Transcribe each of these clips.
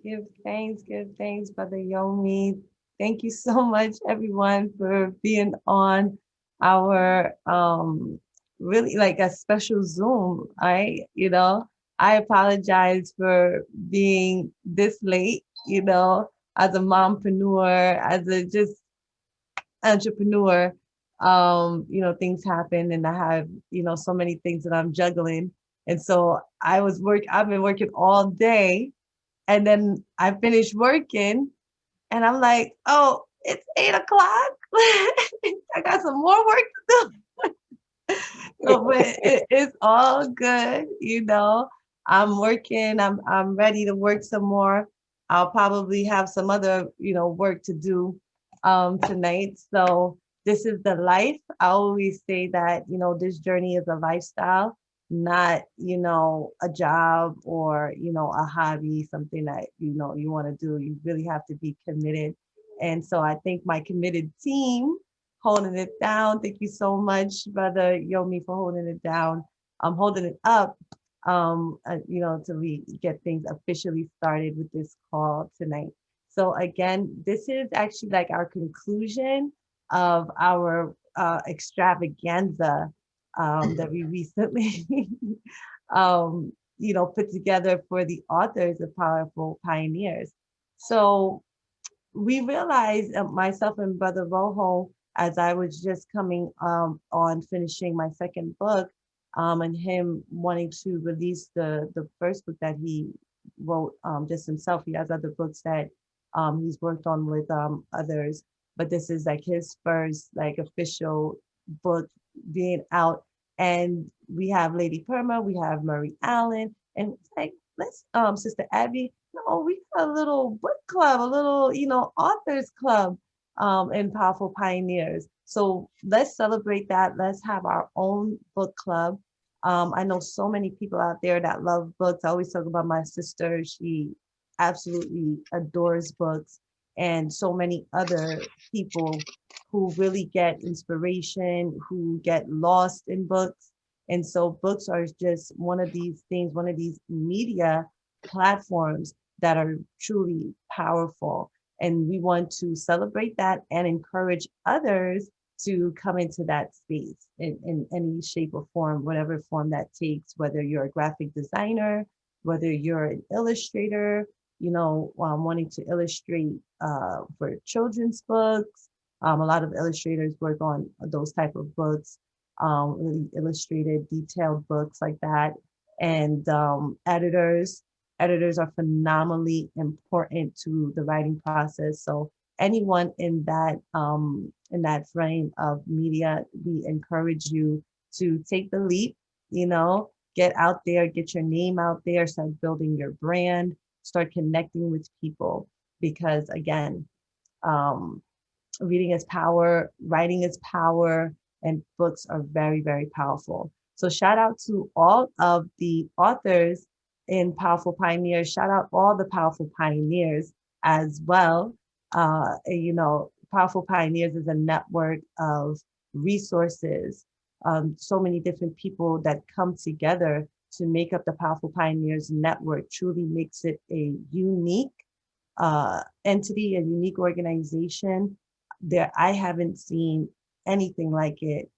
Give thanks, Brother Yomi. Thank you so much, everyone, for being on our really like a special Zoom. I apologize for being this late, as a mompreneur, as a just entrepreneur. Things happen and I have, so many things that I'm juggling. And so I've been working all day and then I finished working and I'm like, oh, it's 8 o'clock. I got some more work to do. So, but it's all good. I'm working. I'm ready to work some more. I'll probably have some other, work to do tonight. So this is the life. I always say that, this journey is a lifestyle, not, a job or, a hobby, something that, you want to do. You really have to be committed. And so I think my committed team holding it down. Thank you so much, Brother Yomi, for holding it down. I'm holding it up, till we get things officially started with this call tonight. So again, this is actually like our conclusion of our extravaganza that we recently, put together for the authors of Powerful Pioneers. So we realized, myself and Brother Rojo, as I was just coming on finishing my second book, and him wanting to release the first book that he wrote just himself. He has other books that he's worked on with others, but this is like his first like official book being out. And we have Lady Perma, we have Murray Allen, and it's like let's Sister Abby, no, we got a little book club, a little, authors club in Powerful Pioneers. So let's celebrate that. Let's have our own book club. I know so many people out there that love books. I always talk about my sister. She absolutely adores books, and so many other people who really get inspiration, who get lost in books. And so books are just one of these things, one of these media platforms that are truly powerful. And we want to celebrate that and encourage others to come into that space in any shape or form, whatever form that takes, whether you're a graphic designer, whether you're an illustrator, wanting to illustrate for children's books. A lot of illustrators work on those type of books, really illustrated, detailed books like that. And editors are phenomenally important to the writing process. So anyone in that frame of media, we encourage you to take the leap, get out there, get your name out there, start building your brand, start connecting with people. Because again, um, reading is power, writing is power, and books are very, very powerful. So shout out to all of the authors in Powerful Pioneers. Shout out all the Powerful Pioneers as well. Powerful Pioneers is a network of resources, so many different people that come together to make up the Powerful Pioneers network. Truly makes it a unique entity, a unique organization. There, I haven't seen anything like it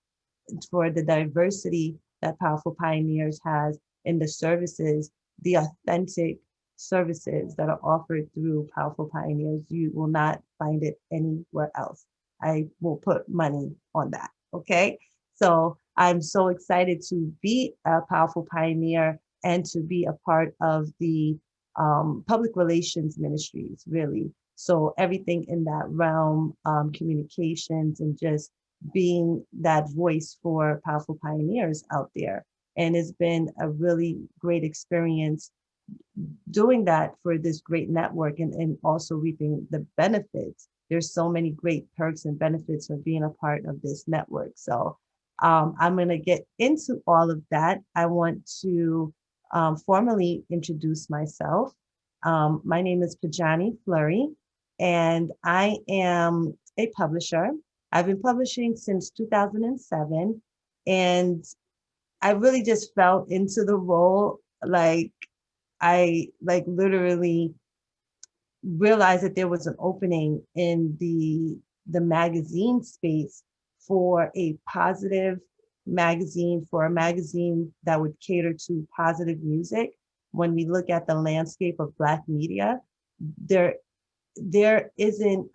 for the diversity that Powerful Pioneers has in the services, the authentic services that are offered through Powerful Pioneers. You will not find it anywhere else. I will put money on that. Okay. So I'm so excited to be a Powerful Pioneer and to be a part of the public relations ministries, really. So everything in that realm, communications and just being that voice for Powerful Pioneers out there. And it's been a really great experience doing that for this great network and also reaping the benefits. There's so many great perks and benefits of being a part of this network. So I'm going to get into all of that. I want to formally introduce myself. My name is Pajani Fleury, and I am a publisher. I've been publishing since 2007, and I really just fell into the role like I like literally realized that there was an opening in the magazine space for a positive magazine, for a magazine that would cater to positive music. When we look at the landscape of Black media, there there isn't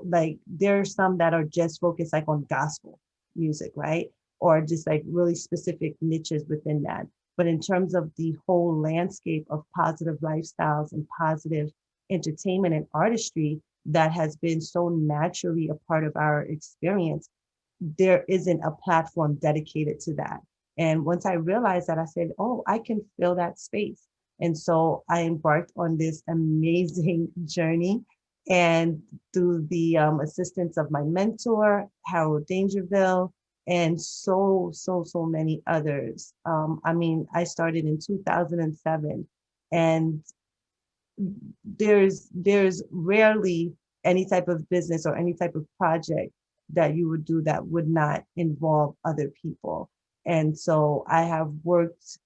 like there are some that are just focused like on gospel music, right? Or just like really specific niches within that. But in terms of the whole landscape of positive lifestyles and positive entertainment and artistry that has been so naturally a part of our experience, there isn't a platform dedicated to that. And once I realized that, I said, oh, I can fill that space. And so I embarked on this amazing journey. And through the assistance of my mentor, Harold Dangerville, and so many others. I mean, I started in 2007, and there's rarely any type of business or any type of project that you would do that would not involve other people. And so I have worked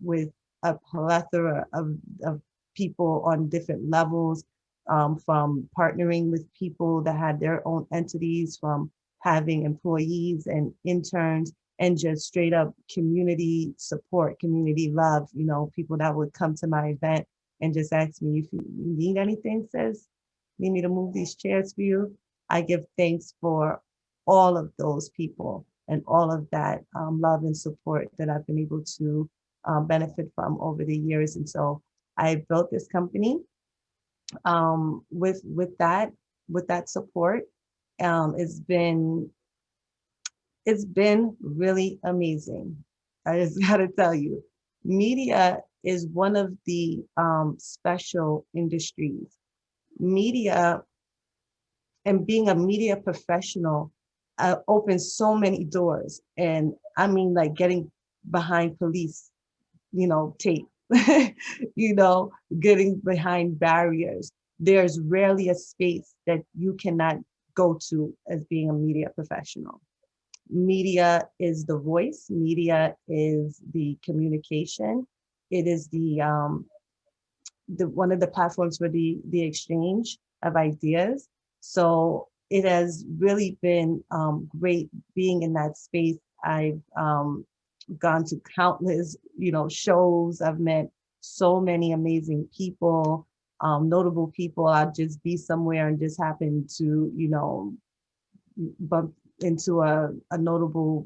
with a plethora of people on different levels, from partnering with people that had their own entities, from having employees and interns, and just straight up community support, community love, people that would come to my event and just ask me, if you need anything, sis, need me to move these chairs for you. I give thanks for all of those people and all of that love and support that I've been able to benefit from over the years. And so I built this company with that support. It's been really amazing. I just got to tell you, media is one of the special industries. Media and being a media professional opens so many doors. And I mean, like getting behind police, tape, you know, getting behind barriers. There's rarely a space that you cannot go to as being a media professional. Media is the voice, media is the communication. It is the one of the platforms for the exchange of ideas. So it has really been great being in that space. I've gone to countless, shows. I've met so many amazing people, notable people. I'd just be somewhere and just happen to, bump into a notable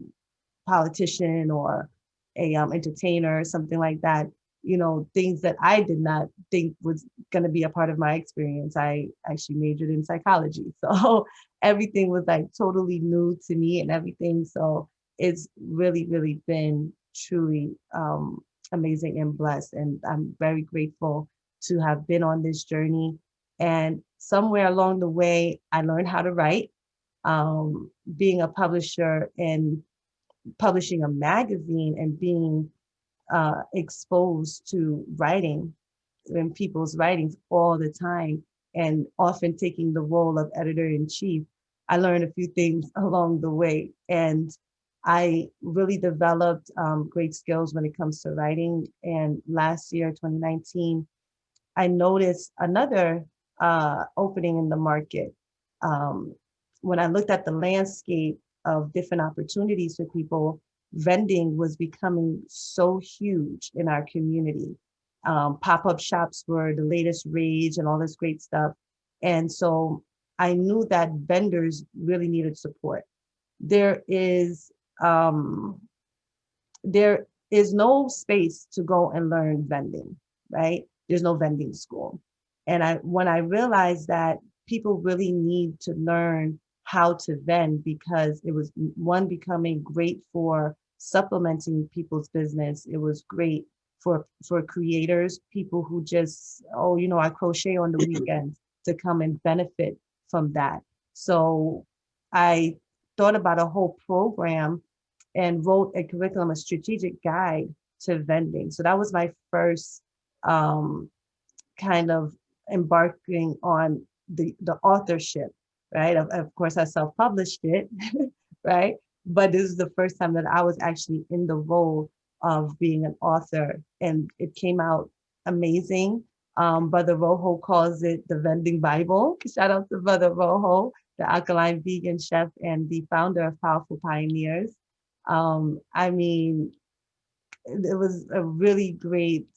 politician or a entertainer or something like that. Things that I did not think was going to be a part of my experience. I actually majored in psychology, so everything was like totally new to me and everything. So it's really, really been truly amazing and blessed, and I'm very grateful to have been on this journey. And somewhere along the way, I learned how to write. Being a publisher and publishing a magazine and being exposed to writing and people's writings all the time, and often taking the role of editor in chief, I learned a few things along the way. And I really developed great skills when it comes to writing. And last year, 2019, I noticed another opening in the market. Um, when I looked at the landscape of different opportunities for people, vending was becoming so huge in our community. Pop-up shops were the latest rage and all this great stuff. And so I knew that vendors really needed support. There is um, there is no space to go and learn vending, right? There's no vending school. And when I realized that people really need to learn how to vend, because it was one, becoming great for supplementing people's business. It was great for creators, people who just, oh, I crochet on the weekends, to come and benefit from that. So I thought about a whole program and wrote a curriculum, a strategic guide to vending. So that was my first kind of embarking on the authorship, right? Of course, I self-published it, right? But this is the first time that I was actually in the role of being an author, and it came out amazing. Brother Rojo calls it the vending Bible. Shout out to Brother Rojo, the alkaline vegan chef and the founder of Powerful Pioneers. I mean, it was a really great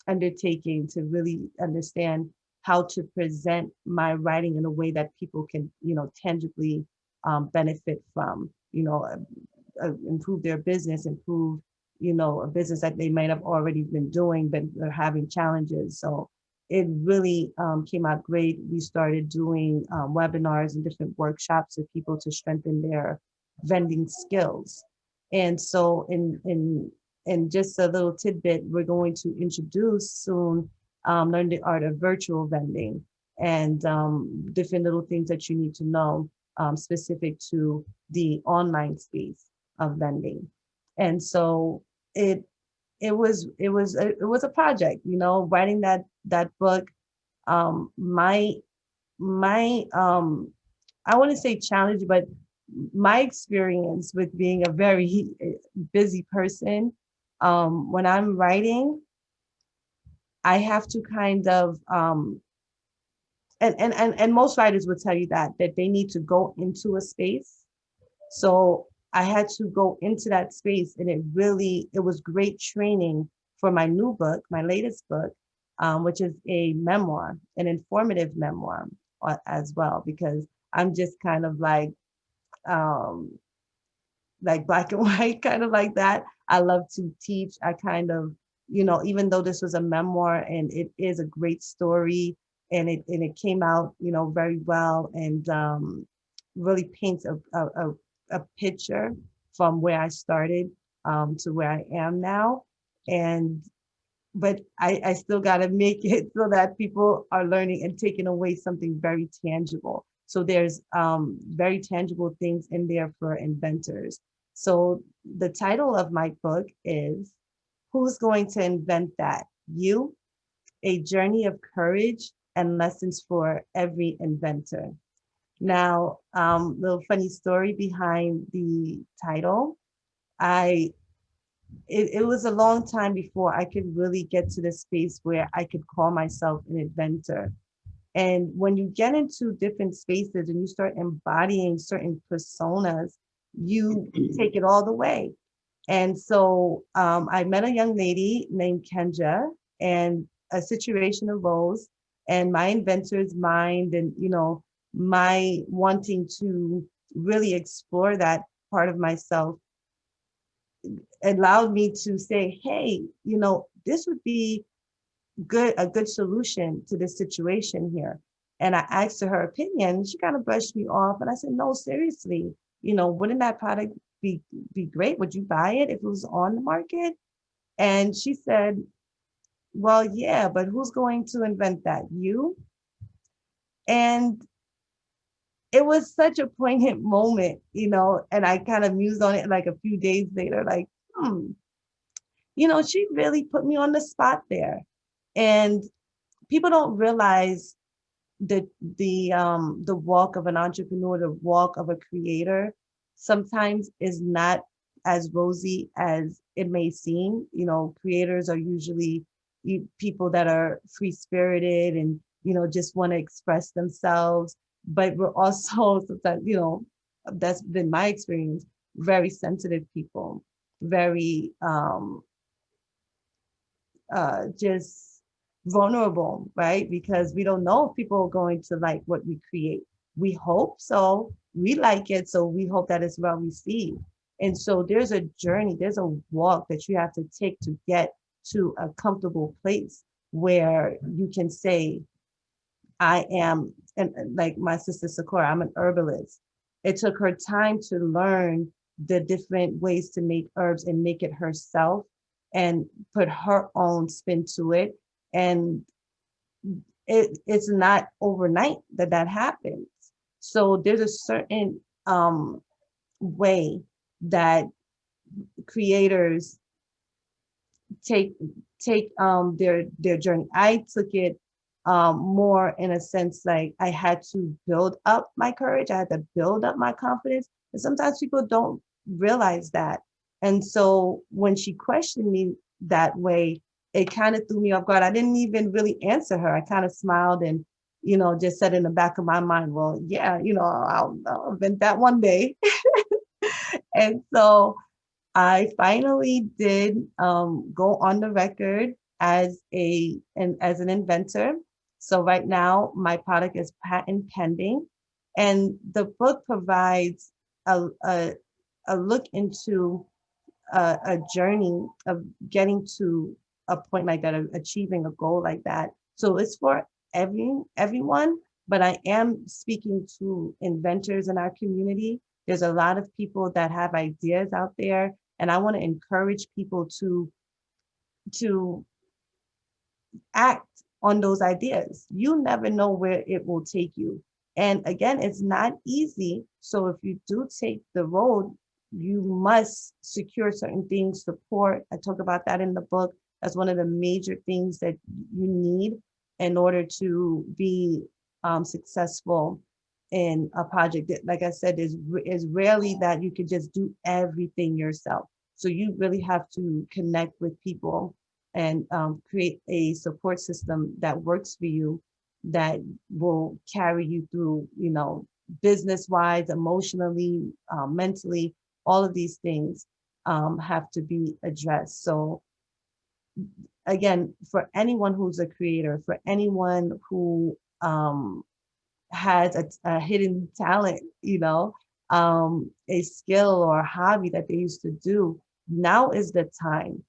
undertaking to really understand how to present my writing in a way that people can, tangibly benefit from, improve their business, improve, a business that they might have already been doing, but they're having challenges. So it really came out great. We started doing webinars and different workshops with people to strengthen their vending skills. And so in just a little tidbit, we're going to introduce soon, learn the art of virtual vending and different little things that you need to know specific to the online space of vending. And so it it was a project, writing that book. My I want to say challenge, but my experience with being a very busy person, when I'm writing, I have to kind of and most writers would tell you that they need to go into a space. So I had to go into that space, and it was great training for my new book, my latest book, which is a memoir, an informative memoir as well, because I'm just kind of um, like black and white, kind of like that. I love to teach. I kind of, even though this was a memoir and it is a great story, and it came out, very well, and really paints a picture from where I started to where I am now. And but I still got to make it so that people are learning and taking away something very tangible. So there's very tangible things in there for inventors. So the title of my book is Who's Going to Invent That? You, a journey of courage and lessons for every inventor. Now, little funny story behind the title. I it was a long time before I could really get to the space where I could call myself an inventor. And when you get into different spaces and you start embodying certain personas, you take it all the way. And so I met a young lady named Kenja, and a situation arose, and my inventor's mind, and my wanting to really explore that part of myself allowed me to say, hey, this would be a good solution to this situation here. And I asked her opinion. She kind of brushed me off, and I said, no, seriously, wouldn't that product be great? Would you buy it if it was on the market? And she said, well, yeah, but who's going to invent that? You? And it was such a poignant moment, and I kind of mused on it like a few days later, like, she really put me on the spot there. And people don't realize the walk of an entrepreneur, the walk of a creator, sometimes is not as rosy as it may seem. Creators are usually people that are free spirited and just want to express themselves. But we're also sometimes, that's been my experience, very sensitive people, very just vulnerable, right? Because we don't know if people are going to like what we create. We hope so. We like it, so we hope that it's well received. And so there's a journey, there's a walk that you have to take to get to a comfortable place where you can say, I am, and like my sister Sakura, I'm an herbalist. It took her time to learn the different ways to make herbs and make it herself and put her own spin to it. And it's not overnight that happens. So there's a certain way that creators take their journey. I took it more in a sense like I had to build up my courage. I had to build up my confidence. And sometimes people don't realize that. And so when she questioned me that way, it kind of threw me off guard. I didn't even really answer her. I kind of smiled and, just said in the back of my mind, well, yeah, I'll invent that one day. And so I finally did go on the record as an inventor. So right now, my product is patent pending, and the book provides a look into a journey of getting to a point like that, of achieving a goal like that. So it's for everyone, but I am speaking to inventors in our community. There's a lot of people that have ideas out there, and I want to encourage people to act on those ideas. You never know where it will take you. And again, it's not easy. So if you do take the road, you must secure certain things, support. I talk about that in the book. That's one of the major things that you need in order to be successful in a project. That, like I said, is rarely that you can just do everything yourself. So you really have to connect with people and create a support system that works for you, that will carry you through, business wise, emotionally, mentally. All of these things have to be addressed. So again, for anyone who's a creator, for anyone who has a hidden talent, a skill or a hobby that they used to do, now is the time.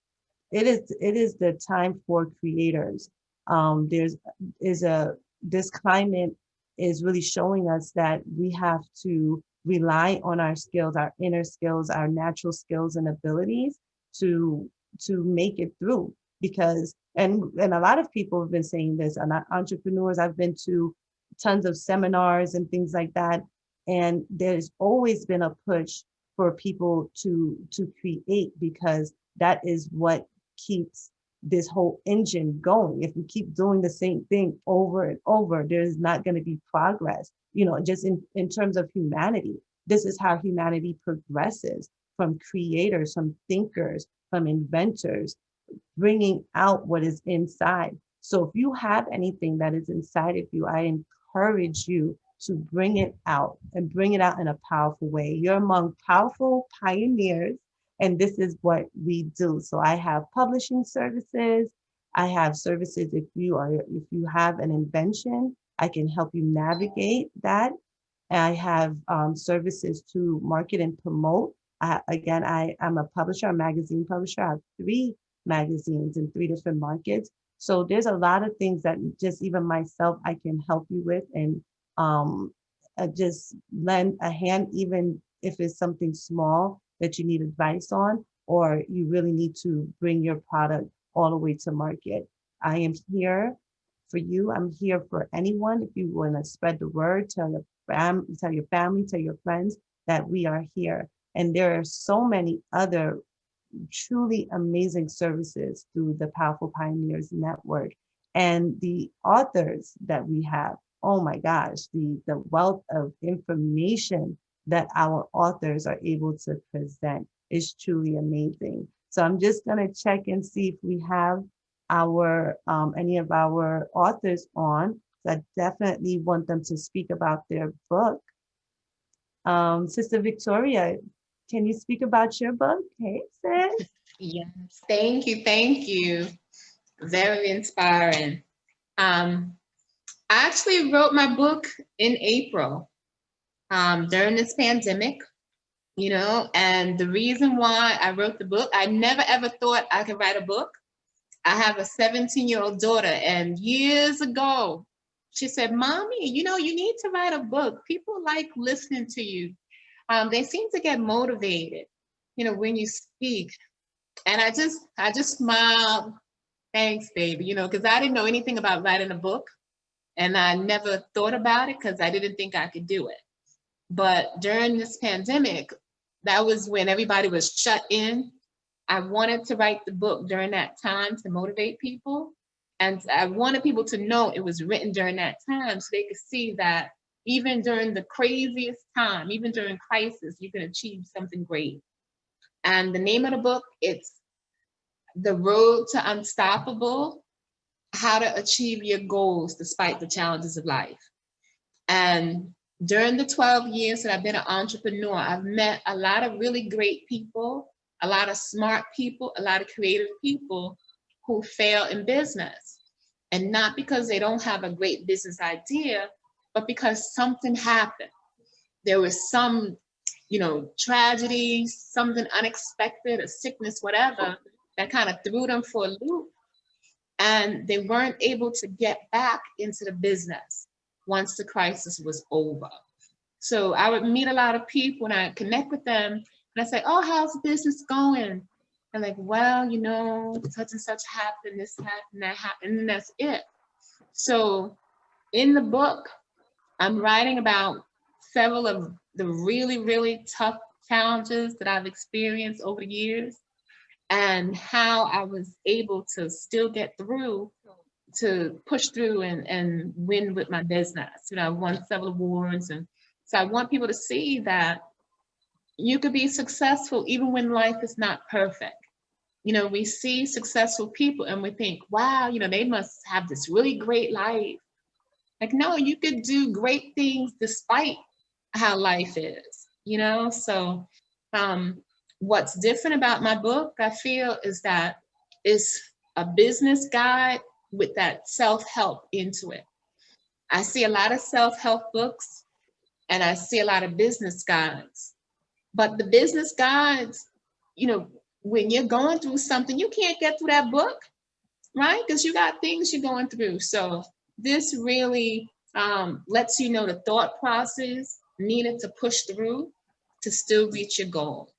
It is the time for creators. There's is a This climate is really showing us that we have to rely on our skills, our inner skills, our natural skills and abilities to make it through. Because and a lot of people have been saying this, and entrepreneurs, I've been to tons of seminars and things like that, and there's always been a push for people to create, because that is what keeps this whole engine going. If we keep doing the same thing over and over, there's not going to be progress. Just in terms of humanity, this is how humanity progresses, from creators, from thinkers, from inventors, bringing out what is inside. So if you have anything that is inside of you, I encourage you to bring it out, and bring it out in a powerful way. You're among powerful pioneers, and this is what we do. So I have publishing services. I have services if you have an invention, I can help you navigate that. I have services to market and promote. I'm a publisher, a magazine publisher. I have 3 magazines in 3 different markets. So there's a lot of things that just even myself, I can help you with, and just lend a hand, even if it's something small that you need advice on, or you really need to bring your product all the way to market. I am here for you. I'm here for anyone. If you want to spread the word, tell your family, tell your friends that we are here. And there are so many other truly amazing services through the Powerful Pioneers Network. And the authors that we have, oh my gosh, the wealth of information that our authors are able to present is truly amazing. So I'm just going to check and see if we have our any of our authors on. So I definitely want them to speak about their book. Sister Victoria, can you speak about your book? Hey, sis. Yes, thank you, thank you. Very inspiring. I actually wrote my book in April during this pandemic, and the reason why I wrote the book, I never ever thought I could write a book. I have a 17-year-old daughter, and years ago, she said, Mommy, you need to write a book. People like listening to you. They seem to get motivated, when you speak. And I just smiled. Thanks, baby, because I didn't know anything about writing a book. And I never thought about it because I didn't think I could do it. But during this pandemic, that was when everybody was shut in. I wanted to write the book during that time to motivate people. And I wanted people to know it was written during that time, so they could see that even during the craziest time, even during crisis, you can achieve something great. And the name of the book, it's The Road to Unstoppable, How to Achieve Your Goals Despite the Challenges of Life. And during the 12 years that I've been an entrepreneur, I've met a lot of really great people, a lot of smart people, a lot of creative people who fail in business. And not because they don't have a great business idea, but because something happened. There was some, tragedy, something unexpected, a sickness, whatever, that kind of threw them for a loop. And they weren't able to get back into the business once the crisis was over. So I would meet a lot of people and I connect with them and I say, oh, how's the business going? And like, well, such and such happened, this happened, that happened, and that's it. So in the book, I'm writing about several of the really, really tough challenges that I've experienced over the years and how I was able to still get through, to push through and win with my business. I won several awards. And so I want people to see that you could be successful even when life is not perfect. We see successful people and we think, wow, they must have this really great life. Like, no, you could do great things despite how life is, So what's different about my book, I feel, is that it's a business guide with that self-help into it. I see a lot of self-help books and I see a lot of business guides. But the business guides, when you're going through something, you can't get through that book, right? Because you got things you're going through. So this really lets you know the thought process needed to push through to still reach your goal.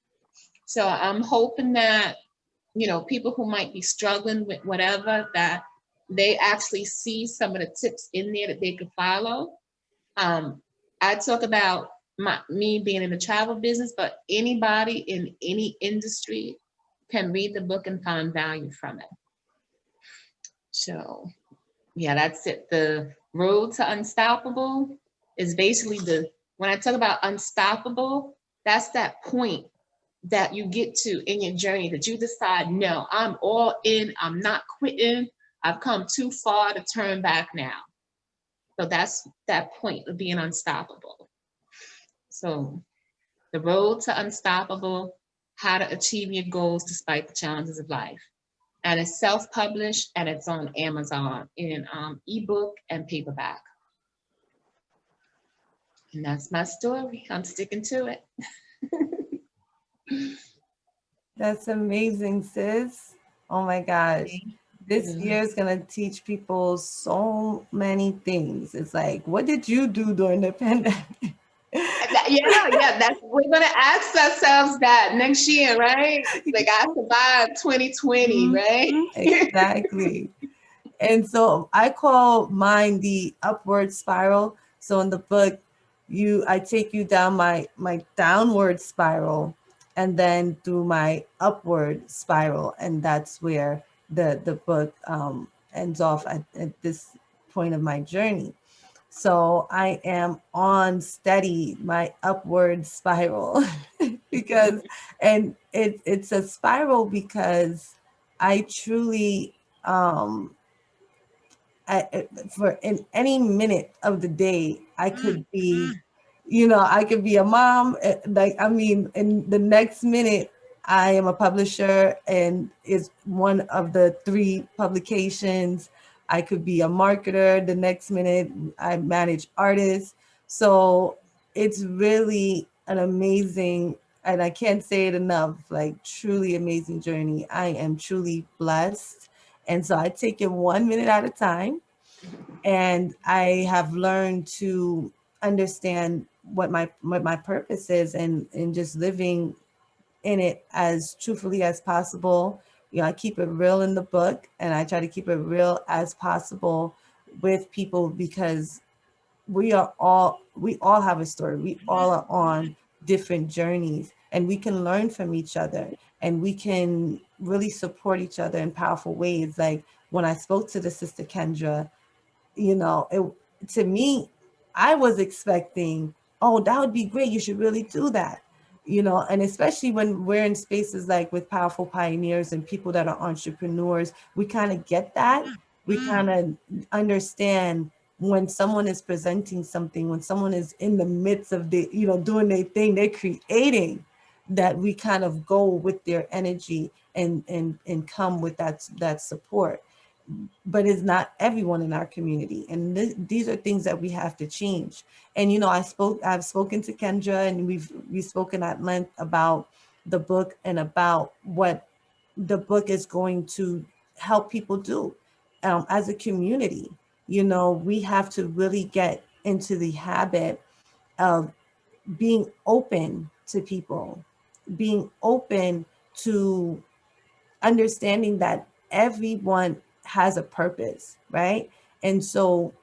So I'm hoping that, people who might be struggling with whatever, that they actually see some of the tips in there that they could follow. I talk about me being in the travel business, but anybody in any industry can read the book and find value from it. So yeah, that's it. The Road to Unstoppable is basically when I talk about unstoppable, that's that point that you get to in your journey that you decide, no, I'm all in, I'm not quitting, I've come too far to turn back now. So that's that point of being unstoppable. So The Road to Unstoppable, How to Achieve Your Goals Despite the Challenges of Life. And it's self-published and it's on Amazon in ebook and paperback. And that's my story. I'm sticking to it. That's amazing, sis. Oh my gosh. This year is going to teach people so many things. It's like, what did you do during the pandemic? Yeah, we're gonna ask ourselves that next year, right? Like, I survived 2020, right? Exactly. And so I call mine the upward spiral. So in the book, I take you down my downward spiral and then through my upward spiral. And that's where the book ends off at this point of my journey. So I am on steady my upward spiral because, and it's a spiral because I truly, for in any minute of the day, I could be, I could be a mom. In the next minute, I am a publisher and is one of the 3 publications. I could be a marketer. The next minute, I manage artists. So it's really an amazing, and I can't say it enough, like truly amazing journey. I am truly blessed. And so I take it 1 minute at a time. And I have learned to understand what my purpose is and just living in it as truthfully as possible. I keep it real in the book and I try to keep it real as possible with people because we all have a story. We all are on different journeys and we can learn from each other and we can really support each other in powerful ways. Like when I spoke to the Sister Kendra, to me, I was expecting, oh, that would be great. You should really do that. And especially when we're in spaces like with powerful pioneers and people that are entrepreneurs, we kind of get that. We kind of understand when someone is presenting something, when someone is in the midst of doing their thing, they're creating, that we kind of go with their energy and come with that support. But it's not everyone in our community, and these are things that we have to change. And I've spoken to Kendra, and we've spoken at length about the book and about what the book is going to help people do as a community. We have to really get into the habit of being open to people, being open to understanding that everyone has a purpose, right? And so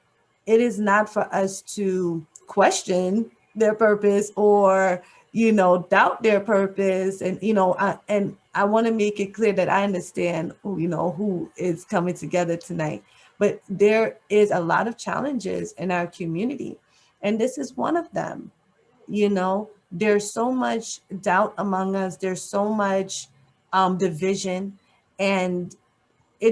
it is not for us to question their purpose or doubt their purpose. And I want to make it clear that I understand who is coming together tonight, but there is a lot of challenges in our community, and this is one of them. There's so much doubt among us, there's so much division, and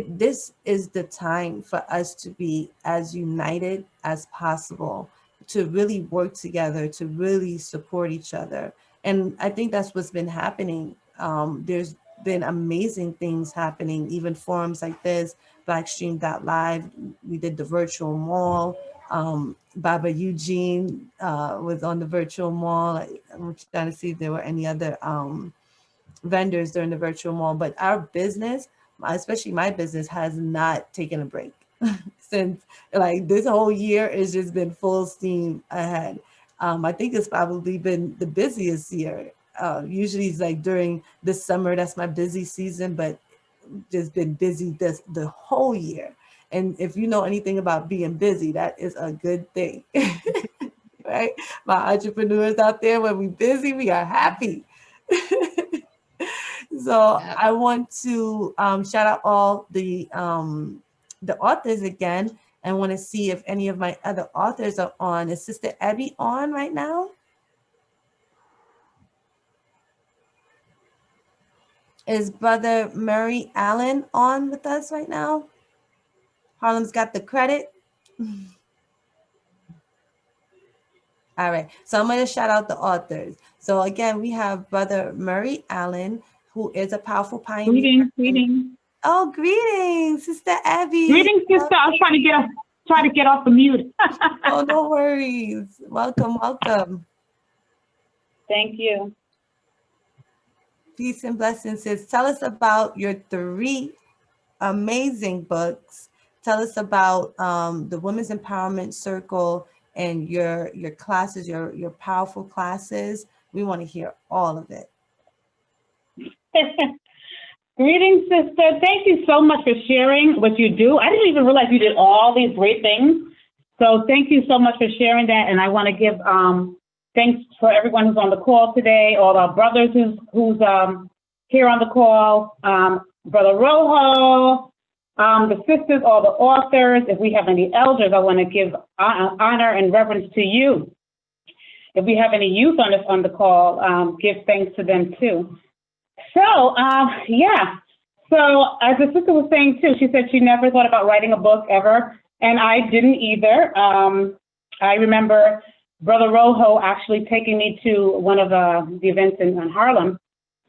this is the time for us to be as united as possible, to really work together, to really support each other. And I think that's what's been happening. There's been amazing things happening, even forums like this, Blackstream.live. We did the virtual mall. Baba Eugene was on the virtual mall. I'm trying to see if there were any other vendors during the virtual mall, but our business, especially my business, has not taken a break since, like, this whole year has just been full steam ahead. I think it's probably been the busiest year. Usually it's like during the summer, that's my busy season, but just been busy the whole year. And if you know anything about being busy, that is a good thing. Right? My entrepreneurs out there, when we busy, we are happy. So I want to shout out all the authors again. I want to see if any of my other authors are on. Is Sister Abby on right now? Is Brother Murray Allen on with us right now? Harlem's got the credit. All right. So I'm going to shout out the authors. So again, we have Brother Murray Allen, who is a powerful pioneer. Greetings. Oh, greetings, Sister Abby. Greetings, sister. I was trying to get off the mute. Oh, no worries. Welcome. Thank you. Peace and blessings, sis. Tell us about your 3 amazing books. Tell us about the Women's Empowerment Circle and your classes, your powerful classes. We want to hear all of it. Greetings, sister. Thank you so much for sharing what you do. I didn't even realize you did all these great things. So thank you so much for sharing that. And I want to give thanks for everyone who's on the call today, all our brothers who's here on the call, Brother Rojo, the sisters, all the authors. If we have any elders, I want to give honor and reverence to you. If we have any youth on the call, give thanks to them too. So, yeah. So as the sister was saying too, she said she never thought about writing a book ever, and I didn't either. I remember Brother Rojo actually taking me to one of the events in Harlem,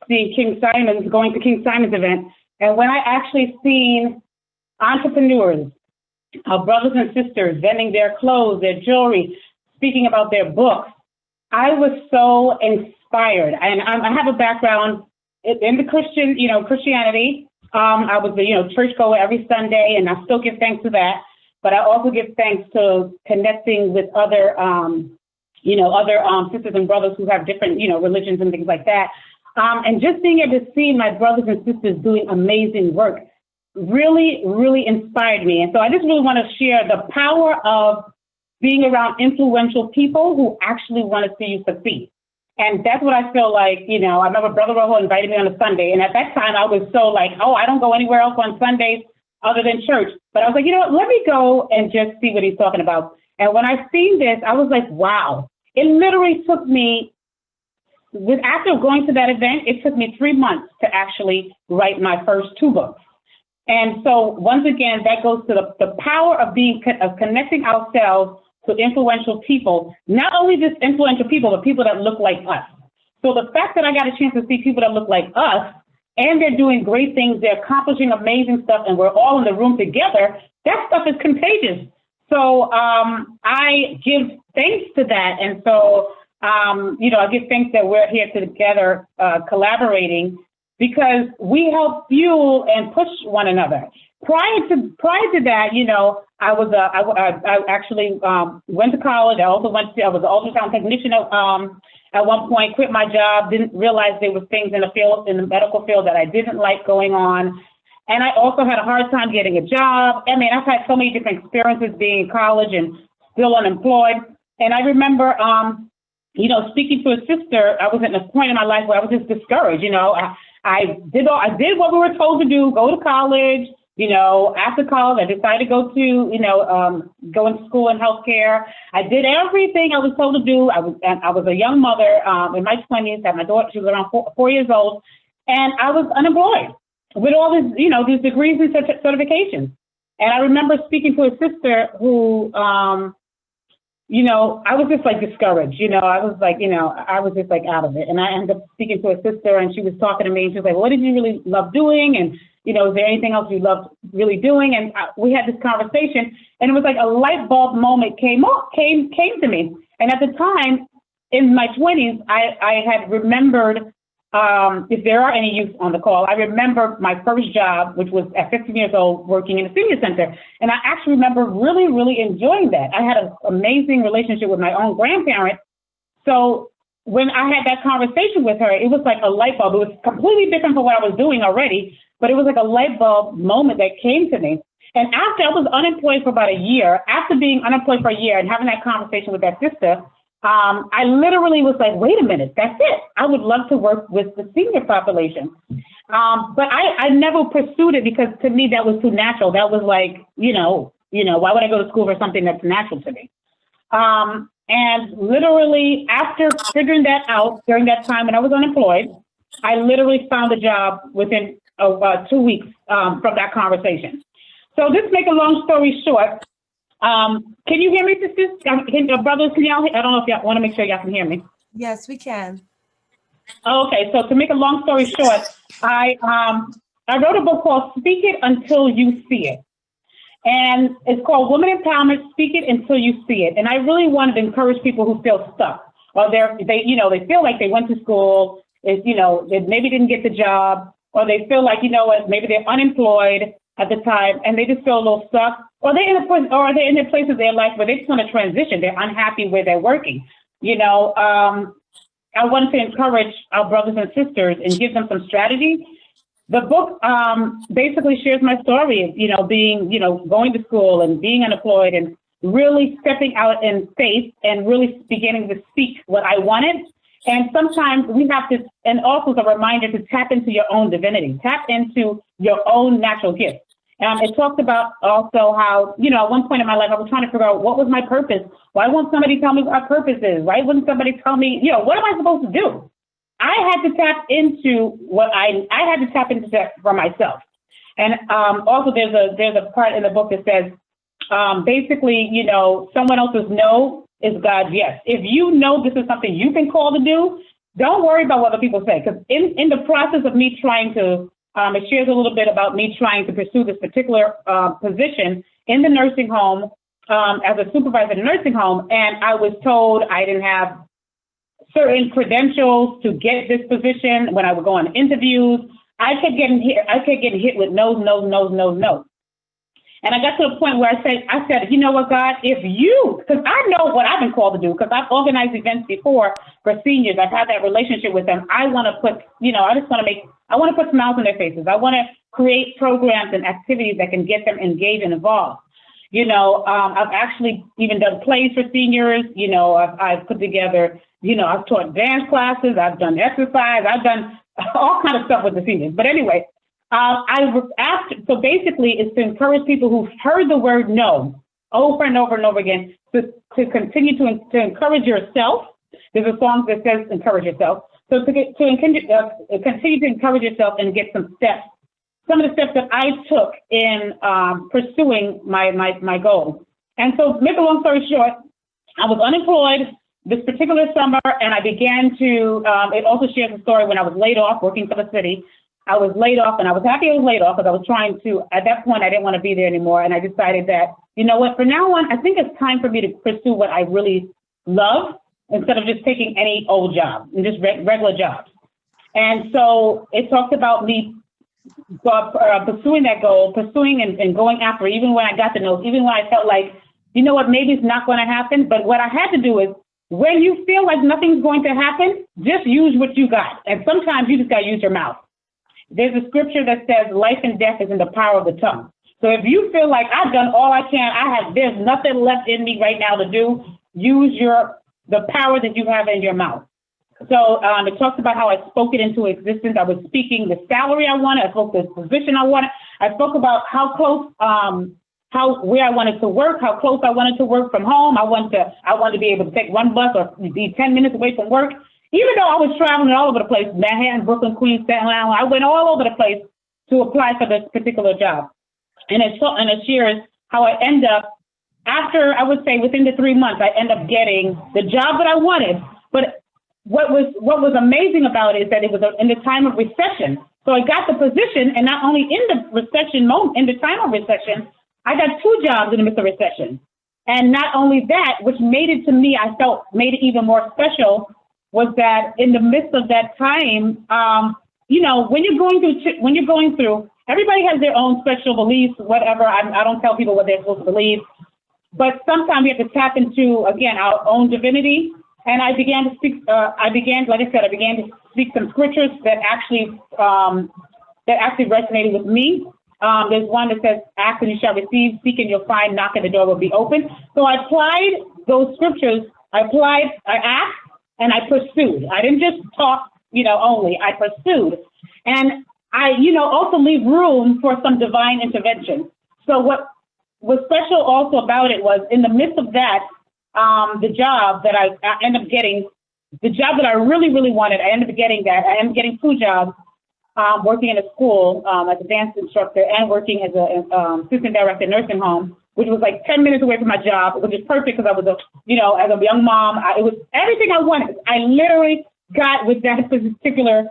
seeing going to King Simon's event. And when I actually seen entrepreneurs, our brothers and sisters vending their clothes, their jewelry, speaking about their books, I was so inspired. And I have a background in the Christianity. I was a churchgoer every Sunday, and I still give thanks to that. But I also give thanks to connecting with other sisters and brothers who have different, religions and things like that. And just being able to see my brothers and sisters doing amazing work really, really inspired me. And so I just really want to share the power of being around influential people who actually want to see you succeed. And that's what I feel like, I remember Brother Rojo invited me on a Sunday. And at that time, I was so like, oh, I don't go anywhere else on Sundays other than church. But I was like, let me go and just see what he's talking about. And when I seen this, I was like, wow. It literally took me after going to that event, it took me 3 months to actually write my first 2 books. And so once again, that goes to the power of connecting ourselves to influential people, not only just influential people, but people that look like us. So the fact that I got a chance to see people that look like us, and they're doing great things, they're accomplishing amazing stuff, and we're all in the room together, that stuff is contagious. So I give thanks to that. And so, I give thanks that we're here together collaborating, because we help fuel and push one another. Prior to that, I actually went to college. I was an ultrasound technician at one point, quit my job, didn't realize there was things in the medical field that I didn't like going on. And I also had a hard time getting a job. I mean, I've had so many different experiences being in college and still unemployed. And I remember, speaking to a sister, I was at a point in my life where I was just discouraged. I did what we were told to do, go to college. After college, I decided to go into school in healthcare. I did everything I was told to do. I was a young mother in my 20s, had my daughter, she was around 4 years old, and I was unemployed with all this, these degrees and certifications. And I remember speaking to a sister who, I was just like discouraged, I was just like out of it. And I ended up speaking to a sister, and she was talking to me, and she was like, what did you really love doing? And, is there anything else you loved really doing? And we had this conversation, and it was like a light bulb moment came to me. And at the time, in my 20s, I had remembered, if there are any youth on the call, I remember my first job, which was at 15 years old, working in a senior center. And I actually remember really, really enjoying that. I had an amazing relationship with my own grandparent. So when I had that conversation with her, it was like a light bulb. It was completely different from what I was doing already, but it was like a light bulb moment that came to me. And after I was unemployed for about a year, after being unemployed for a year and having that conversation with that sister, I literally was like, wait a minute, that's it. I would love to work with the senior population. But I never pursued it, because to me, that was too natural. That was like, why would I go to school for something that's natural to me? And literally after figuring that out during that time when I was unemployed, I literally found a job within 2 weeks from that conversation. So just make a long story short, can you hear me, sisters? Brothers, can y'all? I don't know if y'all want to make sure y'all can hear me. Yes, we can. Okay, so to make a long story short, I wrote a book called "Speak It Until You See It," and it's called "Women Empowerment: Speak It Until You See It." And I really wanted to encourage people who feel stuck, or they feel like they went to school, they maybe didn't get the job, or they feel like maybe they're unemployed at the time, and they just feel a little stuck, or they're in a place of their life where they just want to transition. They're unhappy where they're working. I wanted to encourage our brothers and sisters and give them some strategies. The book basically shares my story of, being, going to school and being unemployed and really stepping out in faith and really beginning to speak what I wanted. And sometimes we have to, and also a reminder to tap into your own divinity, tap into your own natural gift. It talked about also how, at one point in my life, I was trying to figure out what was my purpose. Why won't somebody tell me what my purpose is? Why wouldn't somebody tell me, what am I supposed to do? I had to tap into I had to tap into that for myself. And also there's a part in the book that says, basically, someone else's no is God's yes. If you know this is something you've been called to do, don't worry about what other people say. Because in the process of me trying to, it shares a little bit about me trying to pursue this particular position in the nursing home as a supervisor in a nursing home. And I was told I didn't have certain credentials to get this position. When I would go on interviews, I kept getting hit with no's. And I got to a point where I said, you know what, God, because I know what I've been called to do, because I've organized events before for seniors. I've had that relationship with them. I want to put, I want to put smiles on their faces. I want to create programs and activities that can get them engaged and involved. I've actually even done plays for seniors. I've put together, I've taught dance classes. I've done exercise. I've done all kind of stuff with the seniors. But anyway, so basically it's to encourage people who've heard the word no over and over and over again to continue to encourage yourself. There's a song that says encourage yourself, So to continue to encourage yourself and get some steps, some of the steps that I took in pursuing my goal. And so, make a long story short, I was unemployed this particular summer, and I began to, it also shares a story when I was laid off working for the city. I was laid off, and I was happy I was laid off because I was trying to, at that point, I didn't want to be there anymore. And I decided that, you know what, from now on, I think it's time for me to pursue what I really love instead of just taking any old job and just regular jobs. And so it talks about me pursuing that goal, pursuing and going after, even when I got the notes, even when I felt like, you know what, maybe it's not going to happen. But what I had to do is, when you feel like nothing's going to happen, just use what you got. And sometimes you just got to use your mouth. There's a scripture that says life and death is in the power of the tongue. So if you feel like I've done all I can, there's nothing left in me right now to do, use the power that you have in your mouth. So it talks about how I spoke it into existence. I was speaking the salary I wanted. I spoke the position I wanted. I spoke about how close, where I wanted to work, how close I wanted to work from home. I wanted to be able to take one bus or be 10 minutes away from work. Even though I was traveling all over the place, Manhattan, Brooklyn, Queens, Staten Island, I went all over the place to apply for this particular job. And it shares how I end up, after, I would say within the 3 months, I end up getting the job that I wanted. But what was amazing about it is that it was in the time of recession. So I got the position, and not only in the recession moment, in the time of recession, I got 2 jobs in the midst of recession. And not only that, which made it to me, I felt made it even more special, was that in the midst of that time, you know, when you're going through, everybody has their own special beliefs, whatever. I don't tell people what they're supposed to believe, but sometimes we have to tap into, again, our own divinity. And I began to speak. I began to speak some scriptures that actually resonated with me. There's one that says, "Ask and you shall receive; seek and you'll find; knock and the door will be open." So I applied those scriptures. I asked, and I pursued. I didn't just talk, only. I pursued, and I, also leave room for some divine intervention. So what was special also about it was, in the midst of that, the job that I ended up getting, the job that I really, really wanted, I ended up getting that. I ended up getting 2 jobs, working in a school as a dance instructor and working as an assistant director in a nursing home, which was like 10 minutes away from my job, which is perfect because I was, as a young mom, it was everything I wanted. I literally got with that particular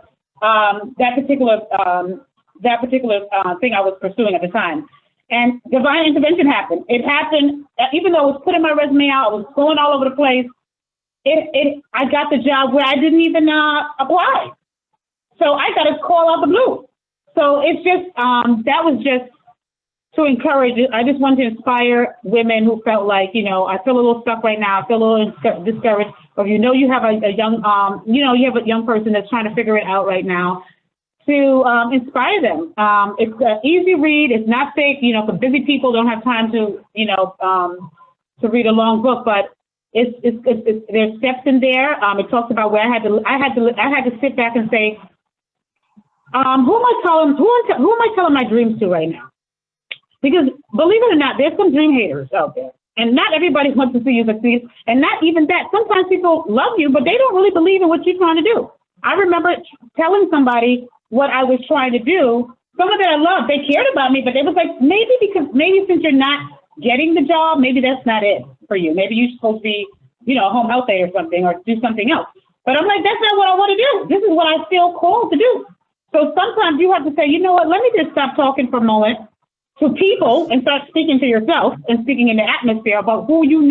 thing I was pursuing at the time. And divine intervention happened. It happened, even though I was putting my resume out, I was going all over the place. I got the job where I didn't even apply. So I got a call out the blue. So it's just, that was just to encourage. I just wanted to inspire women who felt like, I feel a little stuck right now. I feel a little discouraged. Or you have a young, you have a young person that's trying to figure it out right now, to inspire them. It's an easy read. It's not thick. For busy people, don't have time to, to read a long book. But it's there's steps in there. It talks about where I had to sit back and say, who am I telling my dreams to right now? Because believe it or not, there's some dream haters out there, and not everybody wants to see you succeed. And not even that. Sometimes people love you, but they don't really believe in what you're trying to do. I remember telling somebody what I was trying to do. Someone that I loved, they cared about me, but they was like, maybe since you're not getting the job, maybe that's not it for you. Maybe you're supposed to be, a home health aide or something, or do something else. But I'm like, that's not what I want to do. This is what I feel called to do. So sometimes you have to say, you know what, let me just stop talking for a moment to people and start speaking to yourself and speaking in the atmosphere about what you're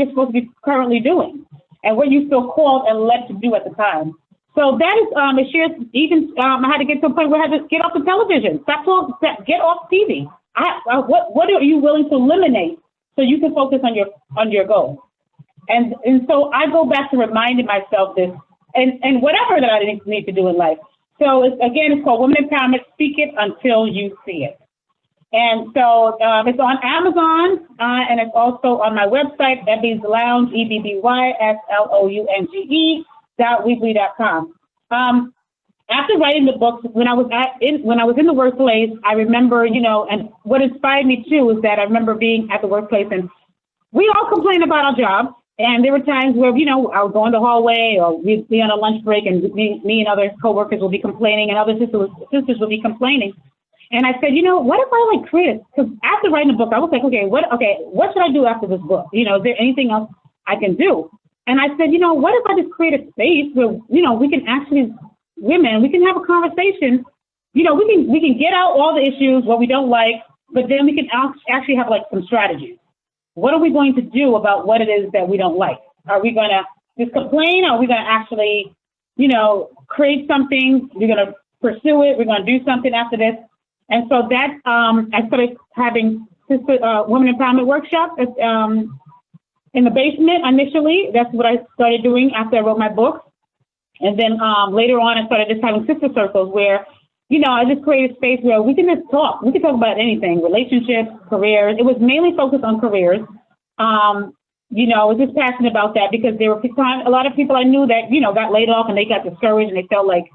supposed to be currently doing and what you feel called and led to do at the time. So that is, it shares, even I had to get to a point where I had to get off the television, get off TV. What are you willing to eliminate so you can focus on your goal? And so I go back to reminding myself this and whatever that I need to do in life. So it's called Women Empowerment, Speak It Until You See It. And so it's on Amazon, and it's also on my website, Ebby's Lounge, EBBYSLOUNGE.weebly.com. After writing the book, when I was in the workplace, I remember, and what inspired me too is that I remember being at the workplace, and we all complain about our jobs, And there were times where, you know, I would go in the hallway or we'd be on a lunch break and me and other coworkers would be complaining and other sisters would be complaining. And I said, you know, what if I like create it? Because after writing the book, I was like, okay, what should I do after this book? You know, is there anything else I can do? And I said, you know, what if I just create a space where, you know, we can actually, women, we can have a conversation. You know, we can get out all the issues, what we don't like, but then we can actually have like some strategies. What are we going to do about what it is that we don't like? Are we going to just complain? Or are we going to actually, you know, create something? We're going to pursue it. We're going to do something after this. And so that, I started having women empowerment workshops in the basement initially. That's what I started doing after I wrote my book. And then later on, I started just having sister circles where, you know, I just created a space where we can just talk. We can talk about anything, relationships, careers. It was mainly focused on careers. You know, I was just passionate about that because there were a lot of people I knew that, you know, got laid off and they got discouraged and they felt like,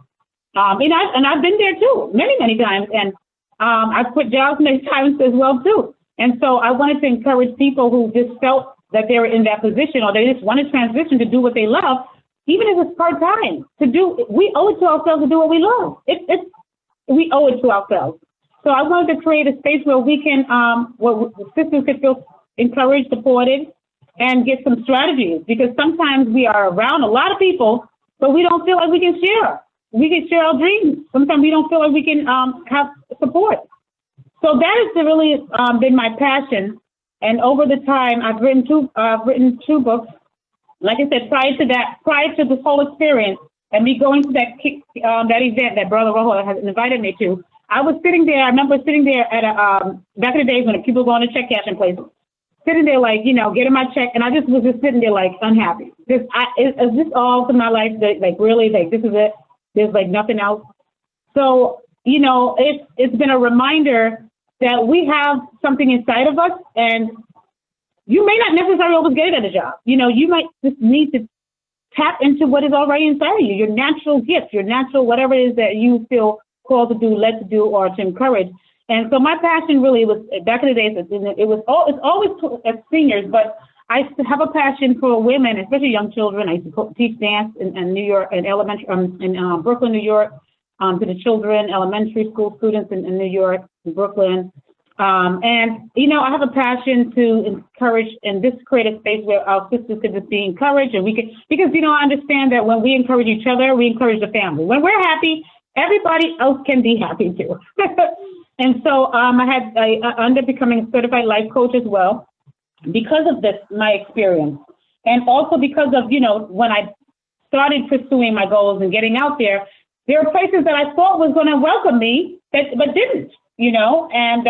and I've been there too, many times. And I've quit jobs many times as well too. And so I wanted to encourage people who just felt that they were in that position or they just want to transition to do what they love, even if it's part-time, we owe it to ourselves to do what we love. We owe it to ourselves. So I wanted to create a space where we can, where sisters could feel encouraged, supported, and get some strategies. Because sometimes we are around a lot of people, but we don't feel like we can share. We can share our dreams. Sometimes we don't feel like we can have support. So that has really been my passion. And over the time, I've written two books. Like I said, prior to this whole experience, and me going to that event that Brother Rojo has invited me to, I was sitting there. I remember sitting there at back in the days when people go to check cashing places, sitting there like, you know, getting my check, and I just was sitting there like unhappy. Is this all for my life? Like really, like this is it? There's like nothing else. So, you know, it's been a reminder that we have something inside of us, and you may not necessarily always get it at a job. You know, you might just need to tap into what is already inside of you, your natural gift, your natural whatever it is that you feel called to do, led to do, or to encourage. And so my passion really was, back in the days, it's always as seniors, but I have a passion for women, especially young children. I used to teach dance in New York, in elementary, in Brooklyn, New York, to the children, elementary school students in New York, in Brooklyn. And, you know, I have a passion to encourage and just create a space where our sisters could just be encouraged, and we can, because, you know, I understand that when we encourage each other, we encourage the family. When we're happy, everybody else can be happy too. And so I ended up becoming a certified life coach as well because of this, my experience. And also because of, you know, when I started pursuing my goals and getting out there, there were places that I thought was going to welcome me, but didn't, you know. And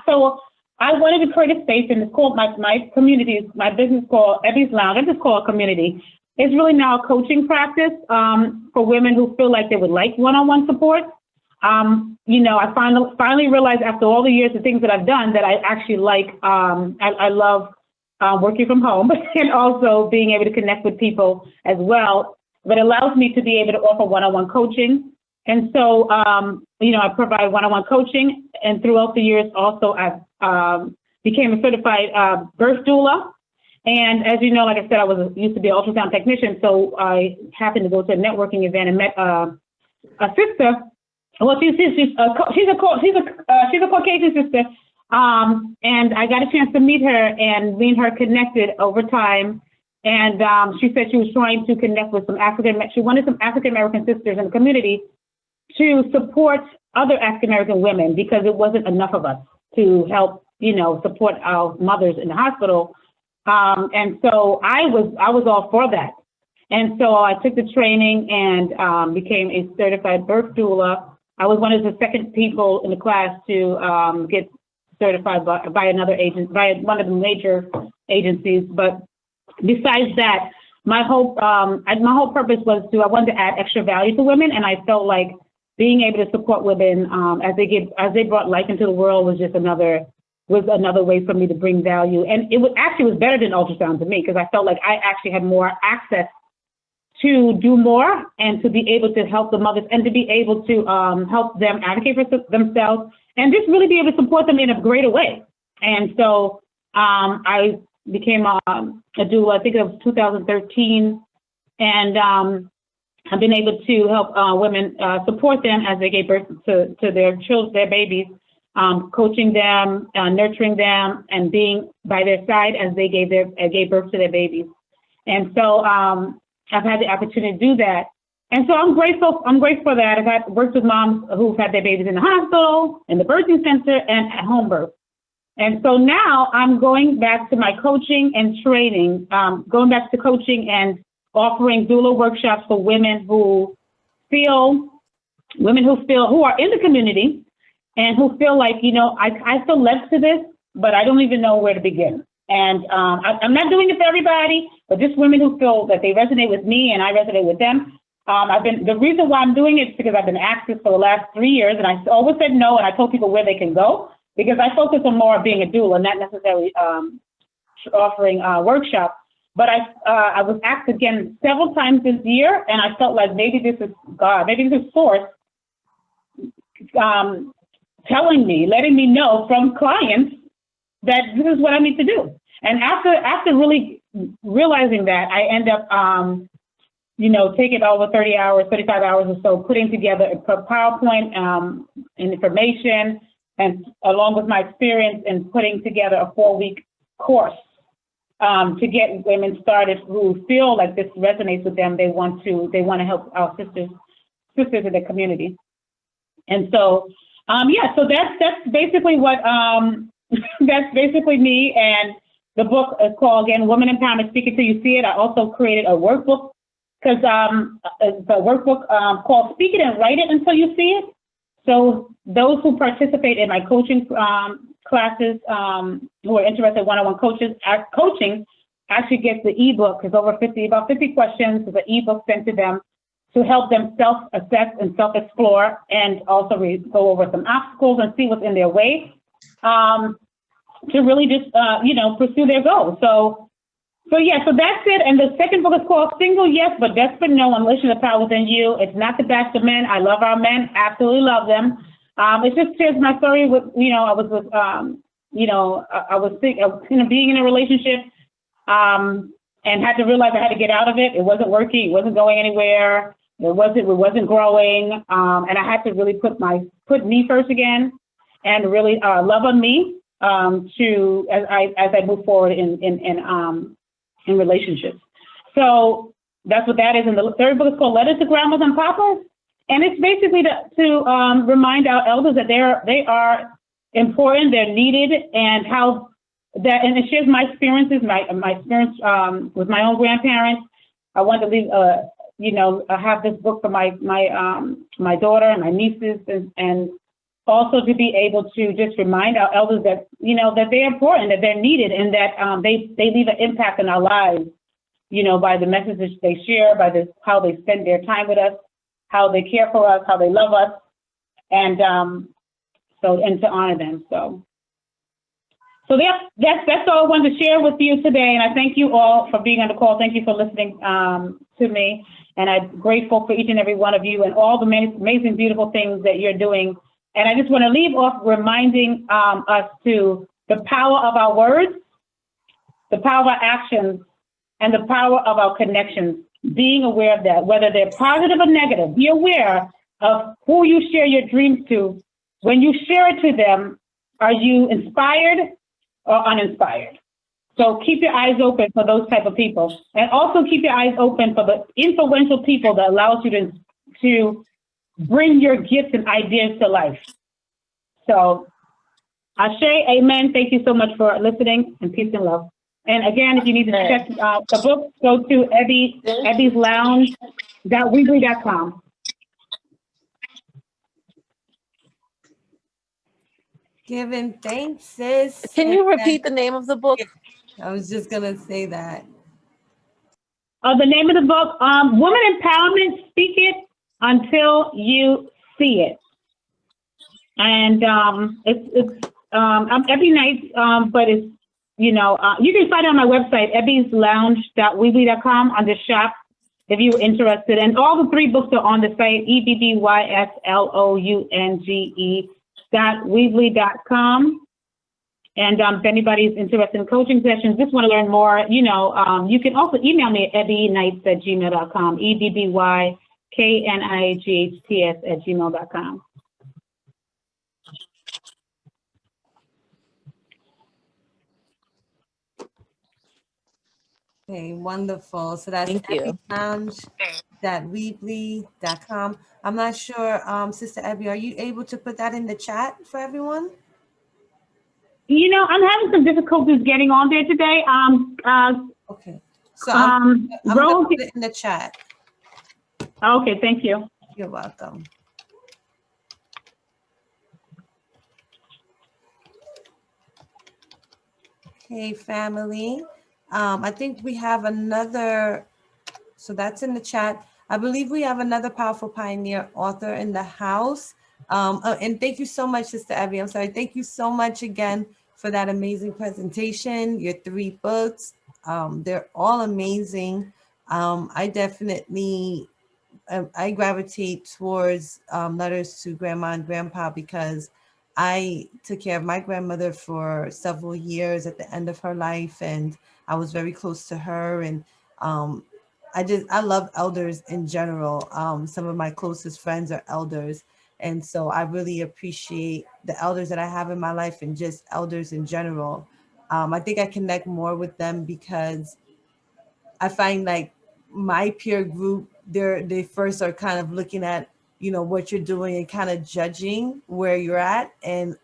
so I wanted to create a space, and it's called my community, my business called Ebby's Lounge. I just call it community. It's really now a coaching practice for women who feel like they would like one-on-one support. You know, I finally realized after all the years of things that I've done that I actually like, I love working from home and also being able to connect with people as well. But it allows me to be able to offer one-on-one coaching. And so, you know, I provide one-on-one coaching. And throughout the years also, I became a certified birth doula. And as you know, like I said, I used to be an ultrasound technician. So I happened to go to a networking event and met a sister. Well, she's a Caucasian sister. And I got a chance to meet her, and me and her connected over time. And she said she was trying to connect with she wanted some African-American sisters in the community to support other African-American women, because it wasn't enough of us to help, you know, support our mothers in the hospital. And so I was all for that. And so I took the training and became a certified birth doula. I was one of the second people in the class to get certified by another agent, by one of the major agencies. But besides that, my whole purpose was I wanted to add extra value to women, and I felt like being able to support women as they brought life into the world was another way for me to bring value. And it was better than ultrasound to me, because I felt like I actually had more access to do more and to be able to help the mothers and to be able to help them advocate for themselves and just really be able to support them in a greater way. And so I became a doula, I think it was 2013, and I've been able to help women support them as they gave birth to their children, their babies, coaching them, nurturing them, and being by their side as they gave birth to their babies. And so I've had the opportunity to do that. And so I'm grateful for that. I've worked with moms who've had their babies in the hospital, in the birthing center, and at home birth. And so now I'm going back to my coaching and training, going back to coaching and offering doula workshops for women who are in the community and who feel like, I feel led to this, but I don't even know where to begin. And I'm not doing it for everybody, but just women who feel that they resonate with me and I resonate with them. The reason why I'm doing it is because I've been asked this for the last 3 years, and I always said no, and I told people where they can go, because I focus on more of being a doula, not necessarily offering workshops. But I was asked again several times this year, and I felt like maybe this is God, maybe this is Source telling me, letting me know from clients that this is what I need to do. And after really realizing that, I end up, taking over 30 hours, 35 hours or so, putting together a PowerPoint and information, and along with my experience in putting together a 4-week course to get women started who feel like this resonates with them. They want to help our sisters in the community. And so, so that's basically what, that's basically me. And the book is called, again, Woman Empowerment, Speak It Till You See It. I also created a workbook, because it's a workbook called Speak It and Write It Until You See It. So those who participate in my coaching classes, who are interested in one-on-one coaching actually gets the ebook. There's about 50 questions. There's an ebook sent to them to help them self-assess and self-explore, and also go over some obstacles and see what's in their way to really just, pursue their goals. So that's it. And the second book is called Single Yes, but Desperate No, Unleashing the Power Within You. It's not to bash the men. I love our men, absolutely love them. It just shares my story with, I was with, I was sick, being in a relationship, and had to realize I had to get out of it. It wasn't working. It wasn't going anywhere. It wasn't growing. And I had to really put me first again, and really love on me as I move forward in relationships. So that's what that is. And the third book is called Letters to Grandmas and Papas. And it's basically to remind our elders that they are important, they're needed, and and it shares my experiences, my experience with my own grandparents. I want to leave, I have this book for my daughter and my nieces, and also to be able to just remind our elders that, that they're important, that they're needed, and that they leave an impact in our lives, by the messages they share, by how they spend their time with us, how they care for us, how they love us, and to honor them. So that's all I wanted to share with you today, and I thank you all for being on the call. Thank you for listening to me, and I'm grateful for each and every one of you and all the amazing, beautiful things that you're doing. And I just want to leave off reminding us to the power of our words, the power of our actions, and the power of our connections. Being aware of that, whether they're positive or negative, be aware of who you share your dreams to. When you share it to them, are you inspired or uninspired? So keep your eyes open for those type of people, and also keep your eyes open for the influential people that allows you to bring your gifts and ideas to life. So, Ashe, amen. Thank you so much for listening, and peace and love. And again, if you need to check the book, go to ebbieslounge.weebly.com. Giving thanks, sis. Can you repeat the name of the book? I was just gonna say that. The name of the book, Woman Empowerment, Speak It Until You See It. And it's every night, but it's, you can find it on my website, ebbieslounge.weebly.com, under shop, if you're interested. And all the 3 books are on the site, ebbyeslounge.weebly.com. And if anybody's interested in coaching sessions, just want to learn more, you can also email me at ebbyknights@gmail.com, EBBYKNIGHTS@gmail.com. Okay, wonderful. So that's Thank you. ebbylounge.weebly.com. I'm not sure, Sister Abby, are you able to put that in the chat for everyone? I'm having some difficulties getting on there today. Okay. So I'm going to Rose, put it in the chat. okay, thank you. You're welcome. Hey, family. I think we have another, so that's in the chat. I believe we have another powerful pioneer author in the house. And thank you so much, Sister Abby. I'm sorry. Thank you so much again for that amazing presentation, your 3 books. They're all amazing. I definitely, I gravitate towards letters to grandma and grandpa because I took care of my grandmother for several years at the end of her life, and I was very close to her. And I love elders in general. Some of my closest friends are elders. And so I really appreciate the elders that I have in my life and just elders in general. I think I connect more with them because I find like my peer group, they first are kind of looking at, what you're doing and kind of judging where you're at. And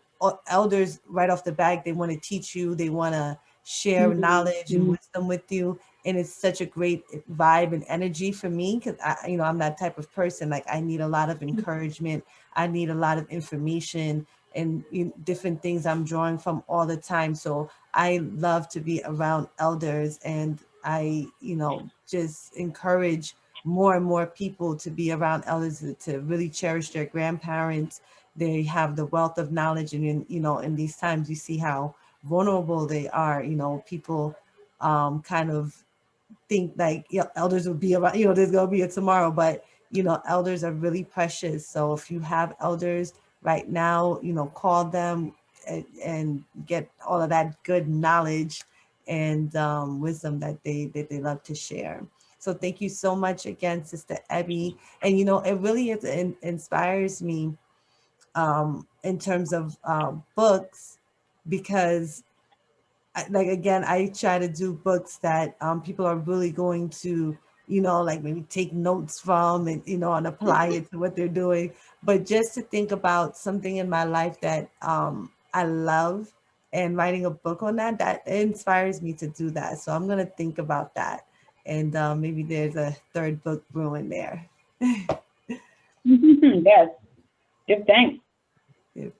elders right off the bat, they want to teach you, they want to share knowledge and wisdom with you. And it's such a great vibe and energy for me because I'm that type of person. Like I need a lot of encouragement. I need a lot of information and different things I'm drawing from all the time. So I love to be around elders, and I, just encourage more and more people to be around elders, to really cherish their grandparents. They have the wealth of knowledge, and in these times you see how vulnerable they are. People kind of think like elders will be around, there's gonna be a tomorrow, but elders are really precious. So if you have elders right now, call them and get all of that good knowledge and wisdom that they love to share. So thank you so much again, Sister Abby. And it really inspires me in terms of books, because I try to do books that people are really going to, like maybe take notes from and, and apply it to what they're doing. But just to think about something in my life that I love, and writing a book on that inspires me to do that. So I'm going to think about that. And maybe there's a 3rd book brewing there. Yes, give thanks.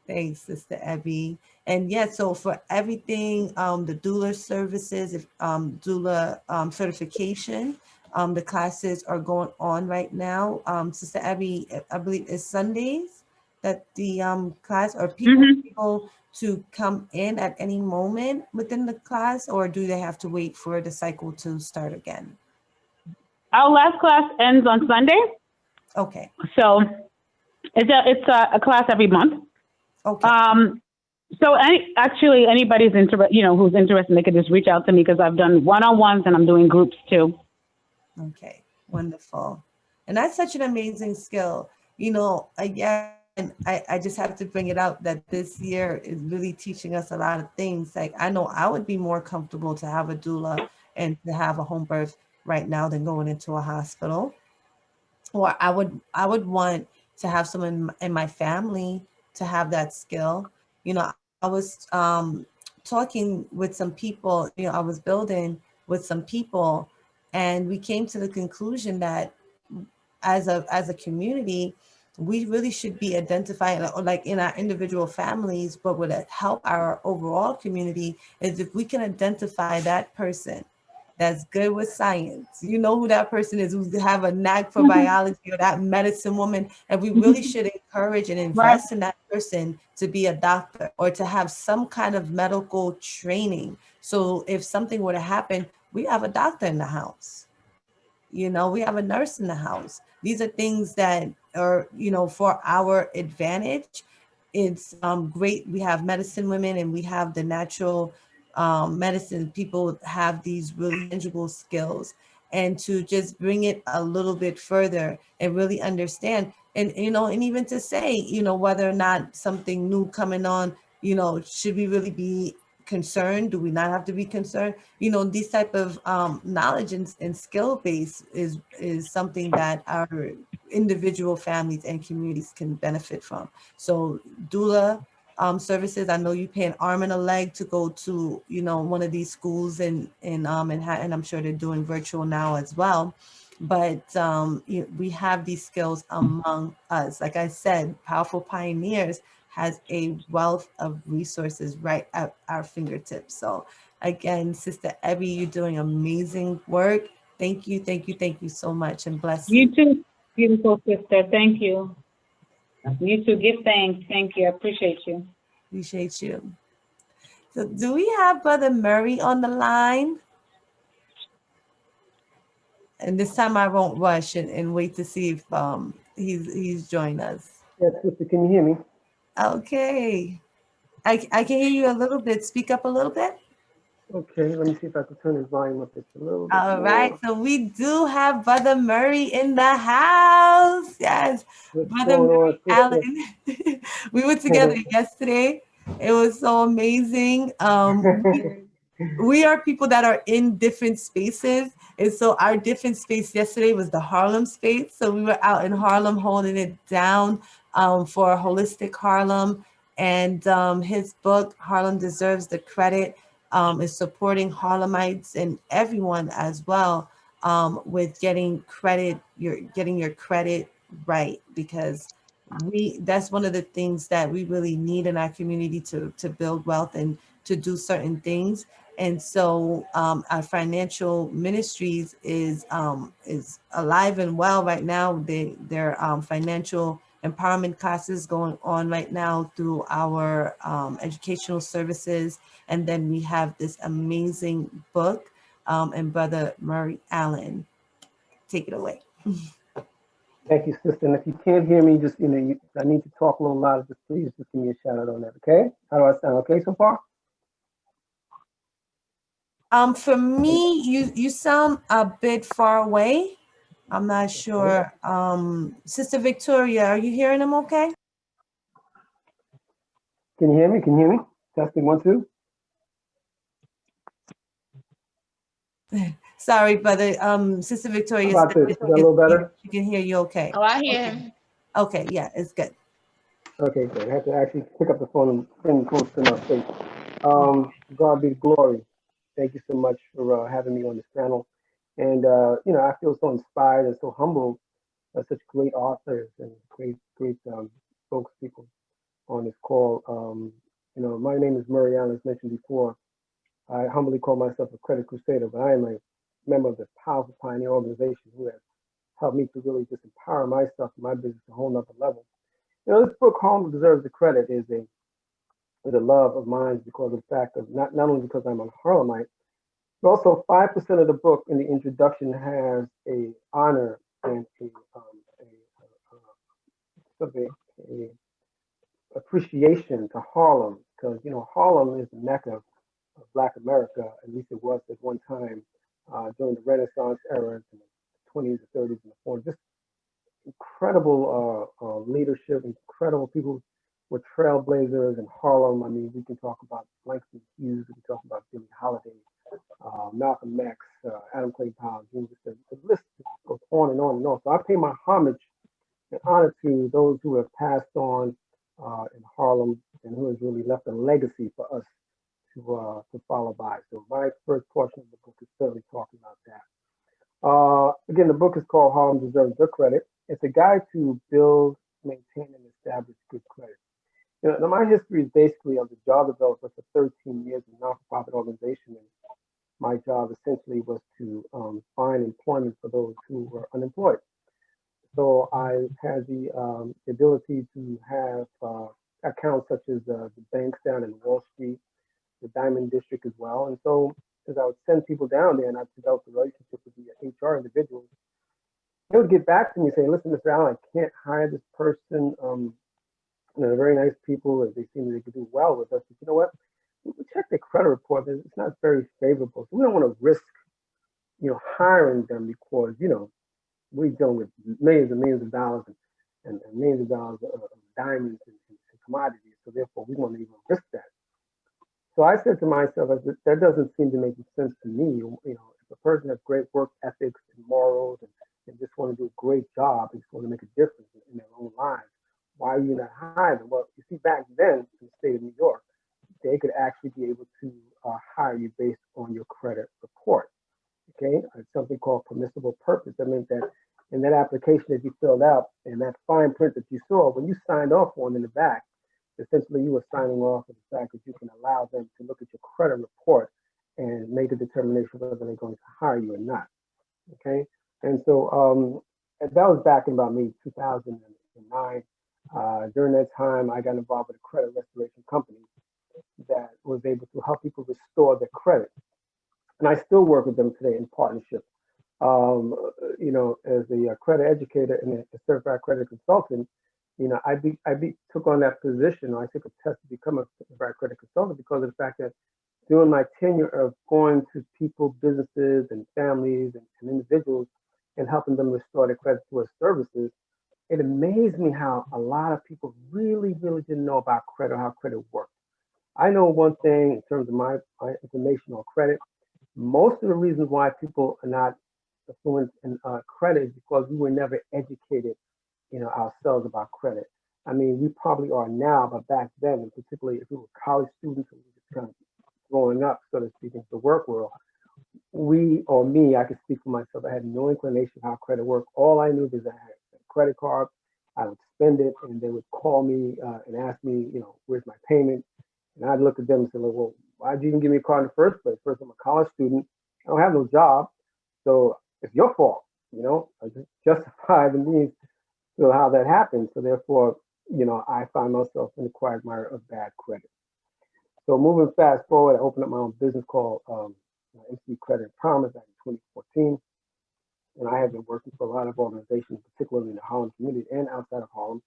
Thanks, Sister Abby. And so for everything, the doula services, doula certification, the classes are going on right now. Sister Abby, I believe it's Sundays that the class, or people able to come in at any moment within the class, or do they have to wait for the cycle to start again? Our last class ends on Sunday. Okay. So it's a class every month. Okay. So anybody's who's interested, they could just reach out to me because I've done one-on-ones and I'm doing groups too. Okay, wonderful. And that's such an amazing skill. Again, I just have to bring it up that this year is really teaching us a lot of things. Like I know I would be more comfortable to have a doula and to have a home birth right now than going into a hospital. Or I would want to have someone in my family to have that skill. I was talking with some people, I was building with some people, and we came to the conclusion that as a community, we really should be identifying, like in our individual families, but would help our overall community is if we can identify that person that's good with science. You know who that person is, who have a knack for biology, or that medicine woman. And we really should encourage and invest in that person to be a doctor or to have some kind of medical training. So if something were to happen, we have a doctor in the house. We have a nurse in the house. These are things that are, for our advantage. it's great. We have medicine women and we have the natural medicine. People have these really tangible skills, and to just bring it a little bit further and really understand, and and even to say, whether or not something new coming on, should we really be concerned? Do we not have to be concerned? These type of knowledge and skill base is something that our individual families and communities can benefit from. So doula services, I know you pay an arm and a leg to go to, one of these schools in Manhattan. I'm sure they're doing virtual now as well. But we have these skills among us. Like I said, Powerful Pioneers has a wealth of resources right at our fingertips. So again, Sister Ebby, you're doing amazing work. Thank you, thank you, thank you so much, and bless you. You too, beautiful sister. Thank you. You too. Give thanks. Thank you. I appreciate you. Appreciate you. So do we have Brother Murray on the line? And this time I won't rush and wait to see if he's joined us. Yes, sister, can you hear me? Okay. I can hear you a little bit. Speak up a little bit. Okay, let me see if I can turn his volume up just a little bit All more. right. So we do have Brother Murray in the house. Yes. What's Brother going Murray on, sister? Allen. We were together yesterday. It was so amazing. We are people that are in different spaces. And so our different space yesterday was the Harlem space. So we were out in Harlem holding it down for Holistic Harlem. And his book, Harlem Deserves the Credit, is supporting Harlemites and everyone as well with getting credit. You're getting your credit right, because that's one of the things that we really need in our community to build wealth and to do certain things. And so our financial ministries is alive and well right now. Their financial empowerment classes going on right now through our educational services. And then we have this amazing book, and Brother Murray Allen. Take it away. Thank you, sister. And if you can't hear me, just, I need to talk a little louder. Just please just give me a shout out on that, okay? How do I sound? Okay so far? For me, you sound a bit far away. I'm not sure. Sister Victoria, are you hearing him okay? Can you hear me? Can you hear me? Testing 1, 2. Sorry, brother. Sister Victoria How about said this? Is that a little better? she can hear you okay. Oh, I hear him. Okay, yeah, it's good. Okay, good. I have to actually pick up the phone and bring it close to my face. God be the glory. Thank you so much for having me on this panel. And, I feel so inspired and so humbled by such great authors and great spokespeople on this call. My name is Murray Allen, as mentioned before. I humbly call myself a credit crusader, but I am a member of the Powerful Pioneer organization who has helped me to really just empower myself and my business to a whole nother level. This book, Harlem Deserves the Credit, is a love of mine because of the fact of not only because I'm a Harlemite, but also 5% of the book in the introduction has a honor and a appreciation to Harlem, because Harlem is the mecca of Black America. At least it was at one time during the Renaissance era, in the 20s, the 30s, and the 40s. Just incredible leadership, incredible people were trailblazers in Harlem. I mean, we can talk about Langston Hughes, we can talk about Billie Holiday, Malcolm X, Adam Clay Powell. Just the list goes on and on and on. So I pay my homage and honor to those who have passed on in Harlem and who has really left a legacy for us to follow by. So my first portion of the book is certainly talking about that. Again, the book is called Harlem Deserves the Credit. It's a guide to build, maintain, and establish good credit. Now my history is basically as a job developer for 13 years in a non-profit organization. And my job essentially was to find employment for those who were unemployed. So I had the ability to have accounts such as the banks down in Wall Street, the Diamond District as well. And so as I would send people down there and I developed a relationship with the HR individuals, they would get back to me saying, listen, Mr. Allen, I can't hire this person. they're very nice people, and they seem they could do well with us. But you know what? We check their credit report, and it's not very favorable. So we don't want to risk, hiring them because, we're dealing with millions and millions of dollars and millions of dollars of diamonds and commodities. So therefore, we want to even risk that. So I said to myself, that doesn't seem to make sense to me. If a person has great work ethics and morals and just want to do a great job and just want to make a difference in their own lives, why are you not hiring them? Well, you see, back then in the state of New York, they could actually be able to hire you based on your credit report. Okay, it's something called permissible purpose. That means that in that application that you filled out and that fine print that you saw, when you signed off on in the back, essentially you were signing off on the fact that you can allow them to look at your credit report and make a determination whether they're going to hire you or not. Okay, and so that was back in about maybe 2009. During that time, I got involved with a credit restoration company that was able to help people restore their credit. And I still work with them today in partnership. As a credit educator and a certified credit consultant, I took on that position. I took a test to become a certified credit consultant because of the fact that during my tenure of going to people, businesses, and families and individuals and helping them restore their credit through our services, it amazed me how a lot of people really, really didn't know about credit or how credit worked. I know one thing in terms of my information on credit. Most of the reasons why people are not affluent in credit is because we were never educated, ourselves about credit. I mean, we probably are now, but back then, and particularly if we were college students and we were just kind of growing up, so to speak, into the work world, I could speak for myself. I had no inclination how credit worked. All I knew was I had a credit card. I would spend it, and they would call me and ask me, where's my payment? And I'd look at them and say, well, why'd you even give me a card in the first place? First, I'm a college student. I don't have no job. So it's your fault. I just justify the means to how that happened. So therefore, I find myself in the quagmire of bad credit. So moving fast forward, I opened up my own business called MC Credit Promise back in 2014. And I have been working for a lot of organizations, particularly in the Harlem community and outside of Harlem.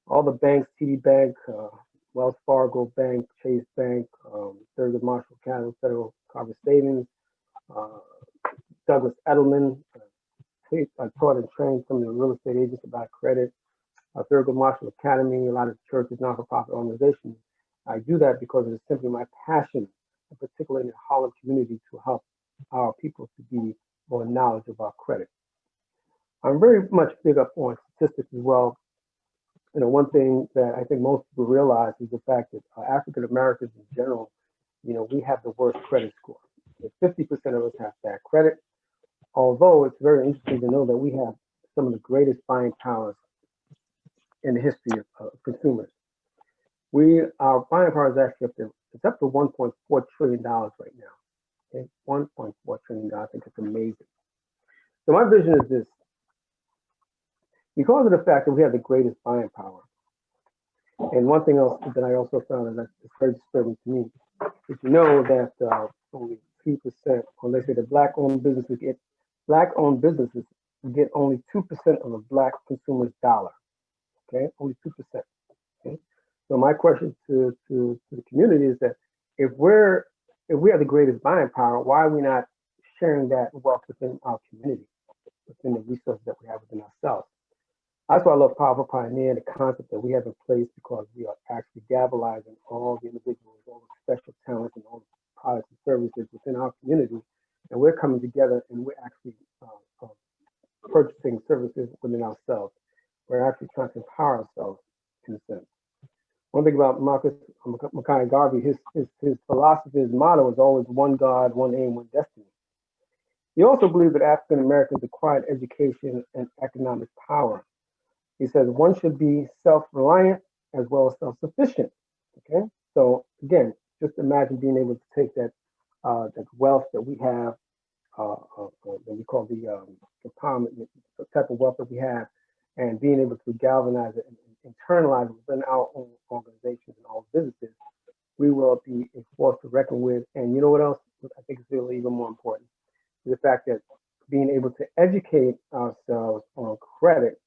All the banks, TD Bank, Wells Fargo Bank, Chase Bank, Thurgood Marshall County Federal Carver Savings, Douglas Edelman. I taught and trained some of the real estate agents about credit. Thurgood Marshall Academy, a lot of churches, not-for-profit organizations. I do that because it is simply my passion, particularly in the Harlem community, to help our people to be more knowledgeable about credit. I'm very much big up on statistics as well. One thing that I think most people realize is the fact that African Americans in general, we have the worst credit score. 50% of us have bad credit, although it's very interesting to know that we have some of the greatest buying powers in the history of consumers. Our buying power is actually it's up to $1.4 trillion right now. Okay, $1.4 trillion. I think it's amazing. So my vision is this. Because of the fact that we have the greatest buying power, and one thing else that I also found that's very disturbing to me is that only 2%, or let's say the black-owned businesses get only 2% of a black consumer's dollar. Okay, only 2%. Okay, so my question to the community is that if we have the greatest buying power, why are we not sharing that wealth within our community, within the resources that we have within ourselves? That's why I love Powerful Pioneer, the concept that we have in place, because we are actually galvanizing all the individuals, all the special talents, and all the products and services within our community. And we're coming together and we're actually purchasing services within ourselves. We're actually trying to empower ourselves in a sense. One thing about Marcus Mackay Garvey, his philosophy, his motto is always one God, one aim, one destiny. He also believed that African Americans acquired education and economic power. He says one should be self-reliant as well as self-sufficient. Okay, so again, just imagine being able to take that wealth that we have, that we call the empowerment, the type of wealth that we have, and being able to galvanize it and internalize it within our own organizations and all businesses. We will be a force to reckon with. And you know what else I think is really even more important is the fact that being able to educate ourselves on credit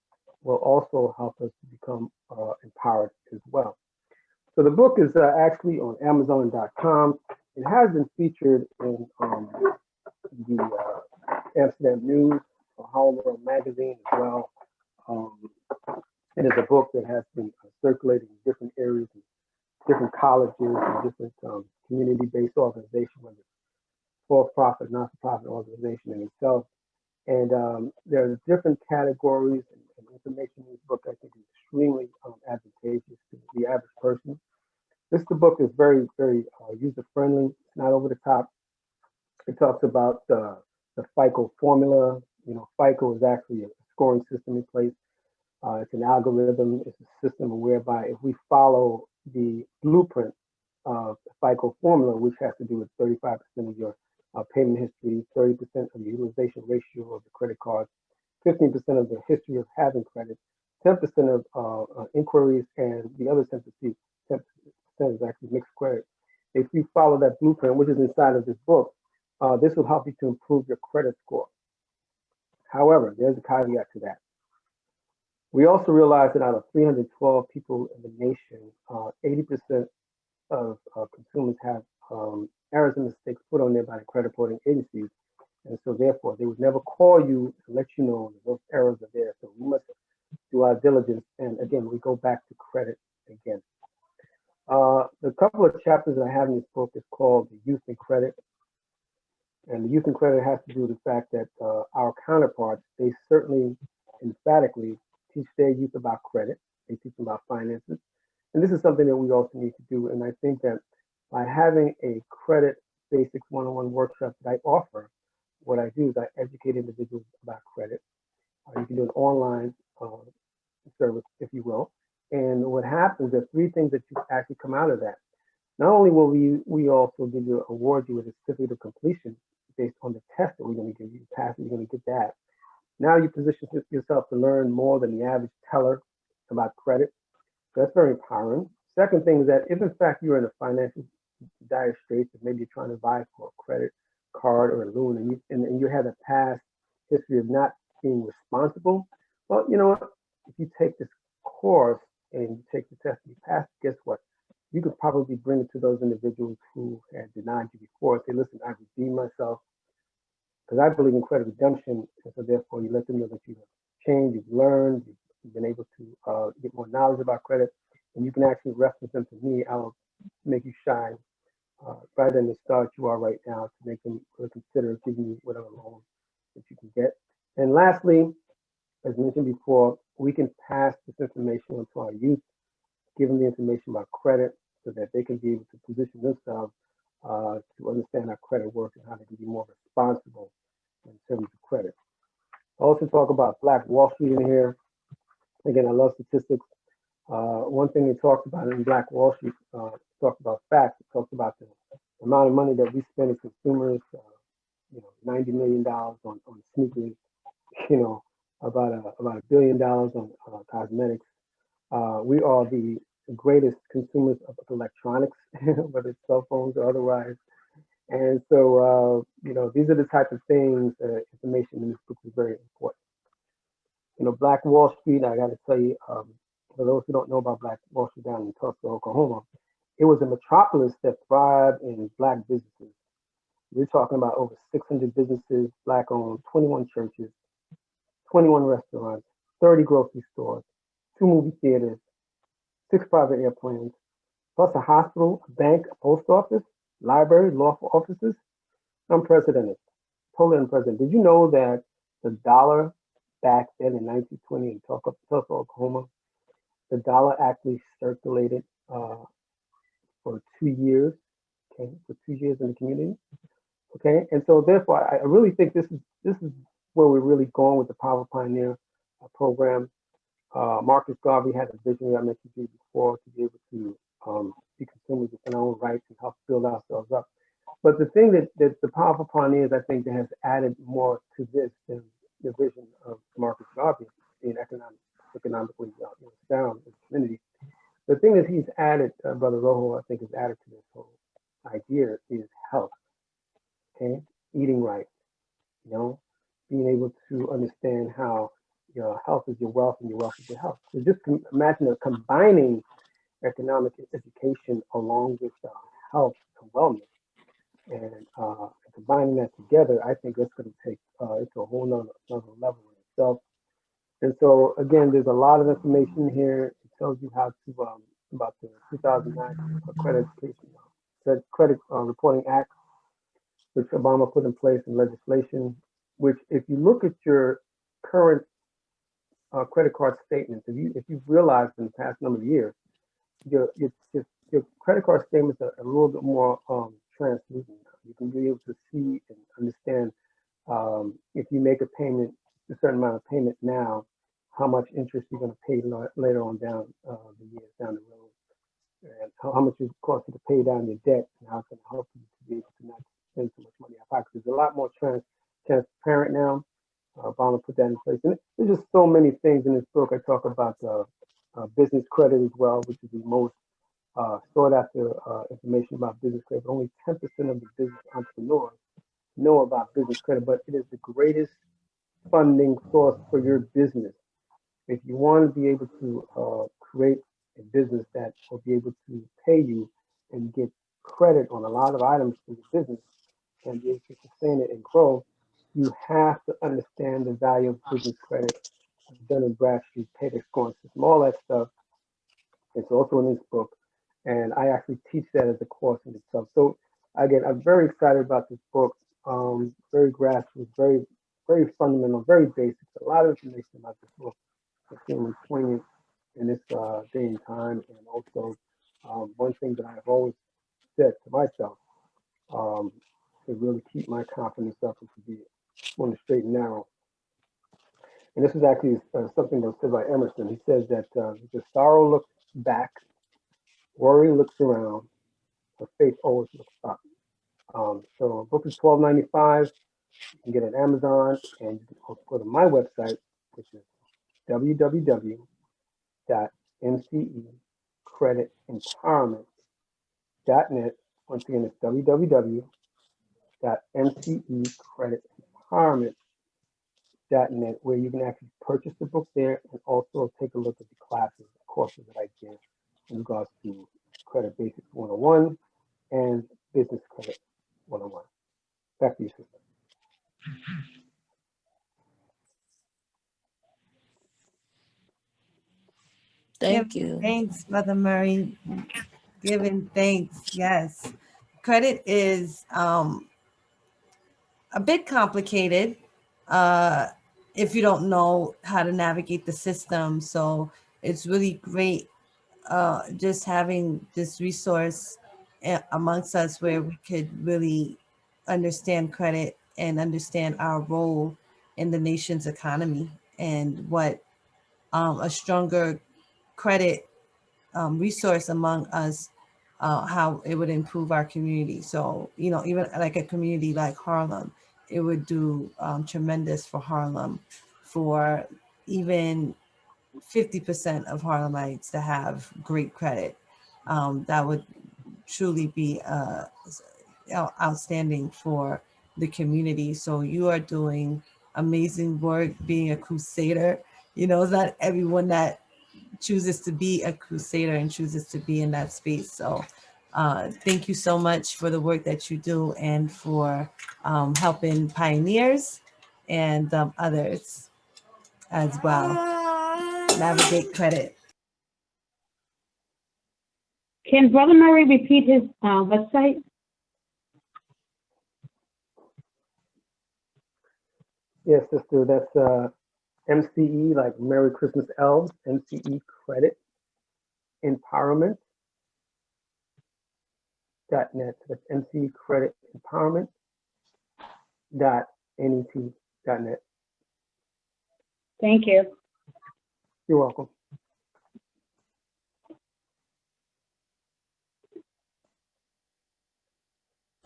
will also help us to become empowered as well. So the book is actually on Amazon.com. It has been featured in the Amsterdam News, Harlem World Magazine as well. It is a book that has been circulated in different areas, and different colleges, and different community-based organizations, whether it's for-profit, not-for-profit organization in itself. And there are different categories and information in this book I think is extremely advantageous to the average person. The book is very, very user-friendly. It's not over the top. It talks about the Fico Formula. You know, Fico is actually a scoring system in place. It's an algorithm. It's a system whereby if we follow the blueprint of the Fico Formula, which has to do with 35% of your payment history, 30% of the utilization ratio of the credit card, 15% of the history of having credit, 10% of inquiries, and the other 10% is actually mixed credit. If you follow that blueprint, which is inside of this book, this will help you to improve your credit score. However, there's a caveat to that. We also realized that out of 312 people in the nation, 80% of consumers have errors and mistakes put on there by the credit reporting agencies. And so therefore, they would never call you and let you know that those errors are there. So we must do our diligence. And again, we go back to credit again. The couple of chapters that I have in this book is called The Youth and Credit. And the Youth and Credit has to do with the fact that our counterparts, they certainly emphatically teach their youth about credit. They teach them about finances. And this is something that we also need to do. And I think that by having a credit basics one-on-one workshop that I offer, what I do is I educate individuals about credit. You can do an online service, if you will. And what happens, there are three things that you actually come out of that. Not only will we also give you, award you with a certificate of completion based on the test that we're going to give you, pass it, you're going to get that. Now you position yourself to learn more than the average teller about credit. So that's very empowering. Second thing is that if in fact you're in a financial dire straits, and maybe you're trying to buy for a credit card or a loan, and you have a past history of not being responsible, well, you know what? If you take this course and you take the test and you pass, guess what? You could probably bring it to those individuals who had denied you before. Say, listen, I've redeemed myself, because I believe in credit redemption, and so therefore you let them know that you have changed, you've learned, you've been able to get more knowledge about credit, and you can actually reference them to me. I will make you shine brighter than the star you are right now, to make them consider giving you whatever loan that you can get. And lastly, as mentioned before, we can pass this information on to our youth, give them the information about credit so that they can be able to position themselves to understand how credit works and how they can be more responsible in terms of credit. I also talk about Black Wall Street in here. Again, I love statistics. One thing it talks about in Black Wall Street, talks about facts. It talks about the amount of money that we spend as consumers, $90 million on sneakers, about $1 billion on cosmetics. We are the greatest consumers of electronics, whether it's cell phones or otherwise. And so, these are the type of things, information in this book is very important. Black Wall Street, I got to tell you, for those who don't know about Black Wall Street down in Tulsa, Oklahoma, it was a metropolis that thrived in Black businesses. We're talking about over 600 businesses, Black-owned, 21 churches, 21 restaurants, 30 grocery stores, 2 movie theaters, 6 private airplanes, plus a hospital, a bank, a post office, library, law offices. Unprecedented, totally unprecedented. Did you know that the dollar back then in 1920 in Tulsa, Oklahoma, the dollar actually circulated for 2 years, okay, for 2 years in the community, okay? And so therefore, I really think this is where we're really going with the Power Pioneer program. Marcus Garvey had a vision I mentioned to you before, to be able to be consumers within our own rights and help build ourselves up. But the thing that the Powerful Pioneers, I think, that has added more to this than the vision of Marcus Garvey, being economically sound in the community. The thing that he's added, Brother Rojo, I think, has added to this whole idea is health, okay? Eating right, being able to understand how your health is your wealth and your wealth is your health. So just imagine combining economic education along with health and wellness, and combining that together. I think it's going to take it to a whole nother level in itself. And so again, there's a lot of information here. It tells you how to about the 2009 Credit Education Credit Reporting Act, which Obama put in place in legislation. Which, if you look at your current credit card statements, if you've realized in the past number of years, your credit card statements are a little bit more translucent now. You can be able to see and understand if you make a payment, a certain amount of payment now, how much interest you're going to pay later on down the years down the road, and how much it costs you to pay down your debt, and how it's going to help you to be able to not spend so much money out of pocket. There's a lot more transparent now. Obama put that in place. And there's just so many things in this book. I talk about business credit as well, which is the most sought after information about business credit. But only 10% of the business entrepreneurs know about business credit, but it is the greatest funding source for your business. If you want to be able to create a business that will be able to pay you and get credit on a lot of items for your business and be able to sustain it and grow, you have to understand the value of business credit. Dun & Bradstreet, payday scoring system, all that stuff. It's also in this book, and I actually teach that as a course in itself. So again, I'm very excited about this book. Very grassroots, very, very fundamental, very basic. A lot of information about this book. Extremely poignant in this day and time, and also one thing that I've always said to myself to really keep my confidence up and to be on the straight and narrow. And this is actually something that was said by Emerson. He says that the sorrow looks back, worry looks around, but faith always looks up. So the book is $12.95. You can get it on Amazon, and you can also go to my website, which is www.mcecreditempowerment.net. Once again, it's www.mcecreditempowerment.net, where you can actually purchase the book there and also take a look at the classes, the courses that I give in regards to Credit Basics 101 and Business Credit 101. Back to you, sister. Thank you. Thanks, Brother Murray. Giving thanks. Yes. Credit is a bit complicated if you don't know how to navigate the system. So it's really great just having this resource amongst us where we could really understand credit and understand our role in the nation's economy and what a stronger credit resource among us, how it would improve our community. So, you know, even like a community like Harlem, it would do tremendous for Harlem, for even 50% of Harlemites to have great credit. That would truly be outstanding for the community. So you are doing amazing work being a crusader. You know, it's not everyone that chooses to be a crusader and chooses to be in that space. So thank you so much for the work that you do and for helping pioneers and others as well navigate credit. Can Brother Murray repeat his website? Yes, sister, that's MCE, like Merry Christmas elves, MCE Credit Empowerment.net. That's MCE Credit Empowerment.net. Thank you. You're welcome.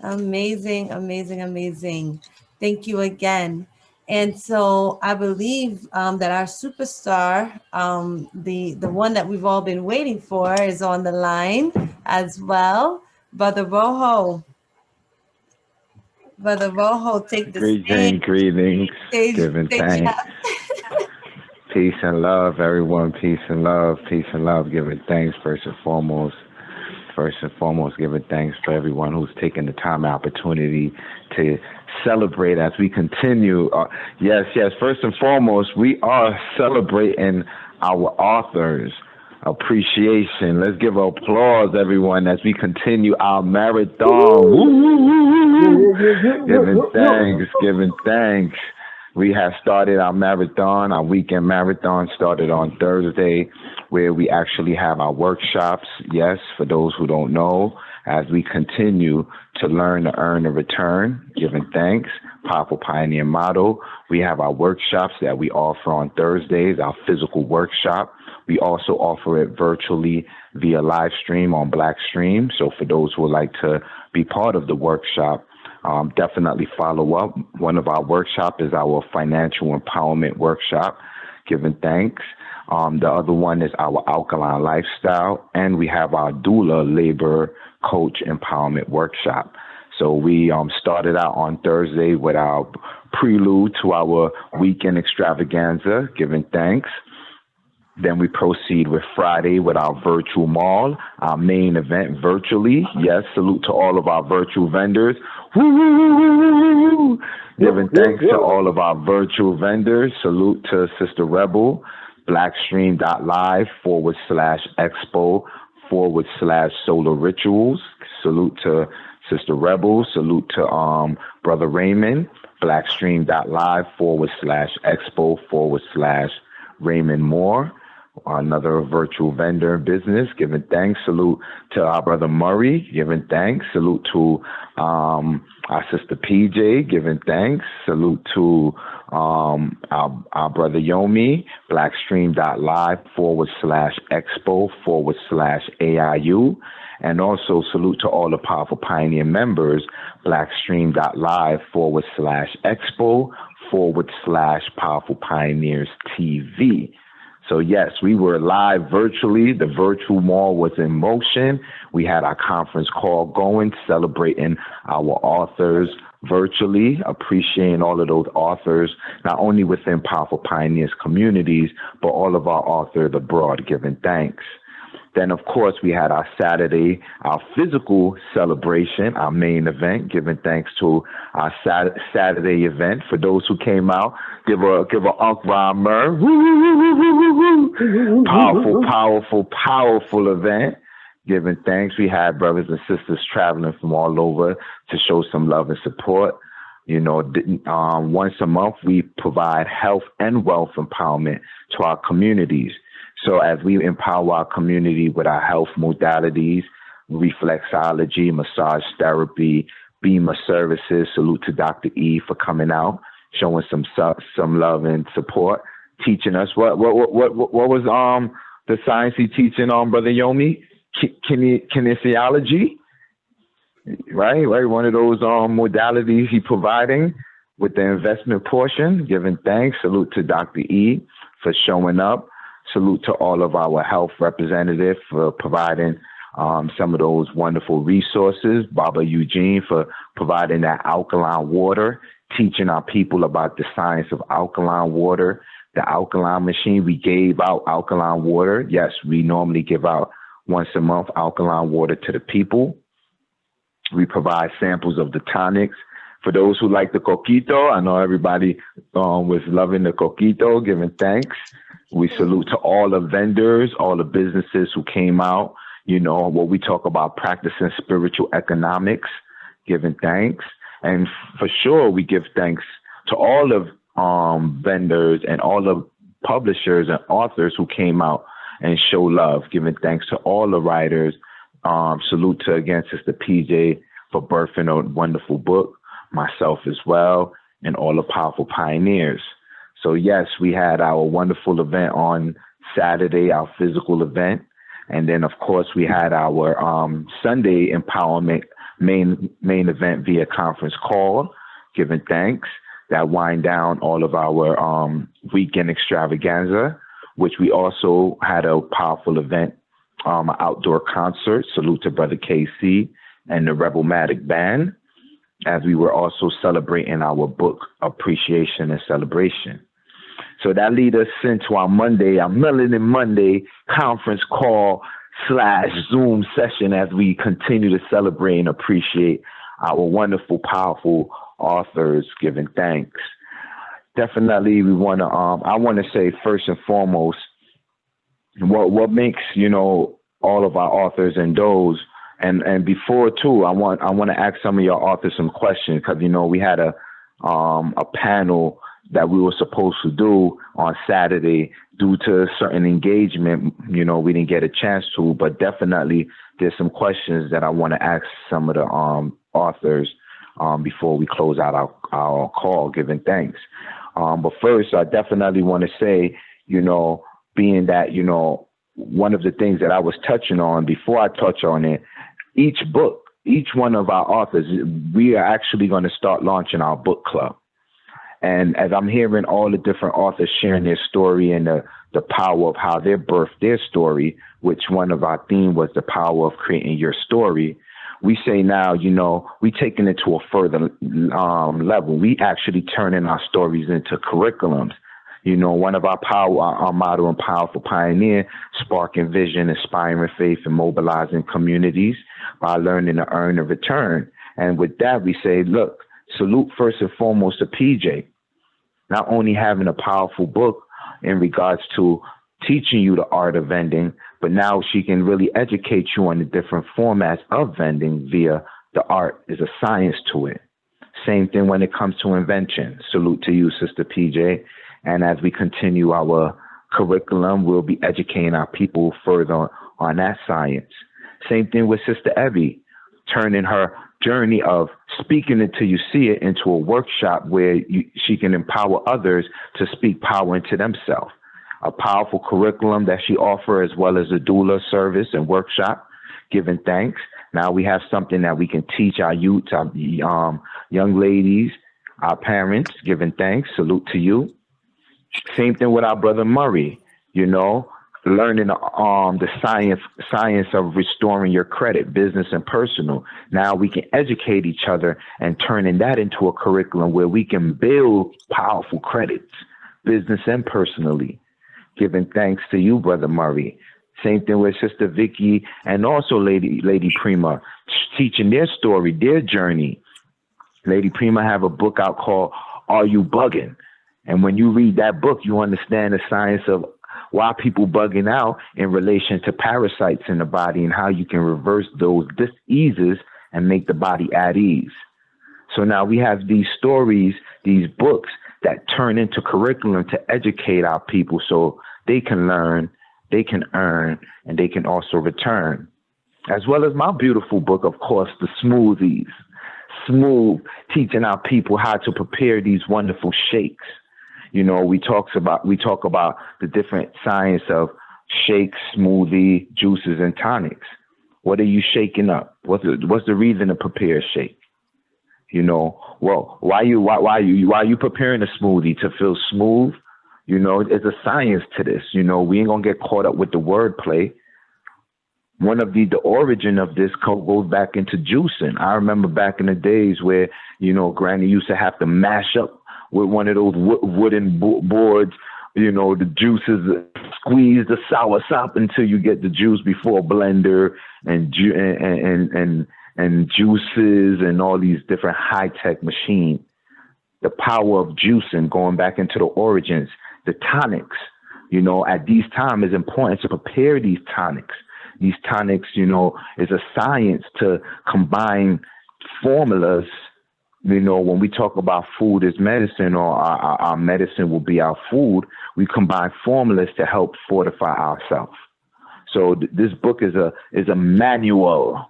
Amazing, amazing, amazing. Thank you again. And so I believe that our superstar, the one that we've all been waiting for, is on the line as well. Brother Rojo. Brother Rojo, take the stage. Greetings, giving thanks. Peace and love, everyone. Peace and love. Peace and love. Giving thanks first and foremost. First and foremost, giving thanks for everyone who's taken the time and opportunity to celebrate as we continue. Yes. First and foremost, we are celebrating our authors. Appreciation. Let's give applause, everyone, as we continue our marathon. Giving thanks. We have started our marathon. Our weekend marathon started on Thursday, where we actually have our workshops. Yes, for those who don't know, as we continue to learn to earn a return, giving thanks, Powerful Pioneer Model. We have our workshops that we offer on Thursdays, our physical workshop. We also offer it virtually via live stream on Blackstream. So for those who would like to be part of the workshop, definitely follow up. One of our workshops is our financial empowerment workshop, giving thanks. The other one is our alkaline lifestyle, and we have our Doula Labor Coach Empowerment workshop. So we started out on Thursday with our prelude to our weekend extravaganza, giving thanks. Then we proceed with Friday with our virtual mall, our main event virtually. Yes, salute to all of our virtual vendors. Giving thanks to all of our virtual vendors. Salute to Sister Rebel, Blackstream.live /expo /solarrituals. Salute to Sister Rebel. Salute to Brother Raymond, Blackstream.live /expo /RaymondMoore. Another virtual vendor business, giving thanks. Salute to our brother Murray, giving thanks. Salute to our Sista Pj, giving thanks. Salute to our brother Yomi, Blackstream.live /expo /AIU. And also salute to all the Powerful Pioneer members, Blackstream.live /expo /powerfulpioneerstv. So yes, we were live virtually. The virtual mall was in motion. We had our conference call going, celebrating our authors virtually, appreciating all of those authors, not only within Powerful Pioneers communities, but all of our authors abroad, giving thanks. Then, of course, we had our Saturday, our physical celebration, our main event, giving thanks to our Saturday event. For those who came out, give a Unc Ron-Mur. Powerful event. Giving thanks. We had brothers and sisters traveling from all over to show some love and support. You know, once a month, we provide health and wealth empowerment to our communities. So as we empower our community with our health modalities, reflexology, massage therapy, Beamer services, salute to Dr. E for coming out, showing some love and support, teaching us what was the science he teaching Brother Yomi? Kinesiology, right? One of those modalities he providing with the investment portion, giving thanks. Salute to Dr. E for showing up. Salute to all of our health representatives for providing some of those wonderful resources. Baba Eugene for providing that alkaline water, teaching our people about the science of alkaline water. The alkaline machine, we gave out alkaline water. Yes, we normally give out once a month alkaline water to the people. We provide samples of the tonics. For those who like the coquito, I know everybody was loving the coquito, giving thanks. We salute to all the vendors, all the businesses who came out, you know, what we talk about practicing spiritual economics, giving thanks. And for sure, we give thanks to all the vendors and all the publishers and authors who came out and show love, giving thanks to all the writers. Salute to, again, Sista Pj for birthing a wonderful book, myself as well, and all the Powerful Pioneers. So yes, we had our wonderful event on Saturday, our physical event. And then, of course, we had our Sunday empowerment main event via conference call, giving thanks. That wind down all of our weekend extravaganza, which we also had a powerful event, an outdoor concert. Salute to Brother KC and the Rebelmatic Band, as we were also celebrating our book appreciation and celebration. So that leads us into our Melanin Monday conference call / Zoom session as we continue to celebrate and appreciate our wonderful, powerful authors giving thanks. Definitely, we want to. I want to say first and foremost, what makes all of our authors and those, and before too, I want to ask some of your authors some questions, because we had a panel that we were supposed to do on Saturday. Due to certain engagement, we didn't get a chance to, but definitely there's some questions that I want to ask some of the authors before we close out our call giving thanks. But first, I definitely want to say, being that, one of the things that I was touching on before I touch on it, each one of our authors, we are actually going to start launching our book club. And as I'm hearing all the different authors sharing their story and the power of how they birthed their story, which one of our theme was the power of creating your story, we say now, we taking it to a further level. We actually turning our stories into curriculums. One of our motto and Powerful Pioneer, sparking vision, inspiring faith, and mobilizing communities by learning to earn a return. And with that, we say, look, salute first and foremost to PJ, not only having a powerful book in regards to teaching you the art of vending, but now she can really educate you on the different formats of vending via the art is a science to it. Same thing when it comes to invention. Salute to you, Sista Pj. And as we continue our curriculum, we'll be educating our people further on that science. Same thing with Sister Evie, turning her journey of speaking it till you see it into a workshop where she can empower others to speak power into themselves. A powerful curriculum that she offers, as well as a doula service and workshop, giving thanks. Now we have something that we can teach our youth, our young ladies, our parents, giving thanks. Salute to you. Same thing with our brother Murray, learning the science of restoring your credit, business and personal. Now we can educate each other and turning that into a curriculum where we can build powerful credits, business and personally. Giving thanks to you, Brother Murray. Same thing with Sister Vicky and also Lady Prima, teaching their story, their journey. Lady Prima have a book out called Are You Bugging? And when you read that book, you understand the science of why people bugging out in relation to parasites in the body and how you can reverse those diseases and make the body at ease. So now we have these stories, these books that turn into curriculum to educate our people so they can learn, they can earn, and they can also return. As well as my beautiful book, of course, The Smoothies. Smooth, teaching our people how to prepare these wonderful shakes. We talk about the different science of shakes, smoothie, juices, and tonics. What are you shaking up? What's the reason to prepare a shake? Well, why you preparing a smoothie to feel smooth? There's a science to this. We ain't gonna get caught up with the wordplay. One of the origin of this goes back into juicing. I remember back in the days where Granny used to have to mash up with one of those wooden boards, the juices, squeeze the sour sop until you get the juice before a blender and juices and all these different high-tech machines. The power of juicing, going back into the origins, the tonics, at these times it's important to prepare these tonics. These tonics, is a science to combine formulas. When we talk about food as medicine, or our medicine will be our food, we combine formulas to help fortify ourselves. So this book is a manual,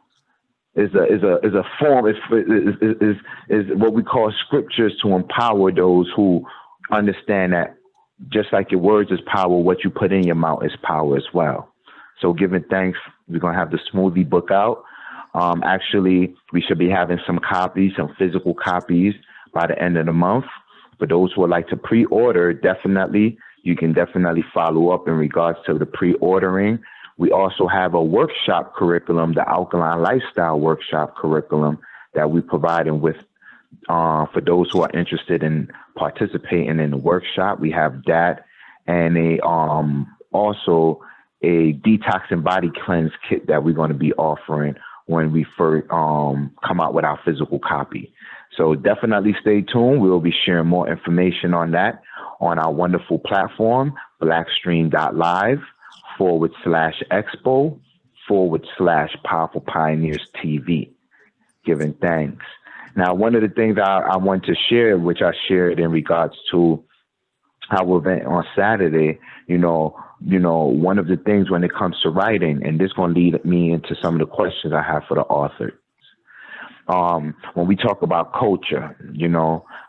is a form, is what we call scriptures to empower those who understand that just like your words is power, what you put in your mouth is power as well. So giving thanks, we're going to have the smoothie book out. Actually, we should be having some copies, some physical copies by the end of the month. For those who would like to pre-order, you can definitely follow up in regards to the pre-ordering. We also have a workshop curriculum, the Alkaline Lifestyle Workshop curriculum that we're providing with For those who are interested in participating in the workshop, we have that, and also a detox and body cleanse kit that we're going to be offering when we first come out with our physical copy. So definitely stay tuned. We will be sharing more information on that on our wonderful platform, Blackstream.live /expo /powerfulpioneerstv. Giving thanks. Now, one of the things I want to share, which I shared in regards to our event on Saturday, one of the things when it comes to writing, and this is going to lead me into some of the questions I have for the author. When we talk about culture,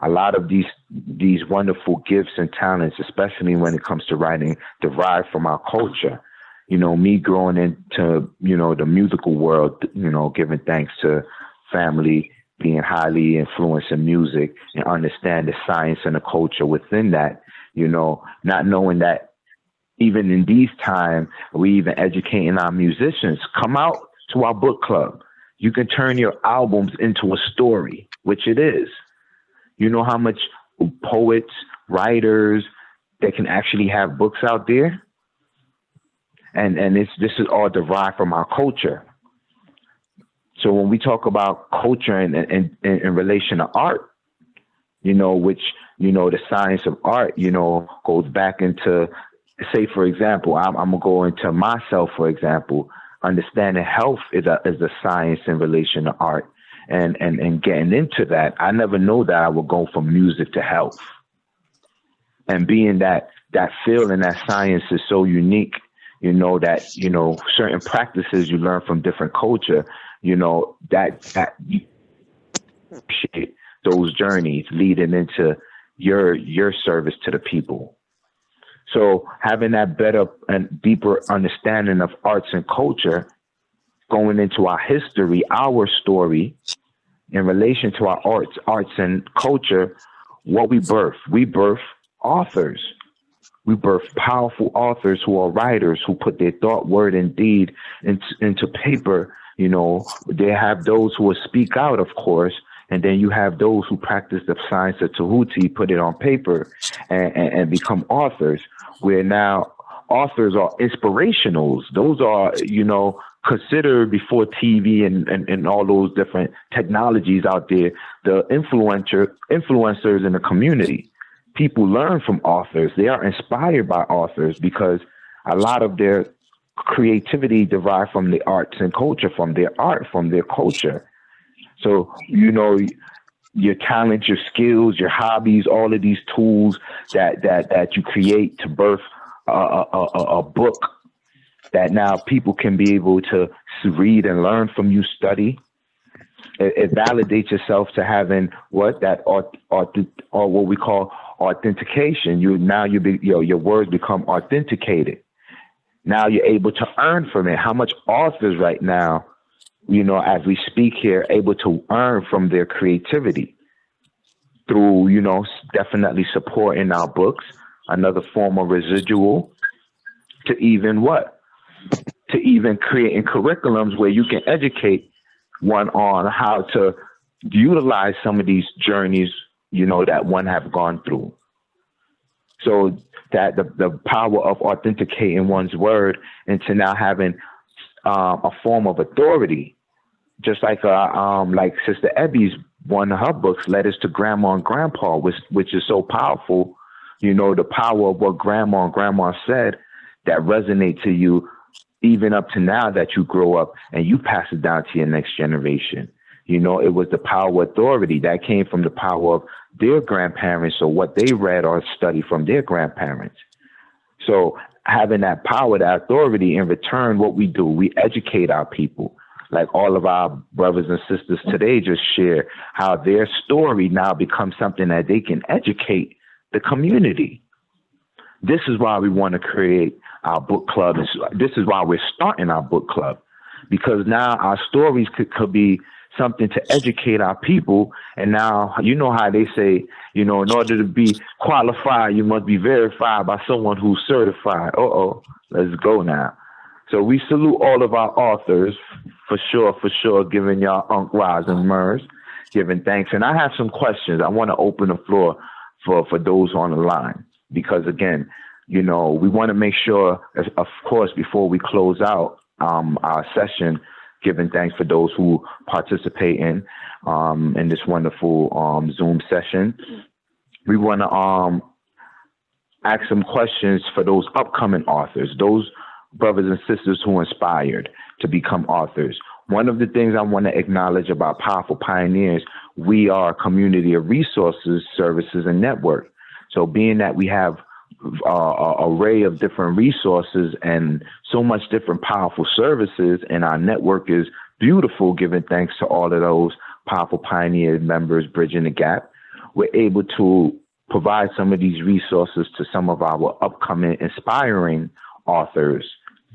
a lot of these wonderful gifts and talents, especially when it comes to writing, derive from our culture. Me growing into, the musical world, giving thanks to family, being highly influenced in music and understand the science and the culture within that, not knowing that even in these times, we even educating our musicians. Come out to our book club. You can turn your albums into a story, which it is. You know how much poets, writers, they can actually have books out there? And this is all derived from our culture. So when we talk about culture and in relation to art, which, the science of art, goes back into, say, for example, I'm going to go into myself, for example, understanding health is a science in relation to art. And getting into that, I never know that I would go from music to health. And being that field and that science is so unique, that, certain practices you learn from different culture, that those journeys leading into your service to the people. So having that better and deeper understanding of arts and culture, going into our history, our story in relation to our arts and culture, what we birth authors. We birth powerful authors who are writers, who put their thought, word, and deed into paper. They have those who will speak out, of course, and then you have those who practice the science of Tahuti, put it on paper, and become authors, where now authors are inspirationals. Those are, considered before TV and all those different technologies out there, the influencers in the community. People learn from authors. They are inspired by authors because a lot of their creativity derived from the arts and culture, from their art, from their culture. So, your talent, your skills, your hobbies, all of these tools that you create to birth a book that now people can be able to read and learn from, you study. It validates yourself to having what we call authentication. Your words become authenticated. Now you're able to earn from it. How much authors right now, as we speak here, able to earn from their creativity through, definitely supporting our books, another form of residual, to even creating curriculums where you can educate one on how to utilize some of these journeys, that one have gone through. So that the power of authenticating one's word into now having a form of authority, just like Sister Ebby's one of her books, Letters to Grandma and Grandpa, which is so powerful. The power of what Grandma and Grandma said that resonate to you even up to now that you grow up and you pass it down to your next generation. It was the power of authority that came from the power of their grandparents or what they read or studied from their grandparents. So having that power, that authority, in return, what we do, we educate our people. Like all of our brothers and sisters today just share how their story now becomes something that they can educate the community. This is why we want to create our book club. This is why we're starting our book club, because now our stories could be something to educate our people. And now, how they say, in order to be qualified, you must be verified by someone who's certified. Let's go now. So we salute all of our authors, for sure, giving y'all Unk Rise and Mers. giving thanks. And I have some questions. I want to open the floor for those on the line, because again, you know, we want to make sure, of course, before we close out our session, giving thanks for those who participate in this wonderful Zoom session. We want to ask some questions for those upcoming authors, those brothers and sisters who are inspired to become authors. One of the things I want to acknowledge about Powerful Pioneers, we are a community of resources, services, and network. So being that we have an array of different resources and so much different powerful services, and our network is beautiful, giving thanks to all of those Powerful Pioneer members bridging the gap, we're able to provide some of these resources to some of our upcoming inspiring authors,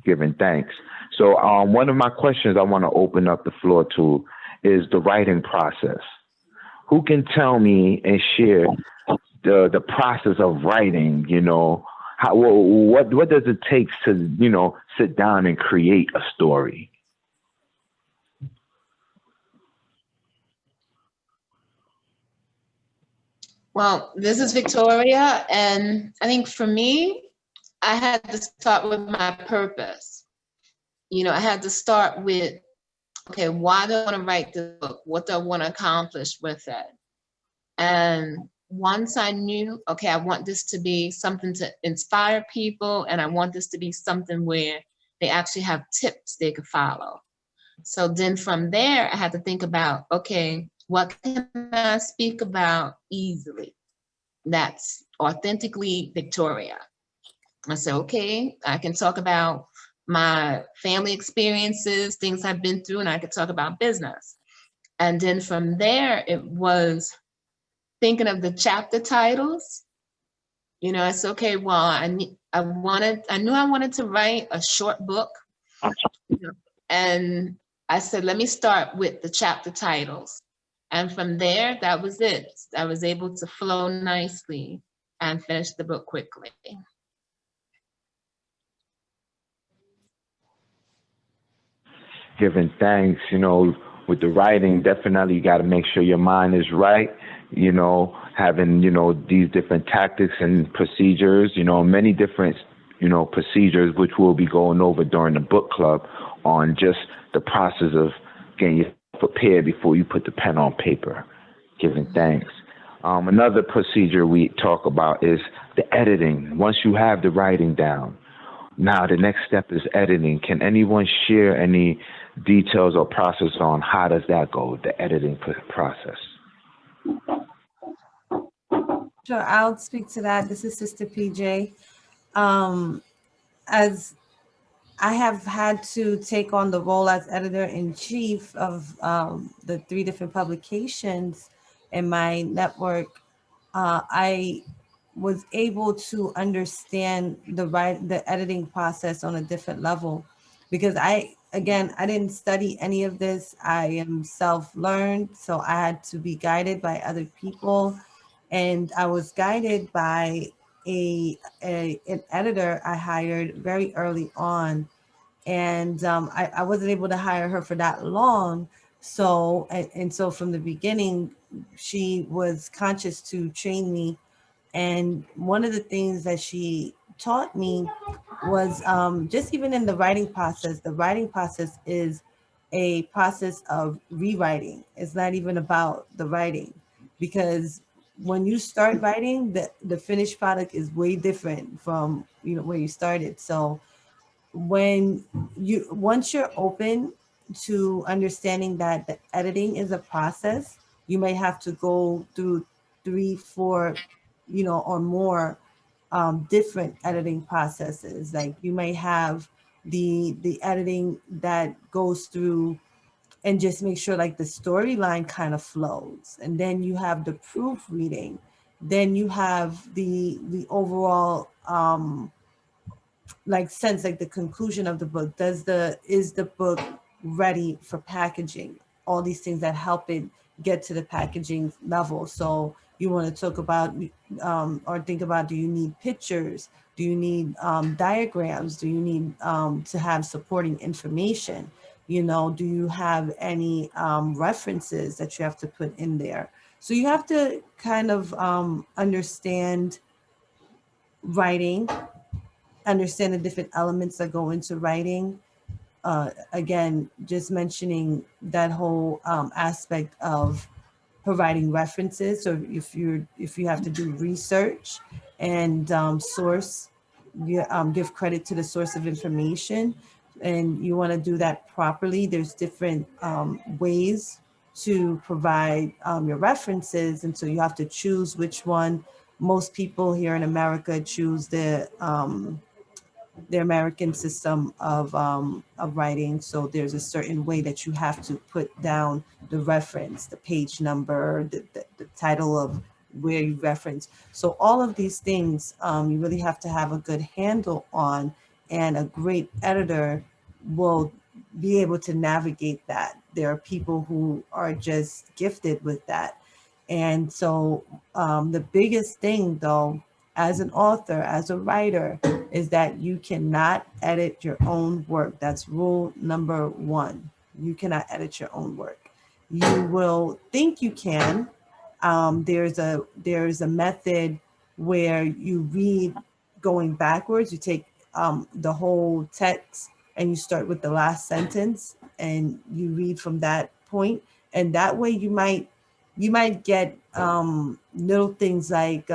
giving thanks. So one of my questions I want to open up the floor to is the writing process. Who can tell me and share the process of writing? You know, what does it take to, you know, sit down and create a story? Well, this is Victoria, and I think for me, I had to start with my purpose. You know, I had to start with, okay, why do I want to write this book? What do I want to accomplish with it? And once I knew, okay, I want this to be something to inspire people, and I want this to be something where they actually have tips they could follow. So then from there, I had to think about, okay, what can I speak about easily? That's authentically Victoria. I said, okay, I can talk about my family experiences, things I've been through, and I could talk about business. And then from there, it was thinking of the chapter titles. You know, it's okay, well, I knew I wanted to write a short book. You know, and I said, let me start with the chapter titles. And from there, that was it. I was able to flow nicely and finish the book quickly. Giving thanks, you know, with the writing, definitely you got to make sure your mind is right, you know, having, you know, these different tactics and procedures, you know, many different, you know, procedures, which we'll be going over during the book club on just the process of getting you prepared before you put the pen on paper, giving thanks. Another procedure we talk about is the editing. Once you have the writing down, now the next step is editing. Can anyone share any details or process on how does that go, the editing process? Sure, I'll speak to that. This is Sista Pj. As I have had to take on the role as editor-in-chief of the 3 different publications in my network, I was able to understand the editing process on a different level, because I didn't study any of this. I am self-learned, so I had to be guided by other people, and I was guided by an editor I hired very early on, and I wasn't able to hire her for that long. So so from the beginning, she was conscious to train me. And one of the things that she taught me was just even in the writing process is a process of rewriting. It's not even about the writing, because when you start writing, the finished product is way different from, you know, where you started. So once you're open to understanding that the editing is a process, you may have to go through 3, 4, you know, or more different editing processes. Like you may have the editing that goes through and just make sure like the storyline kind of flows, and then you have the proofreading, then you have the overall like sense, like the conclusion of the book. Is the book ready for packaging? All these things that help it get to the packaging level. So you want to talk about or think about, do you need pictures? Do you need diagrams? Do you need to have supporting information? You know, do you have any references that you have to put in there? So you have to kind of understand writing, understand the different elements that go into writing. Again, just mentioning that whole aspect of providing references. So if you have to do research and source, give credit to the source of information, and you want to do that properly. There's different ways to provide your references, and so you have to choose which one. Most people here in America choose the American system of writing. So there's a certain way that you have to put down the reference, the page number, the title of where you reference. So all of these things you really have to have a good handle on, and a great editor will be able to navigate that. There are people who are just gifted with that. And so the biggest thing though, as an author, as a writer, is that you cannot edit your own work. That's rule number one. You cannot edit your own work. You will think you can. There's a method where you read going backwards. You take the whole text and you start with the last sentence and you read from that point. And that way you might get little things like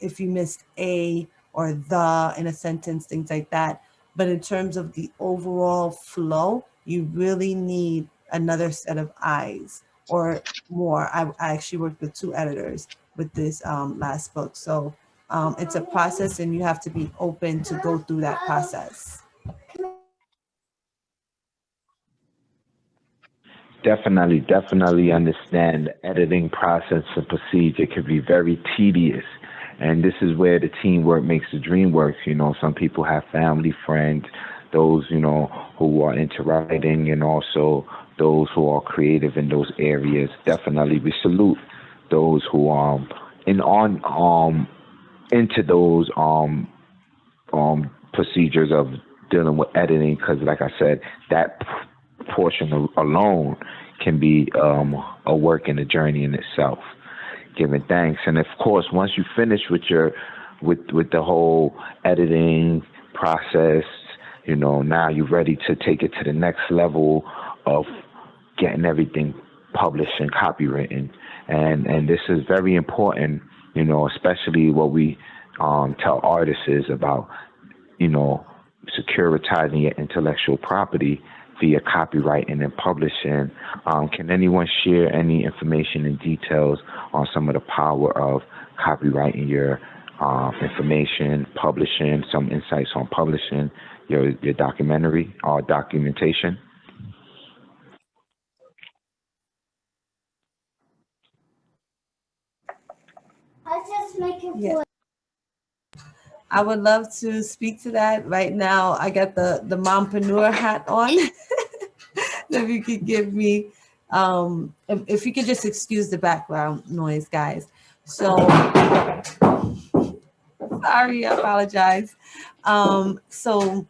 if you missed a or the in a sentence, things like that. But in terms of the overall flow, you really need another set of eyes or more. I actually worked with 2 editors with this last book. So it's a process, and you have to be open to go through that process. Definitely understand the editing process and procedure can be very tedious. And this is where the teamwork makes the dream work. You know, some people have family, friends, those, you know, who are into writing, and also those who are creative in those areas. Definitely we salute those who into those procedures of dealing with editing, because like I said, that portion alone can be a work and a journey in itself. Giving thanks, and of course, once you finish with your with the whole editing process, you know, now you're ready to take it to the next level of getting everything published and copywritten, and this is very important, you know, especially what we tell artists is about, you know, securitizing your intellectual property via copywriting and publishing. Can anyone share any information and details on some of the power of copywriting your information, publishing, some insights on publishing your documentary or documentation? Yeah. I would love to speak to that. Right now, I got the mompreneur hat on. If you could give me, if you could just excuse the background noise, guys. So, sorry, I apologize. So,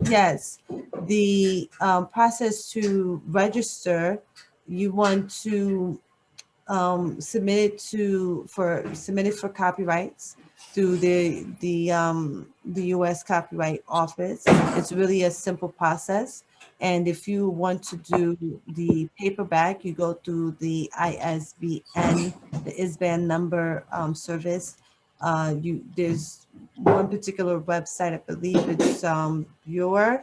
yes, the process to register, you want to submit it for copyrights through the U.S. Copyright Office. It's really a simple process. And if you want to do the paperback, you go through the ISBN, the ISBN number service. There's one particular website, I believe it's Your,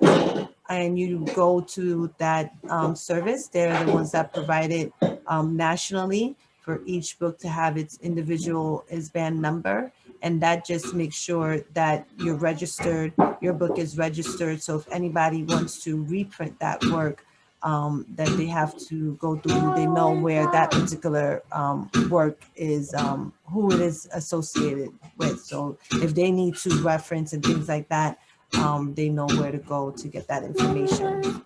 and you go to that service. They're the ones that provide it nationally for each book to have its individual ISBN number. And that just makes sure that you're registered, your book is registered. So if anybody wants to reprint that work, that they have to go through, they know where that particular work is, who it is associated with. So if they need to reference and things like that, they know where to go to get that information.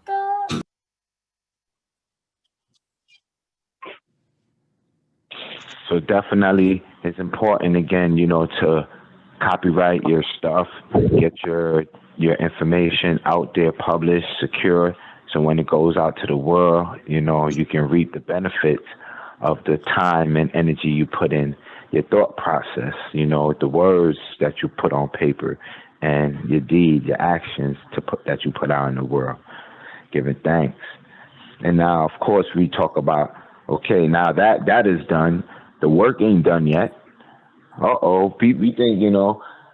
So definitely it's important, again, you know, to copyright your stuff, get your information out there, published, secure, So when it goes out to the world, you know, you can reap the benefits of the time and energy you put in your thought process, you know, the words that you put on paper and your deeds, your actions that you put out in the world, giving thanks. And now, of course, we talk about, okay, now that is done. The work ain't done yet. We think,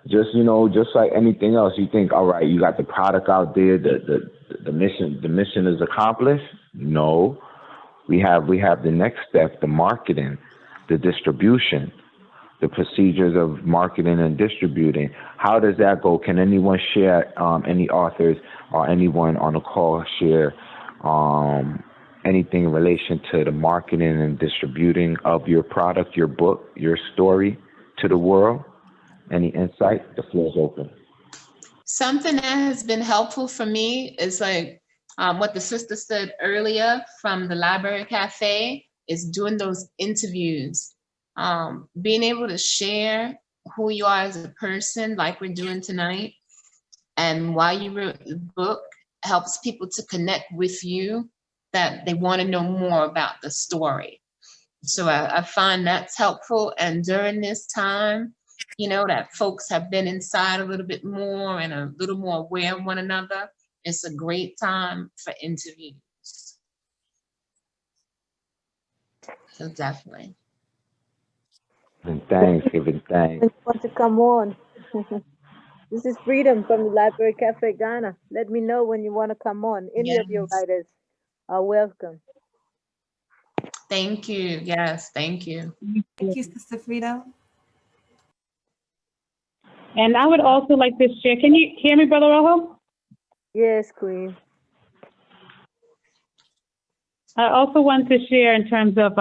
just like anything else, you think, all right, you got the product out there, the mission is accomplished. No, we have the next step, the marketing, the distribution, the procedures of marketing and distributing. How does that go? Can anyone share, any authors or anyone on the call share anything in relation to the marketing and distributing of your product, your book, your story to the world? Any insight? The floor is open. Something that has been helpful for me is like what the sister said earlier from the Library Cafe, is doing those interviews. Being able to share who you are as a person, like we're doing tonight, and why you wrote the book, helps people to connect with you, that they want to know more about the story. So I find that's helpful. And during this time, you know, that folks have been inside a little bit more and a little more aware of one another, it's a great time for interviews. So definitely. And thanks, giving thanks. You want to come on? This is Freedom from the Library Cafe, Ghana. Let me know when you want to come on. Any of your writers are welcome. Thank you. Yes, thank you. Thank you, Sister Frida. And I would also like to share, can you hear me, Brother Rojo? Yes, Queen. I also want to share in terms of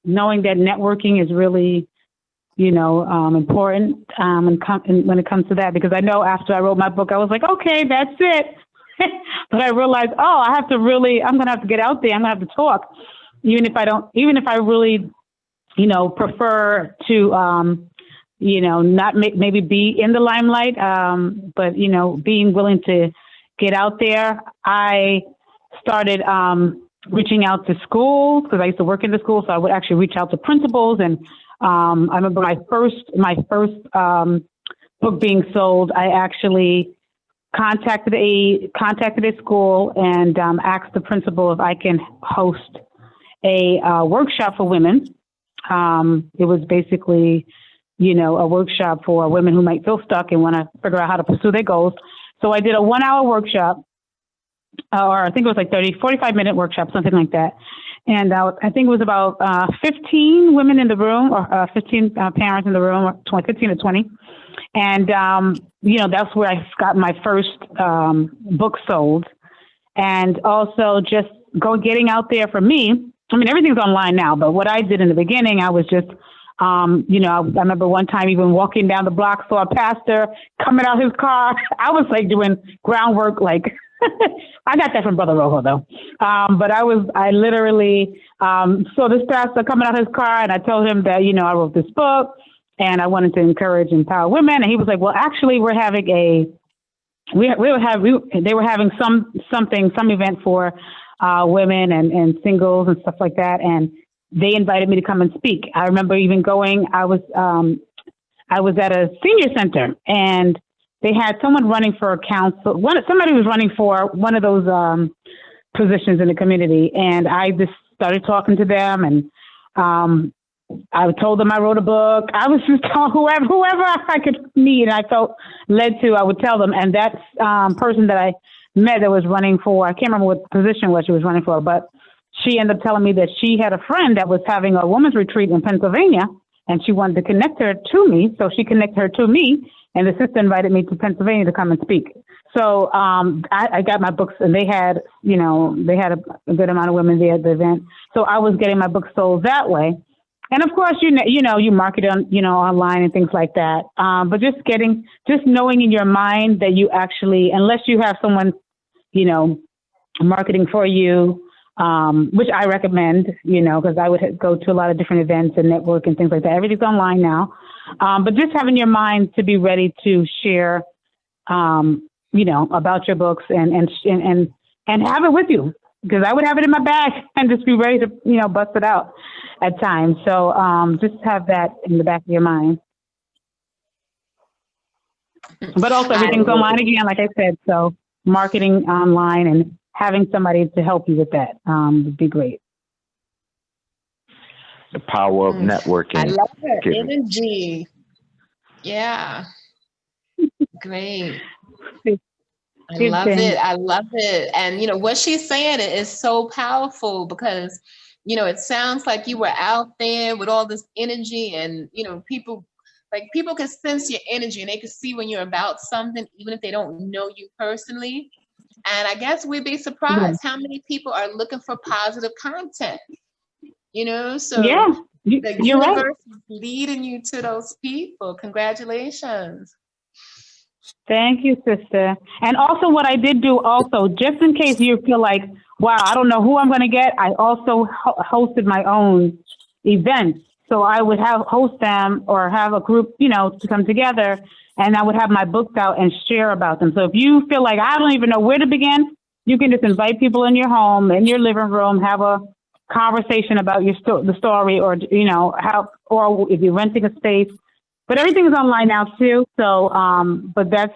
knowing that networking is really, important when it comes to that, because I know after I wrote my book, I was like, okay, that's it. But I realized, I'm going to have to get out there. I'm going to have to talk, even if I really, prefer to, not maybe be in the limelight, but, being willing to get out there. I started reaching out to schools, because I used to work in the school, so I would actually reach out to principals. And I remember my first book being sold, I actually contacted a school and asked the principal if I can host a workshop for women. It was basically, a workshop for women who might feel stuck and want to figure out how to pursue their goals. So I did a 1-hour workshop, or I think it was like 45-minute workshop, something like that. And I think it was about 15 women in the room, or 15 parents in the room, or 15 to 20. And, that's where I got my first book sold. And also just getting out there for me. I mean, everything's online now, but what I did in the beginning, I was just, I remember one time even walking down the block, saw a pastor coming out his car. I was like doing groundwork, like, I got that from Brother Rojo though. But I literally saw this pastor coming out his car, and I told him that, I wrote this book and I wanted to encourage and empower women. And he was like, well, actually we're having they were having some event for women and singles and stuff like that. And they invited me to come and speak. I remember even going, I was at a senior center, and they had someone running for a council. Somebody was running for one of those positions in the community, and I just started talking to them, and I told them I wrote a book. I was just telling whoever I could meet, and I felt led to, I would tell them. And that person that I met that was running for, I can't remember what position she was running for, but she ended up telling me that she had a friend that was having a women's retreat in Pennsylvania, and she wanted to connect her to me. So she connected her to me, and the sister invited me to Pennsylvania to come and speak. So I got my books, and they had a good amount of women there at the event. So I was getting my books sold that way. And of course, you market on, online and things like that. But just knowing in your mind that you actually, unless you have someone, marketing for you, which I recommend, because I would go to a lot of different events and network and things like that. Everything's online now. But just having your mind to be ready to share, about your books and and have it with you, because I would have it in my bag and just be ready to, bust it out at times. So just have that in the back of your mind. But also everything's online again, like I said. So marketing online and having somebody to help you with that would be great. The power of networking. I love her energy. Yeah. Great. I love it. I love it. And, what she's saying is so powerful because, it sounds like you were out there with all this energy and, people can sense your energy and they can see when you're about something, even if they don't know you personally. And I guess we'd be surprised how many people are looking for positive content, so yeah, the you're universe right. is leading you to those people. Congratulations. Thank you, sister. And also what I did do also, just in case you feel like, wow, I don't know who I'm going to get, I also hosted my own events. So I would host them or have a group, to come together, and I would have my books out and share about them. So if you feel like I don't even know where to begin, you can just invite people in your home, in your living room, have a conversation about the story, or, or if you're renting a space. But everything is online now too. So, but that's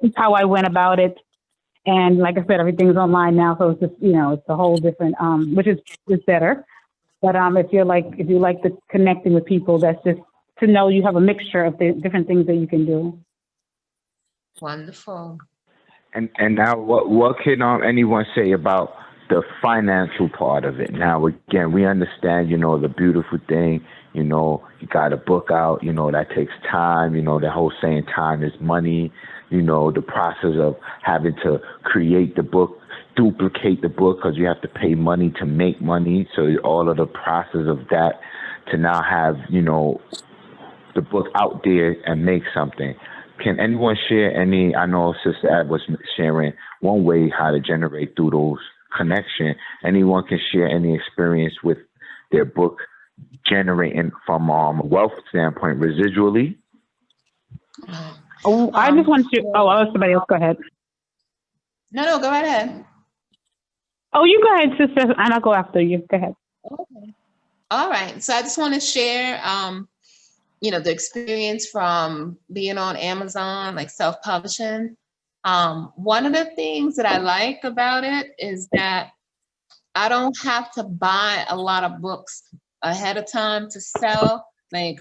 just how I went about it. And like I said, everything's online now. So it's just, it's a whole different, which is better. But if you like the connecting with people, that's just to know you have a mixture of the different things that you can do. Wonderful. And now, what can anyone say about the financial part of it? Now, again, we understand, the beautiful thing, you got a book out, that takes time, the whole saying time is money, the process of having to create the book, duplicate the book, because you have to pay money to make money. So all of the process of that to now have, the book out there and make something. Can anyone share any? I know Sister Ab was sharing one way how to generate through those connection. Anyone can share any experience with their book generating from a wealth standpoint residually? Oh, I just want to. Oh, I'll let somebody else go ahead. No, go right ahead. Oh, you go ahead, sister, and I'll go after you. Go ahead. Okay. All right. So I just want to share, the experience from being on Amazon, like self-publishing. One of the things that I like about it is that I don't have to buy a lot of books ahead of time to sell. Like,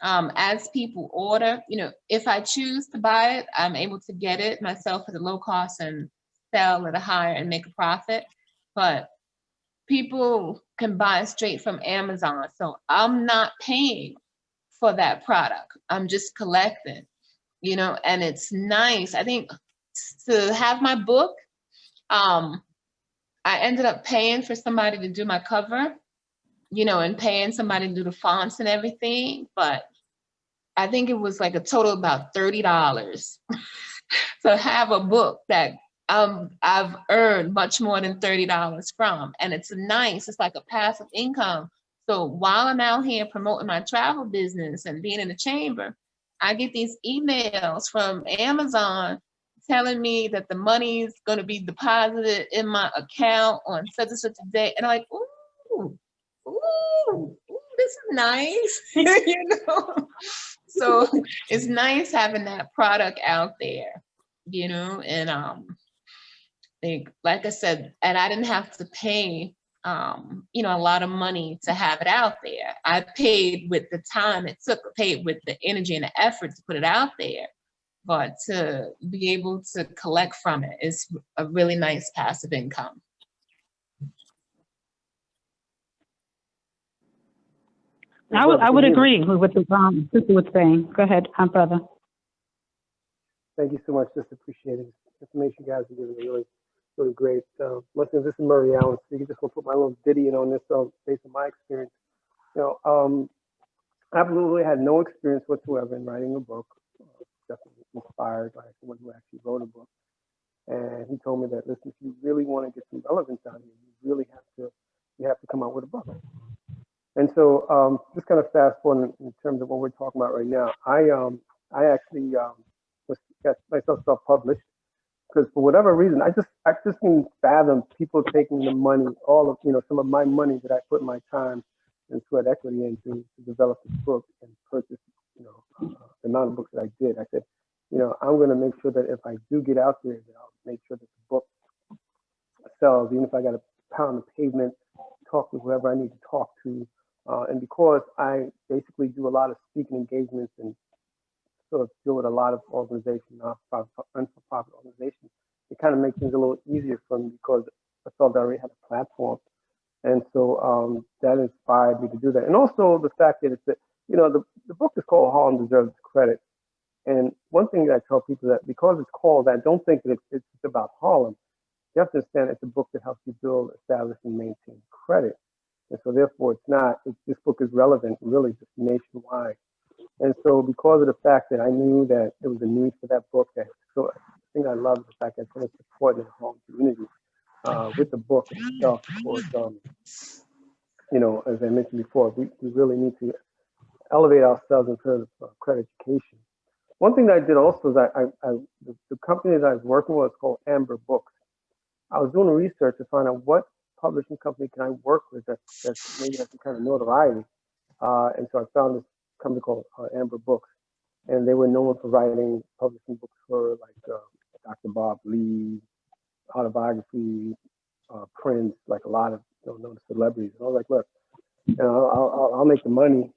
as people order, if I choose to buy it, I'm able to get it myself at a low cost and sell at a higher and make a profit. But people can buy straight from Amazon. So I'm not paying for that product. I'm just collecting, and it's nice. I think to have my book, I ended up paying for somebody to do my cover, and paying somebody to do the fonts and everything. But I think it was like a total of about $30 to have a book that I've earned much more than $30 from. And it's like a passive income. So while I'm out here promoting my travel business and being in the chamber, I get these emails from Amazon telling me that the money is going to be deposited in my account on such and such a day. And I'm like, ooh, this is nice, So it's nice having that product out there, and like I said, and I didn't have to pay, a lot of money to have it out there. I paid with the time it took, paid with the energy and the effort to put it out there. But to be able to collect from it is a really nice passive income. I would agree with what the sister was saying. Go ahead, brother. Thank you so much. Just appreciate it. Information you guys are giving me really great. Listen, this is Murray Allen. So you just want to put my little ditty in on this based on my experience. I absolutely had no experience whatsoever in writing a book. Definitely inspired by someone who actually wrote a book. And he told me that, listen, if you really want to get some relevance out here, you have to come out with a book. And so just kind of fast forward in terms of what we're talking about right now. I actually got myself self-published. because for whatever reason, I just can fathom people taking the money, all of, some of my money that I put my time and sweat equity into to develop this book and purchase, the amount of books that I did. I said, I'm going to make sure that if I do get out there, that I'll make sure that the book sells, even if I got to pound the pavement, talk to whoever I need to talk to. And because I basically do a lot of speaking engagements and sort of deal with a lot of organizations, non-profit organizations, it kind of makes things a little easier for me because I felt I already had a platform. And so that inspired me to do that. And also the fact that the book is called Harlem Deserves Credit. And one thing that I tell people that because it's called that, don't think that it's about Harlem. You have to understand it's a book that helps you build, establish, and maintain credit. And so therefore this book is relevant really just nationwide. And so because of the fact that I knew that there was a need for that book, so the thing I love is the fact that it's going to support the Harlem community with the book itself. Of course, as I mentioned before, we really need to elevate ourselves in terms of credit education. One thing that I did also is the company that I was working with is called Amber Books. I was doing research to find out what publishing company can I work with that maybe has some kind of notoriety. And so I found this company called Amber Books, and they were known for publishing books for like Dr. Bob Lee, autobiography, Prince, like a lot of known celebrities. And I was like, look, I'll make the money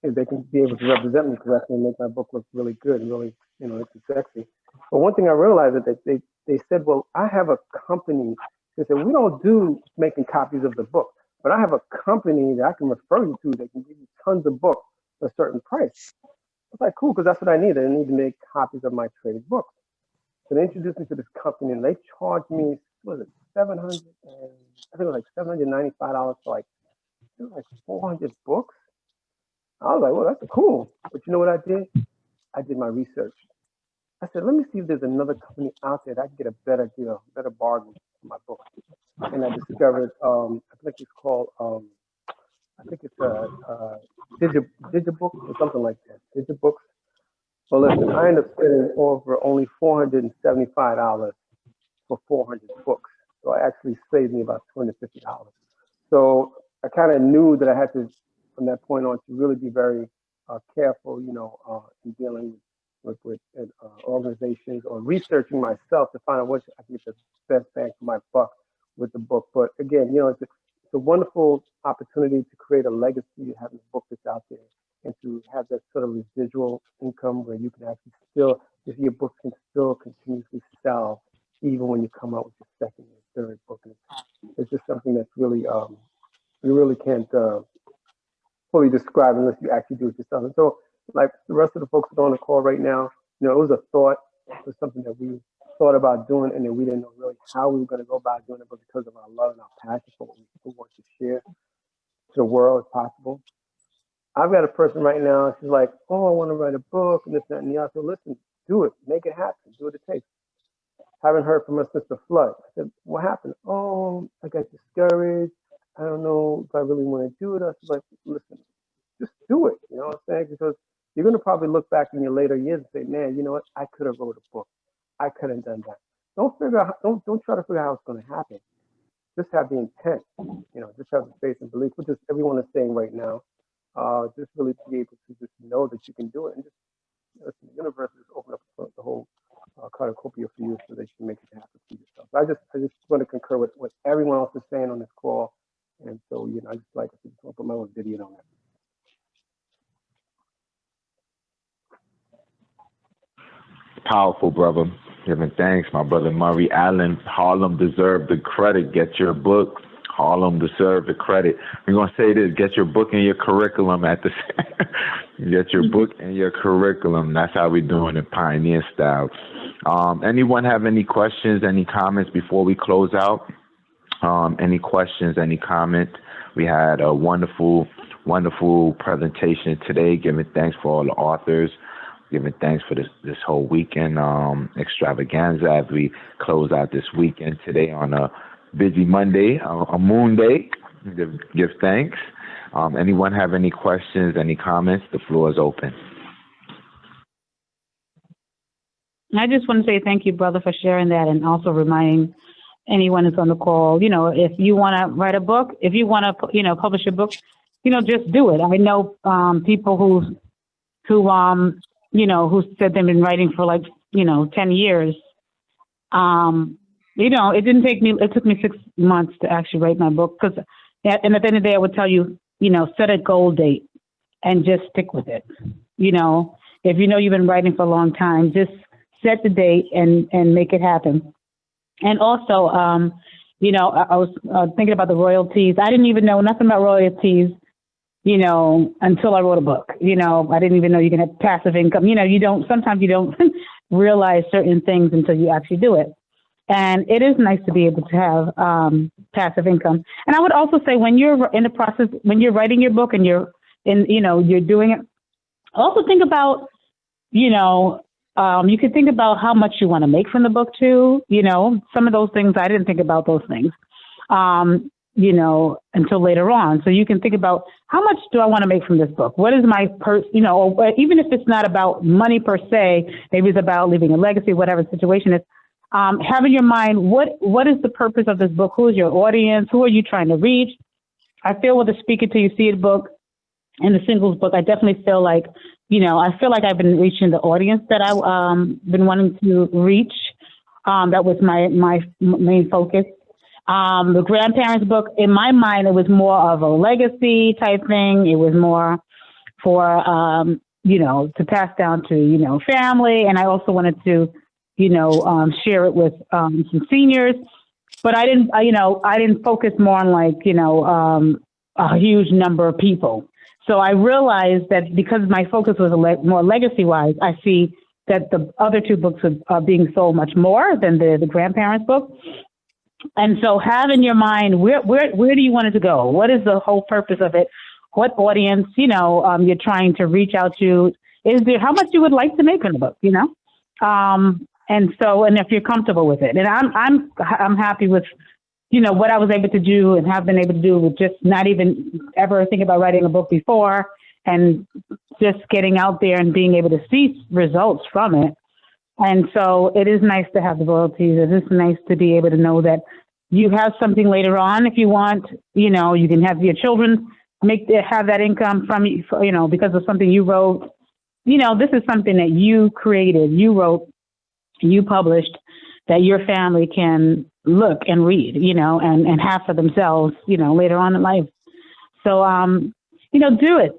if they can be able to represent me, because that's going to make my book look really good and really, it's sexy. But one thing I realized is that they said, well, I have a company. They said, we don't do making copies of the book, but I have a company that I can refer you to that can give you tons of books for a certain price. I was like, cool, because that's what I need. I need to make copies of my traded books. So they introduced me to this company, and they charged me, what was it, $795 for like 400 books. I was like, well, that's cool. But you know what I did? I did my research. I said, let me see if there's another company out there that I can get a better deal, better bargain for my book. And I discovered, I think it's called, Digibook or something like that. Digibooks. Well, listen, I ended up spending over only $475 for 400 books. So I actually saved me about $250. So I kind of knew that I had to, from that point on, to really be very careful, in dealing with organizations or researching myself to find out what I can get the best bang for my buck with the book. But again, it's a wonderful opportunity to create a legacy, having a book that's out there, and to have that sort of residual income where you can actually still, if your book can still continuously sell, even when you come out with your second or third book. And it's just something that's really, you really can't fully describe unless you actually do it yourself. And so, like the rest of the folks that are on the call right now, it was a thought. It was something that we thought about doing, and then we didn't know really how we were going to go about doing it, but because of our love and our passion for what we want to share to the world as possible. I've got a person right now, she's like, oh, I want to write a book, and this, that, and the other. So listen, do it. Make it happen. Do what it takes. Haven't heard from her since the flood. I said, what happened? Oh, I got discouraged. I don't know if I really want to do it. I was like, listen, just do it. You know what I'm saying? Because you're going to probably look back in your later years and say, man, you know what? I could have wrote a book. I could have done that. Don't try to figure out how it's going to happen. Just have the intent, just have the faith and belief, which is everyone is saying right now. Just really be able to just know that you can do it. And just, the universe is open up the whole cornucopia for you so that you can make it happen for yourself. So I just want to concur with what everyone else is saying on this call. And so, I just want to put my own video on that. Powerful, brother. Giving thanks, my brother Murray Allen. Harlem deserved the credit. Get your book. Harlem deserved the credit. We're going to say this. Get your book in your curriculum at the Get your book in your curriculum. That's how we're doing it, pioneer style. Anyone have any questions, any comments before we close out? Any questions, any comments? We had a wonderful, wonderful presentation today, giving thanks for all the authors, giving thanks for this whole weekend extravaganza as we close out this weekend today on a busy Monday, a moon day. Give thanks. Anyone have any questions, any comments? The floor is open. I just want to say thank you, brother, for sharing that, and also reminding anyone who's on the call, if you want to write a book, if you want to, publish a book, just do it. I know people who said they've been writing for 10 years. It took me 6 months to actually write my book, and at the end of the day, I would tell you, set a goal date and just stick with it. If you've been writing for a long time, just set the date and make it happen. And also, I was thinking about the royalties. I didn't even know nothing about royalties, until I wrote a book. I didn't even know you can have passive income. Sometimes you don't realize certain things until you actually do it. And it is nice to be able to have passive income. And I would also say, when you're in the process, when you're writing your book and you're doing it, also think about, you could think about how much you want to make from the book too. Some of those things, I didn't think about those things, until later on. So you can think about, how much do I want to make from this book? What is my or even if it's not about money per se, maybe it's about leaving a legacy, whatever the situation is. Have in your mind, what is the purpose of this book? Who is your audience? Who are you trying to reach? I feel with the Speak It Till You See It book and the singles book, I definitely feel like, I feel like I've been reaching the audience that I've been wanting to reach. That was my main focus. The grandparents book, in my mind, it was more of a legacy type thing. It was more for, to pass down to, family. And I also wanted to, share it with some seniors. But I didn't focus more on a huge number of people. So I realized that because my focus was more legacy-wise, I see that the other two books are being sold much more than the grandparents book. And so have in your mind, where do you want it to go? What is the whole purpose of it? What audience, you're trying to reach out to? Is there how much you would like to make in the book, And if you're comfortable with it. And I'm happy with, what I was able to do and have been able to do with just not even ever think about writing a book before, and just getting out there and being able to see results from it. And so it is nice to have the royalties. It is nice to be able to know that you have something later on if you want. You can have your children have that income from because of something you wrote. This is something that you created, you wrote, you published, that your family can look and read, and have for themselves, later on in life. So, do it,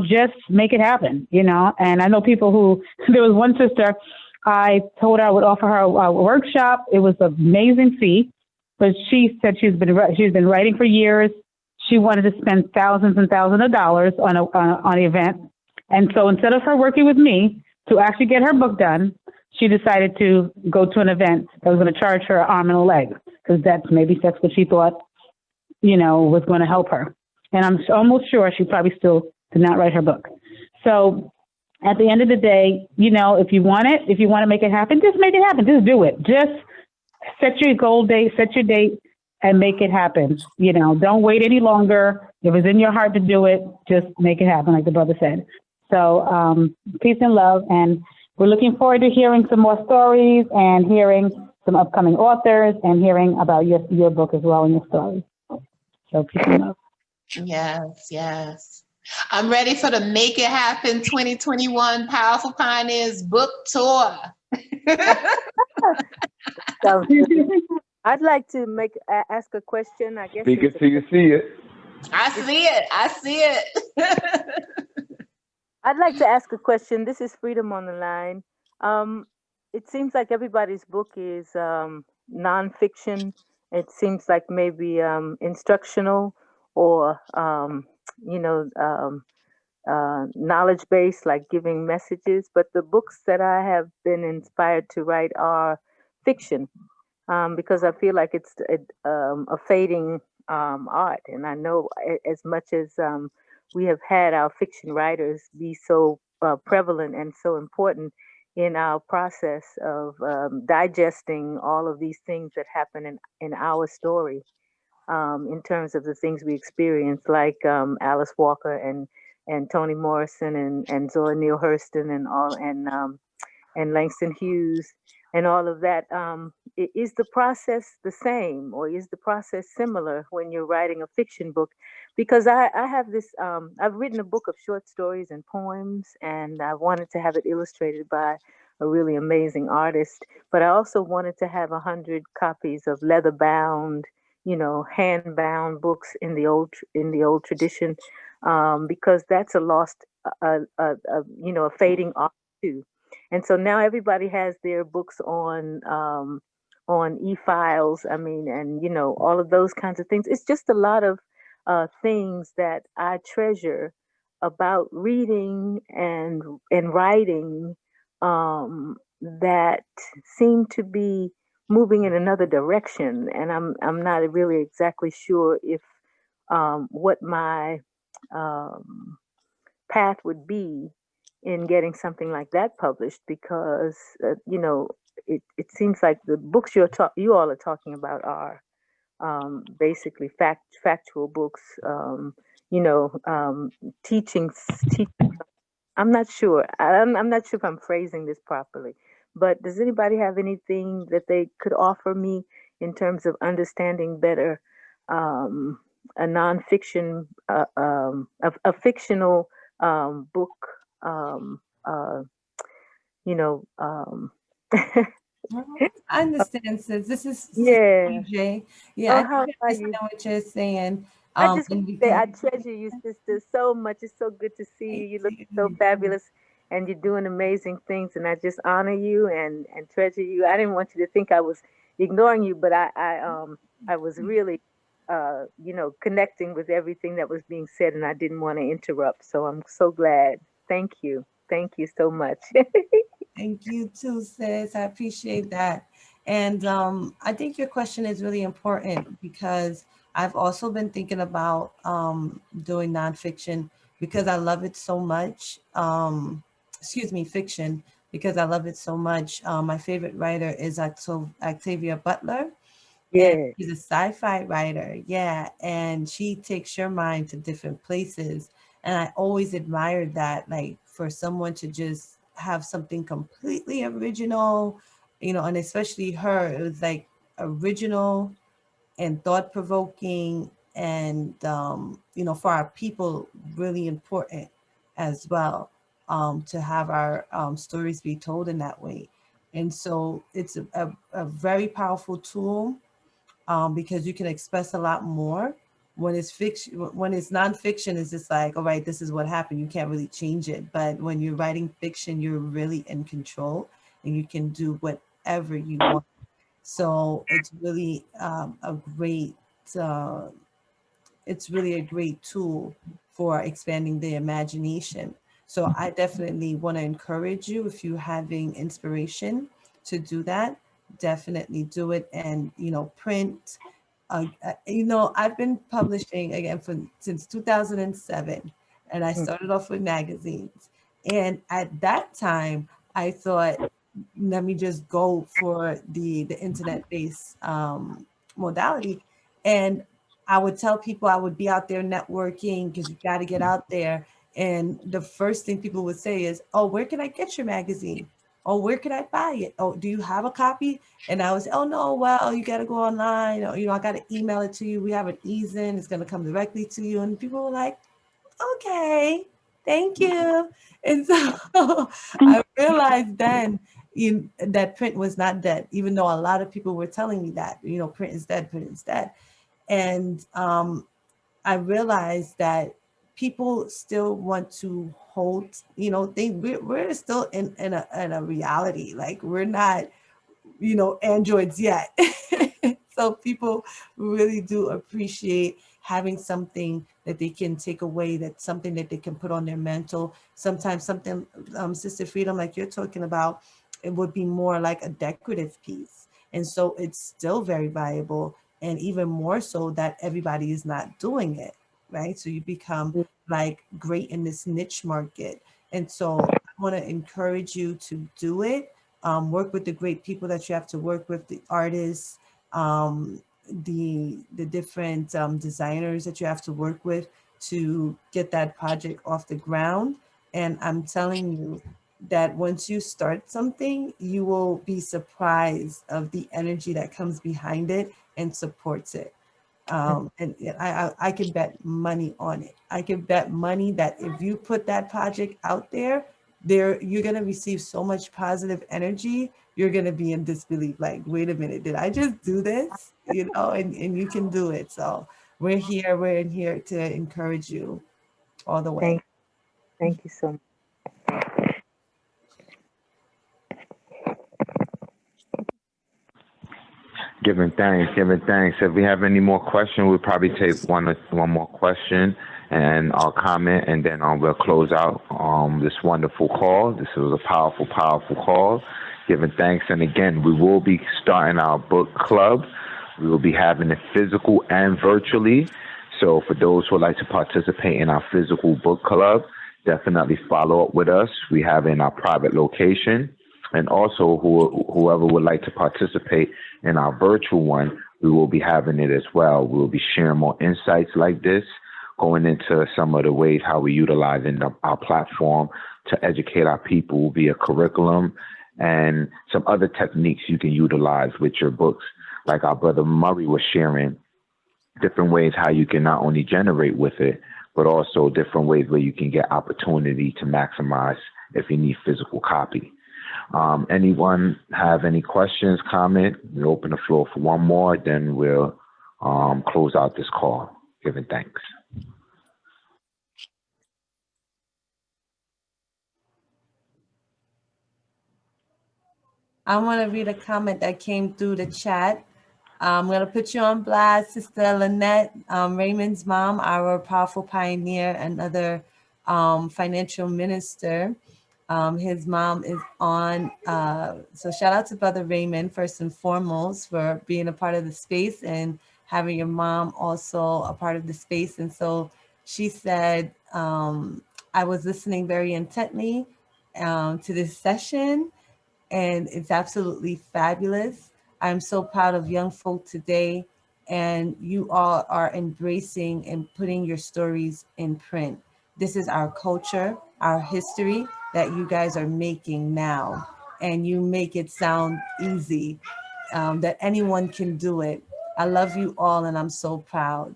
just make it happen, And I know people who, there was one sister, I told her I would offer her a workshop. It was an amazing fee, but she said she's been writing for years. She wanted to spend thousands and thousands of dollars on an event. And so instead of her working with me to actually get her book done, she decided to go to an event that was going to charge her an arm and a leg, because that's what she thought, was going to help her. And I'm almost sure she probably still did not write her book. So at the end of the day, if you want to make it happen, just make it happen. Just do it. Just set your goal date, set your date, and make it happen. Don't wait any longer. If it's in your heart to do it, just make it happen, like the brother said. So peace and love. And we're looking forward to hearing some more stories and hearing some upcoming authors and hearing about your book as well and your stories. So peace and love. Yes. I'm ready for the Make It Happen 2021 Powerful Pioneers book tour. So, I'd like to ask a question. I guess. Speak it till you see it. I see it. I'd like to ask a question. This is Freedom on the line. It seems like everybody's book is nonfiction. It seems like maybe instructional or knowledge based, like giving messages. But the books that I have been inspired to write are fiction, because I feel like it's a fading art. And I know as much as we have had our fiction writers be so prevalent and so important in our process of digesting all of these things that happen in our story, in terms of the things we experience, like Alice Walker and Toni Morrison and Zora Neale Hurston and all, and and Langston Hughes and all of that. Is the process the same, or is the process similar when you're writing a fiction book? Because I have this, I've written a book of short stories and poems, and I wanted to have it illustrated by a really amazing artist. But I also wanted to have 100 copies of leather bound, hand bound books in the old tradition, because that's a lost, a fading art too. And so now everybody has their books on e-files. I mean, and all of those kinds of things. It's just a lot of things that I treasure about reading and writing, that seem to be moving in another direction. And I'm not really exactly sure if what my um, path would be in getting something like that published, because it seems like the books you all are talking about are basically factual books, you know um, teaching. I'm not sure. I'm not sure if I'm phrasing this properly, but does anybody have anything that they could offer me in terms of understanding better, um, a nonfiction, a fictional book? Um, uh, you know, um, I understand, sis. This is Sista yeah. Pj. Yeah, Oh, I think how I are understand you? what you're saying. I just want And we to say I can treasure you, sister, so much. It's so good to see you. thank You look so you. fabulous, and you're doing amazing things. And I just honor you and treasure you. I didn't want you to think I was ignoring you, but I was really connecting with everything that was being said, and I didn't want to interrupt. So I'm so glad. Thank you. Thank you so much. Thank you too, sis. I appreciate that. And I think your question is really important because I've also been thinking about doing nonfiction because I love it so much. Excuse me, fiction, because I love it so much. My favorite writer is Octavia Butler, and Yeah. she's a sci-fi writer. Yeah, and she takes your mind to different places. And I always admired that, like for someone to just have something completely original, and especially her, it was like original and thought-provoking, and for our people, really important as well, to have our stories be told in that way. And so it's a very powerful tool, because you can express a lot more. When it's fiction, when it's nonfiction, it's just like, all right, this is what happened. You can't really change it. But when you're writing fiction, you're really in control, and you can do whatever you want. So uh, it's really a great tool for expanding the imagination. So I definitely want to encourage you, if you're having inspiration to do that, definitely do it. And print. I've been publishing again since 2007, and I started off with magazines. And at that time, I thought, let me just go for the internet-based modality. And I would tell people I would be out there networking because you got to get out there. And the first thing people would say is, "Oh, where can I get your magazine? Oh, where can I buy it? Oh, do you have a copy?" And I was, "Oh no, well, you got to go online. Or, I got to email it to you. We have an easing. It's going to come directly to you." And people were like, "Okay, thank you." And so I realized then that print was not dead, even though a lot of people were telling me that, print is dead, print is dead. And I realized that people still want to hold, we're still in a reality. Like we're not, androids yet. So people really do appreciate having something that they can take away, that's something that they can put on their mental. Sometimes something, Sister Freedom, like you're talking about, it would be more like a decorative piece. And so it's still very valuable, and even more so that everybody is not doing it, right? So you become like great in this niche market. And so I want to encourage you to do it. Work with the great people that you have to work with, the artists, um, the different designers that you have to work with to get that project off the ground. And I'm telling you, that once you start something, you will be surprised of the energy that comes behind it and supports it. And I can bet money on it. I can bet money that if you put that project out there, you're gonna receive so much positive energy. You're gonna be in disbelief, like, wait a minute, did I just do this? You know, and you can do it. So we're in here to encourage you all the way. Thank you so much. Giving thanks, giving thanks. If we have any more questions, we'll probably take one more question and I'll comment, and then we'll close out this wonderful call. This was a powerful, powerful call. Giving thanks, and again, we will be starting our book club. We will be having it physical and virtually. So for those who would like to participate in our physical book club, definitely follow up with us. We have it in our private location. And also, whoever would like to participate in our virtual one, we will be having it as well. We'll be sharing more insights like this, going into some of the ways how we utilize our platform to educate our people via curriculum and some other techniques you can utilize with your books. Like our brother Murray was sharing, different ways how you can not only generate with it, but also different ways where you can get opportunity to maximize if you need physical copy. Anyone have any questions, comment? We'll open the floor for one more, then we'll close out this call. Giving thanks. I want to read a comment that came through the chat. I'm going to put you on blast, Sister Lynette, Raymond's mom, our powerful pioneer and other financial minister. His mom is on. So shout out to Brother Raymond, first and foremost, for being a part of the space and having your mom also a part of the space. And so she said, I was listening very intently to this session, and it's absolutely fabulous. I'm so proud of young folk today, and you all are embracing and putting your stories in print. This is our culture, our history that you guys are making now, and you make it sound easy, that anyone can do it. I love you all, and I'm so proud.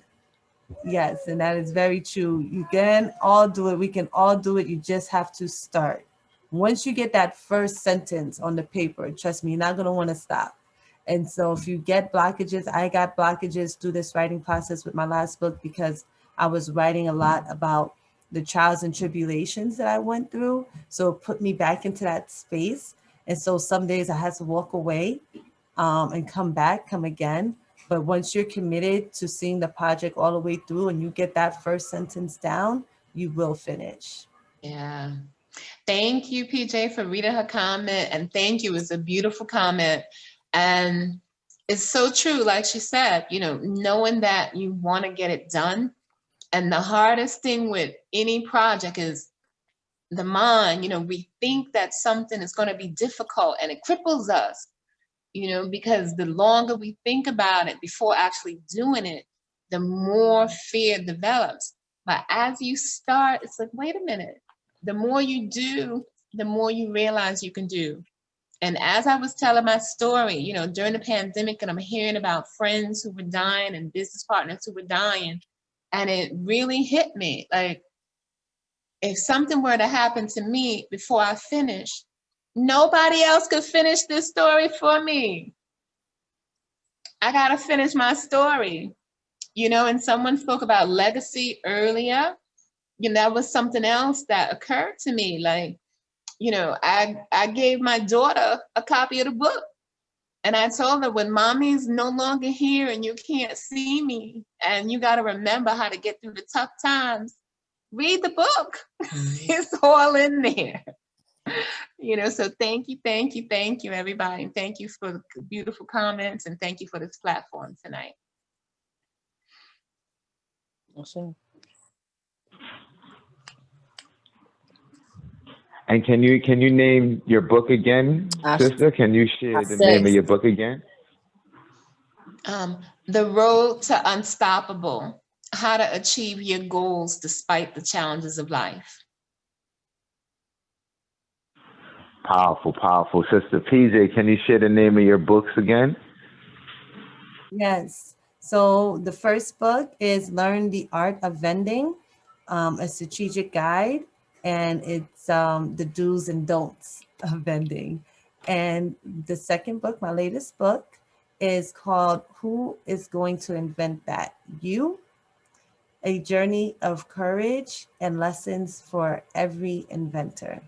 Yes, and that is very true. You can all do it. We can all do it. You just have to start. Once you get that first sentence on the paper, trust me, you're not going to want to stop. And so if you get blockages, I got blockages through this writing process with my last book because I was writing a lot about the trials and tribulations that I went through. So it put me back into that space. And so some days I had to walk away and come back, come again. But once you're committed to seeing the project all the way through and you get that first sentence down, you will finish. Yeah. Thank you, PJ, for reading her comment. And thank you. It's a beautiful comment. And it's so true. Like she said, you know, knowing that you want to get it done. And the hardest thing with any project is the mind. You know, we think that something is going to be difficult and it cripples us, you know, because the longer we think about it before actually doing it, the more fear develops. But as you start, it's like, wait a minute. The more you do, the more you realize you can do. And as I was telling my story, you know, during the pandemic, and I'm hearing about friends who were dying and business partners who were dying, and it really hit me. Like, if something were to happen to me before I finish, nobody else could finish this story for me. I got to finish my story, you know, and someone spoke about legacy earlier. You know, that was something else that occurred to me. Like, you know, I gave my daughter a copy of the book, and I told her, when mommy's no longer here and you can't see me and you got to remember how to get through the tough times, read the book. It's all in there. You know, so thank you, everybody. And thank you for the beautiful comments, and thank you for this platform tonight. Awesome. And can you name your book again, sister? Can you share the name of your book again? The Road to Unstoppable: How to Achieve Your Goals Despite the Challenges of Life. Powerful, powerful. Sister PJ, can you share the name of your books again? Yes. So the first book is Learn the Art of Vending, a strategic guide, and it's the do's and don'ts of vending. And the second book, my latest book, is called Who is Going to Invent That? You? A Journey of Courage and Lessons for Every Inventor.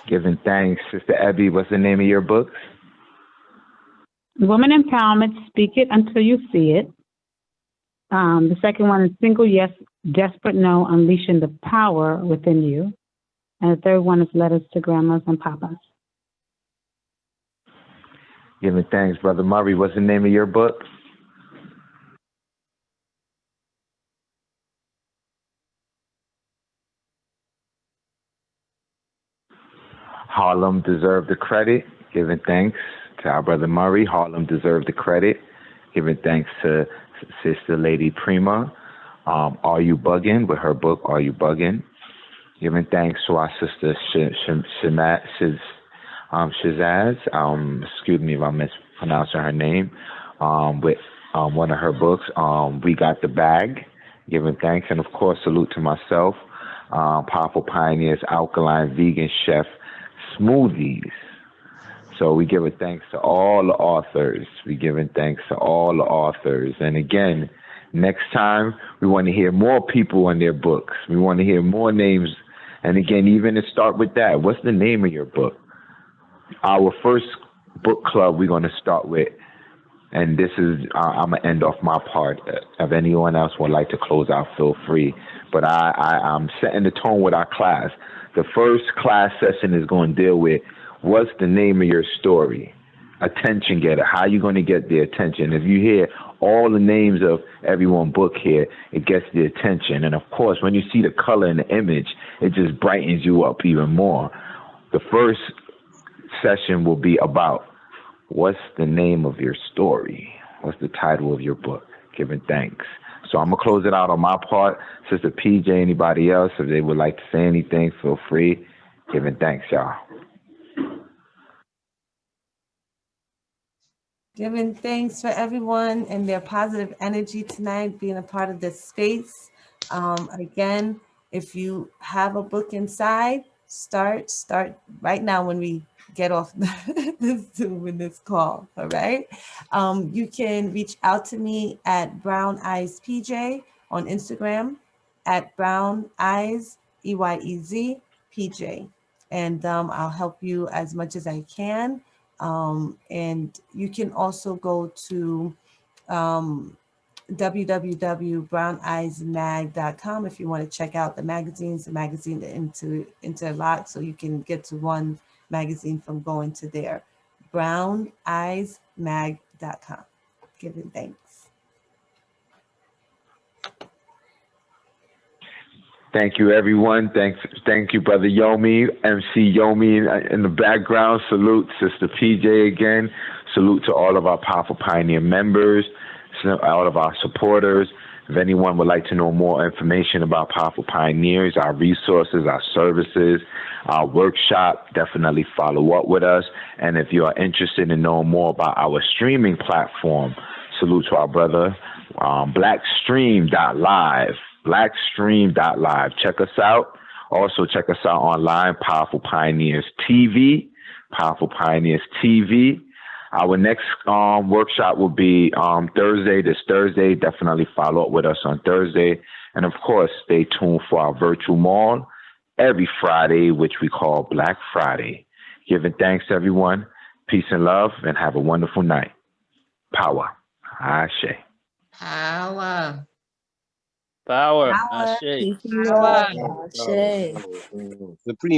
Giving thanks. Sister Abby, what's the name of your books? Woman Empowerment, Speak It Until You See It. The second one is Single Yes, Desperate No, Unleashing the Power Within You. And the third one is Letters to Grandmas and Papas. Giving thanks. Brother Murray, what's the name of your book? Harlem Deserve the Credit. Giving thanks to our brother Murray. Harlem Deserve the Credit. Giving thanks to Sister Lady Prima. Are You Bugging? With her book, Are You Bugging? Giving thanks to our sister Shazaz. Excuse me if I'm mispronouncing her name. With one of her books, We Got the Bag. Giving thanks. And of course, salute to myself, Powerful Pioneers, Alkaline Vegan Chef Smoothies. So we give it thanks to all the authors. We giving thanks to all the authors. And again, next time we want to hear more people on their books. We want to hear more names. And again, even to start with that, what's the name of your book? Our first book club we're going to start with, and this is, I'm going to end off my part. If anyone else would like to close out, feel free. But I'm setting the tone with our class. The first class session is going to deal with what's the name of your story? Attention getter. How are you going to get the attention? If you hear all the names of everyone book here, it gets the attention. And of course, when you see the color in the image, it just brightens you up even more. The first session will be about what's the name of your story? What's the title of your book? Giving thanks. So I'm going to close it out on my part. Sister PJ, anybody else, if they would like to say anything, feel free. Giving thanks, y'all. Giving thanks for everyone and their positive energy tonight, being a part of this space. Again, if you have a book inside, start right now when we get off this Zoom in this call, all right? You can reach out to me at browneyeztv on Instagram, at browneyez, EYEZ, PJ. And I'll help you as much as I can. And you can also go to www.browneyezmag.com if you want to check out the magazines. The magazine interlock, so you can get to one magazine from going to there. browneyezmag.com. Giving thanks. Thank you, everyone. Thank you, Brother Yomi, MC Yomi in the background. Salute, Sister PJ again. Salute to all of our Powerful Pioneer members, all of our supporters. If anyone would like to know more information about Powerful Pioneers, our resources, our services, our workshop, definitely follow up with us. And if you are interested in knowing more about our streaming platform, salute to our brother, Blackstream.live. Blackstream.live. Check us out. Also check us out online, Powerful Pioneers TV. Powerful Pioneers TV. Our next workshop will be Thursday, this Thursday. Definitely follow up with us on Thursday. And of course, stay tuned for our virtual mall every Friday, which we call Black Friday. Giving thanks, everyone. Peace and love, and have a wonderful night. Power. Ashe. Power. Power. Power. Ashe. Peace and Power. love. Ashe. Supreme.